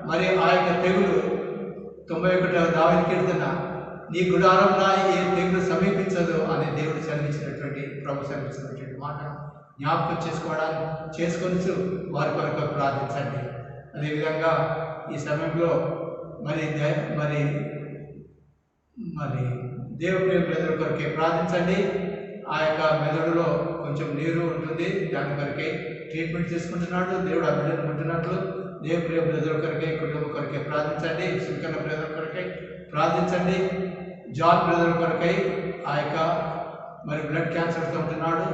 మరి ఆ యొక్క తెగులు 91వ దావీదు కీర్తన, నీ గుడారంలో ఏ తెగులు సమీపించదు అని దేవుడు సెలవించినటువంటి ప్రభు సెలవించినటువంటి మాట జ్ఞాపకం చేసుకొని వారి కొరకు ప్రార్థించండి. అదేవిధంగా ఈ సమయంలో మరి మరి మరి దేవుని మెదడు కొరకే ప్రార్థించండి. ఆ యొక్క మెదడులో కొంచెం నీరు ఉంటుంది, దాని కొరకే ట్రీట్మెంట్ తీసుకుంటున్నాడు. దేవుడు ఆ బిడ్డను ఉంటున్నట్లు దేవుని మెదడు కొరకే కుటుంబం కొరకే ప్రార్థించండి. సుంకన్న బ్రదర్ కొరకై ప్రార్థించండి. జాన్ బ్రదర్ కొరకై ఆ యొక్క మరి బ్లడ్ క్యాన్సర్తో ఉంటున్నాడు.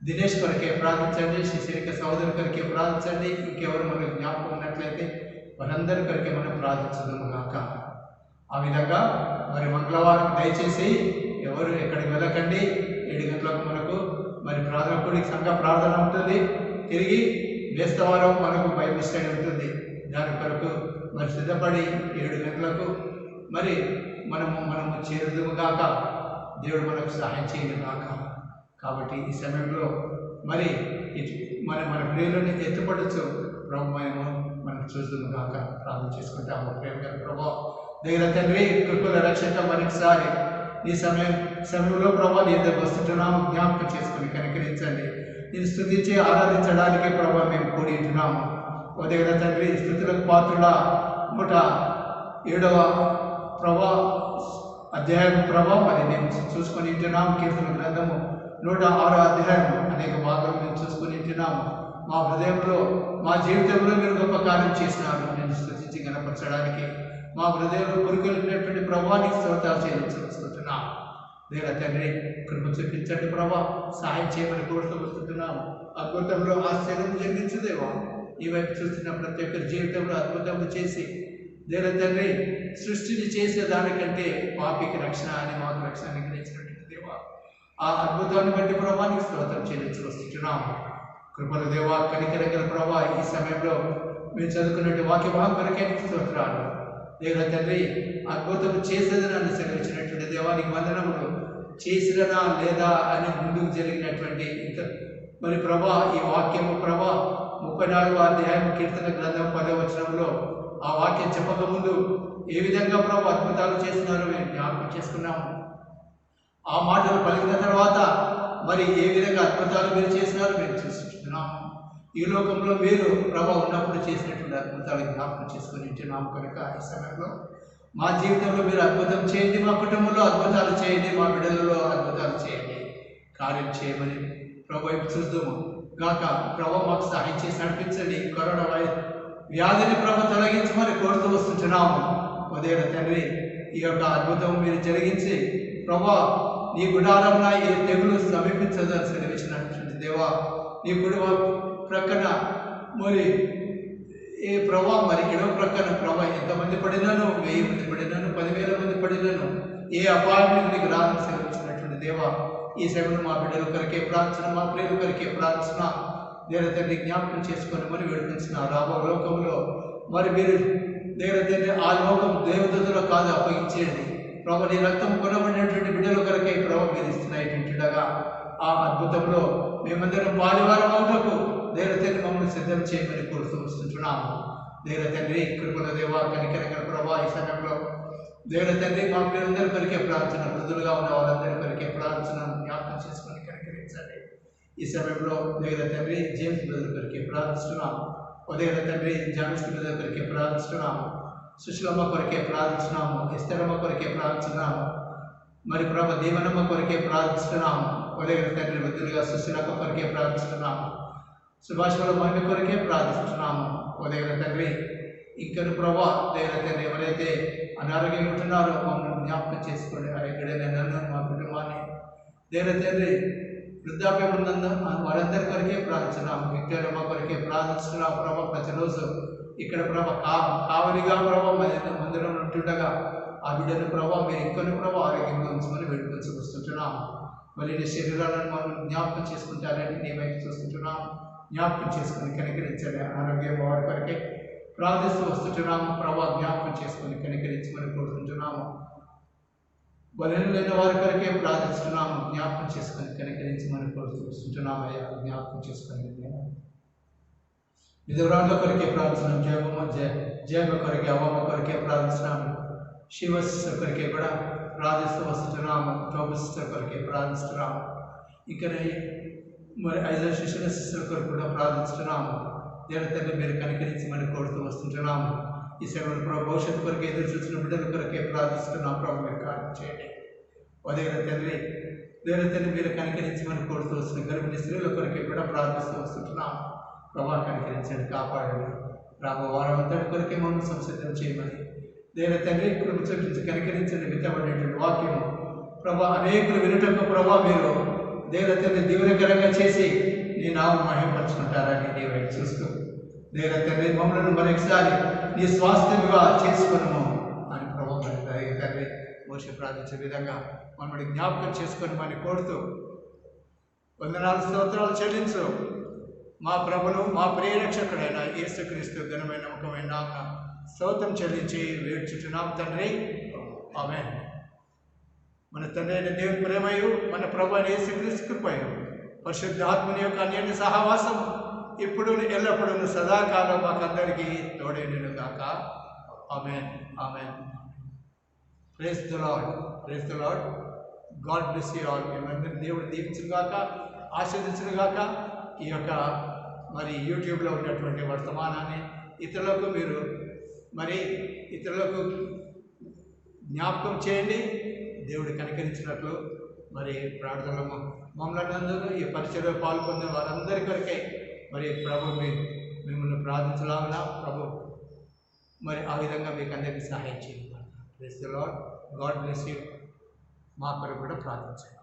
దినేష్ కొరకే ప్రార్థించండి. శిశిరిక సహోదరు కొరకే ప్రార్థించండి. ఇంకెవరు మనకు జ్ఞాపకం ఉన్నట్లయితే వారందరి కొరకే మనం ప్రార్థించదుము గాక. ఆ విధంగా మరి మంగళవారం దయచేసి ఎవరు ఎక్కడికి వెళ్ళకండి. 7 గంటలకు మనకు మరి ప్రార్థన కూడి సంఘ ప్రార్థన ఉంటుంది. తిరిగి బేస్తవారం మనకు బైబిల్ స్టడీ ఉంటుంది. దాని కొరకు మరి సిద్ధపడి 7 గంటలకు మరి మనము చేరుదుము గాక. దేవుడు మనకు సహాయం చేయను గాక. కాబట్టి ఈ సమయంలో మరి మన ప్రియులని ఎత్తుపడచ్చు ప్రభు మనం చూద్దాము గాక. ప్రార్థన చేసుకుంటాము. ప్రేమ గల ప్రభు దగ్గర తండ్రి, కృపల రక్షక, మరొకసారి ఈ సమయంలో ప్రభు నీ దగ్గర వస్తుంటున్నాము. జ్ఞాపకం చేసుకుని కనికరించండి. నేను స్తుతించి ఆరాధించడానికి ప్రభు మేము కూడి ఉంటున్నాము. ఓ దగ్గర తండ్రి, స్తుతులకు పాత్రుల 107వ అధ్యాయం ప్రభా మరి మేము చూసుకొని ఉంటున్నాము. కీర్తన గ్రంథము 106వ అధ్యాయం అనేక భాగాలు మేము చూసుకొని ఉంటున్నాము. మా హృదయంలో మా జీవితంలో మీరు గొప్ప కార్యం చేసినారు. నేను స్తుతించి గణపరచడానికి మా హృదయంలో పురుగొలిపినటువంటి ప్రభానికి స్తోత్రాలు చెల్లించుకుంటున్నాము. దేవుని తండ్రి, కృప చూపించండి ప్రభా. సహాయం చేయమని కోరుతూ వస్తుంటున్నాము. అద్భుతంలో ఆశ్చర్యం జరిగించదేవా. ఈ వైపు చూస్తున్న ప్రతి ఒక్కరి జీవితంలో అద్భుతములు చేసి దేవుని తండ్రి సృష్టిని చేసే దానికంటే పాపికి రక్షణ అని మాకు రక్షణ అనుగ్రహించినటువంటి దేవా, ఆ అద్భుతాన్ని బట్టి ప్రభానికి స్తోత్రం చెల్లించి వస్తున్నాం. కృపల దేవా, కనికరగల ప్రభా, ఈ సమయంలో మేము చదువుకున్నట్టు వాక్య భాగం కొరకే స్తోత్రాలు. దేవుని తండ్రి అద్భుతం చేసేది నన్ను సెలవిచ్చినటువంటి దేవానికి వందనములు. చేసిరనా లేదా అని ముందుకు జరిగినటువంటి ఇంకా మరి ప్రభా, ఈ వాక్యము ప్రభా 34వ అధ్యాయం కీర్తన గ్రంథం 10వ వచనంలో ఆ వాక్యం చెప్పకముందు ఏ విధంగా ప్రభా అద్భుతాలు చేస్తున్నారో మేము జ్ఞాపకం చేసుకున్నాము. ఆ మాటలు పలికిన తర్వాత మరి ఏ విధంగా అద్భుతాలు మీరు చేసినారో మేము చూస్తున్నాము. ఈ లోకంలో మీరు ప్రభా ఉన్నప్పుడు చేసినటువంటి అద్భుతాలు జ్ఞాపకం చేసుకుని ఉంటున్నాము కనుక ఈ సమయంలో మా జీవితంలో మీరు అద్భుతం చేయండి, మా కుటుంబంలో అద్భుతాలు చేయండి, మా బిడ్డలలో అద్భుతాలు చేయండి, కార్యం చేయమని ప్రభు చూద్దాము గాక. ప్రభు మాకు సహాయం చేసి నడిపించండి. కరోనా వ్యాధిని ప్రభు తొలగించమని కోరుతూ వస్తుంటున్నాము. ఉదయం తండ్రి ఈ యొక్క అద్భుతం మీరు జరిగించి ప్రభా నీ గుడారంలో ఏ తెగులు సమీపించదని సెలవిచ్చినటువంటి దేవా, నీ గుడి ప్రక్కన మరి ఏ ప్రభా మరి ఎడవ ప్రక్కన ప్రభా ఎంతమంది పడినాను, 1000 మంది పడినాను, 10,000 మంది పడినాను, ఏ అపాయం నీకు రాదని సెలవిచ్చినటువంటి దేవా, ఈ సమయంలో మా బిడ్డల కొరకే ప్రార్థన, మా ప్రియుల కొరకే ప్రార్థన దేవుని తండ్రి జ్ఞాపకం చేసుకొని మరి వేడుకొంటున్నా. రాబో లోకంలో మరి మీరు దేవుని తండ్రి ఆ లోకం దేవదూతలో కాదు అప్పగించేది ప్రభు, నీ రక్తం కొనబడినటువంటి బిడ్డల కొరకే ప్రభు మీరు ఇస్తున్నాయిటుండగా ఆ అద్భుతంలో మేమందరం పాలివారం అవుటకు దేవుని తండ్రి మమ్మల్ని సిద్ధం చేయమని కోరుతూ వస్తుంటున్నాము. దేవుని తండ్రి కృపల దేవా, కనికరగల ప్రభా, ఈ సమయంలో దేవుని తండ్రి మా పిల్లలందరి కొరికే ప్రార్థన, వృద్ధులుగా ఉన్న వాళ్ళందరి కొరికే ప్రార్థన జ్ఞాపకం చేసుకొని కనికరించండి. ఈ సమయంలో దేవుని తండ్రి జేమ్స్ బ్రదర్ కొరికే ప్రార్థిస్తున్నాము. ఉదయం తండ్రి జాన్స్ బ్రదర్ కొరికే ప్రార్థిస్తున్నాము. సుశీలమ్మ కొరకే ప్రార్థిస్తున్నాము. ఎస్తరమ్మ కొరకే ప్రార్థిస్తున్నాము. మరి ప్రభు దీవనమ్మ కొరకే ప్రార్థిస్తున్నాము. ఉదయం తండ్రి వృద్ధులుగా సుశీలమ్మ కొరకే ప్రార్థిస్తున్నాము. సుభాష్ వాళ్ళ మమ్మీ కొరకే ప్రార్థిస్తున్నాము. ఉదయం తండ్రి ఇంకను ప్రభా దేవుని తండ్రి ఎవరైతే అనారోగ్యం ఉంటున్నారో మమ్మల్ని జ్ఞాపకం చేసుకోండి. ఎక్కడైనా నన్ను మా కుటుంబాన్ని దేవుని తండ్రి వృద్ధాప్యం ఉన్నందు వారందరి కొరకే ప్రార్థిస్తున్నాము. విక్టోరియమ్మ కొరకే ప్రార్థిస్తున్నాము. ప్రభా ప్రతిరోజు ఇక్కడ ప్రభా కావలిగా ప్రభా మందిరం ఉంటుండగా ఆ బిడ్డను ప్రభా మీరు ఇంకొన్ని ప్రభా ఆరోగ్యంగా ఉంచమని వేడుకొని వస్తుంటున్నాము. మరి నీ శరీరాలను మనం జ్ఞాపకం చేసుకుంటారని నీ వైపు చూస్తుంటున్నాము. జ్ఞాపకం చేసుకుని కనికరించండి. అనారోగ్యం వారి కొరకే ప్రార్థిస్తూ వస్తుంటున్నాము. ప్రభా జ్ఞాపకం చేసుకుని కనికరించమని కోరుతుంటున్నాము. బలహీన లేని వారి కొరకే ప్రార్థిస్తున్నాము. జ్ఞాపకం చేసుకొని కనికరించమని కోరుతూ వస్తుంటున్నాము. అయ్యా జ్ఞాపకం చేసుకొని విధవరాళ్ళ కొరకే ప్రార్థిస్తున్నాం. జయమ్మ కొరకే, అవ్వమ్మ కొరకే ప్రార్థిస్తున్నాము. శివ సిస్టర్ కొరకే కూడా ప్రార్థిస్తూ వస్తుంటున్నాము. టోబు సిస్టర్ కొరకే ప్రార్థిస్తున్నాము. ఇక్కడ మరి 5 శిష్యుల సిస్టర్ కొరకు కూడా ప్రార్థిస్తున్నాము. దేవుని తండ్రి మీరు కనికరించమని కోరుతూ వస్తుంటున్నాము. ఈ సమయంలో ప్రభు భవిష్యత్తు కొరకు ఎదురు చూసిన బిడ్డల కొరకే ప్రార్థిస్తున్నాం. ప్రభు మీరు కార్యం చేయండి. ఉదయం తండ్రి దేవుని తండ్రి మీరు కనికరించమని కోరుతూ వస్తున్న గర్భిణీ స్త్రీల కొరకే కూడా ప్రార్థిస్తూ వస్తుంటున్నాం. ప్రభా కనికరించండి, కాపాడండి. రాబో వారం అంతటి కొరకే మమ్మల్ని సంసిద్ధం చేయమని దేవుని తండ్రి కృప చూపించి కనికరించండి. విత్తబడినటువంటి వాక్యము ప్రభా అనేకులు వినటకు ప్రభా మీరు దేవుని తండ్రి దీవెనకరంగా చేసి నీ నామం మహిమపరుచుకుంటారని నీ వైపు చూస్తూ దేవుని తండ్రి మమ్మల్ని మరొకసారి నీ స్వాస్థ్యముగా చేసుకున్నాము అని ప్రభు మరి తండ్రి మోషే ప్రార్థించే విధంగా మమ్మల్ని జ్ఞాపకం చేసుకొని మనం కోరుతూ వందనాలు స్తోత్రాలు చెల్లించు. మా ప్రభును మా ప్రియరక్షకుడైన యేసుక్రీస్తు ఘనమైన నమ్మకమైన నామమున స్తోత్రం చెల్లించి వేడుచుచున్నాం తండ్రి. ఆమేన్. మన తండ్రి అయిన దేవుని ప్రేమయు మన ప్రభు అయిన యేసుక్రీస్తు కృపయు పరిశుద్ధాత్మని యొక్క అన్యోన్య సహవాసం ఇప్పుడు ఎల్లప్పుడూ సదాకాలం మాకందరికీ తోడేను గాక. ఆమేన్. ఆమేన్. Praise the Lord. Praise the Lord. God bless you all. మేమందరం దేవుడు దీవించును గాక, ఆశీర్వదించును గాక. ఈ యొక్క మరి యూట్యూబ్లో ఉన్నటువంటి వర్తమానాన్ని ఇతరులకు మీరు మరి ఇతరులకు జ్ఞాపకం చేయండి. దేవుడు కనికరించినట్లు మరి ప్రార్థనలు మమ్మల్ని అందరూ ఈ పరిచయలో పాల్పొందిన వారందరి కొరకై మరి ప్రభు మిమ్మల్ని ప్రార్థించలాగా ప్రభు మరి ఆ విధంగా మీకు అందరికీ సహాయం చేయాలి. Praise the Lord. God bless you. మా కొరకు కూడా ప్రార్థించండి.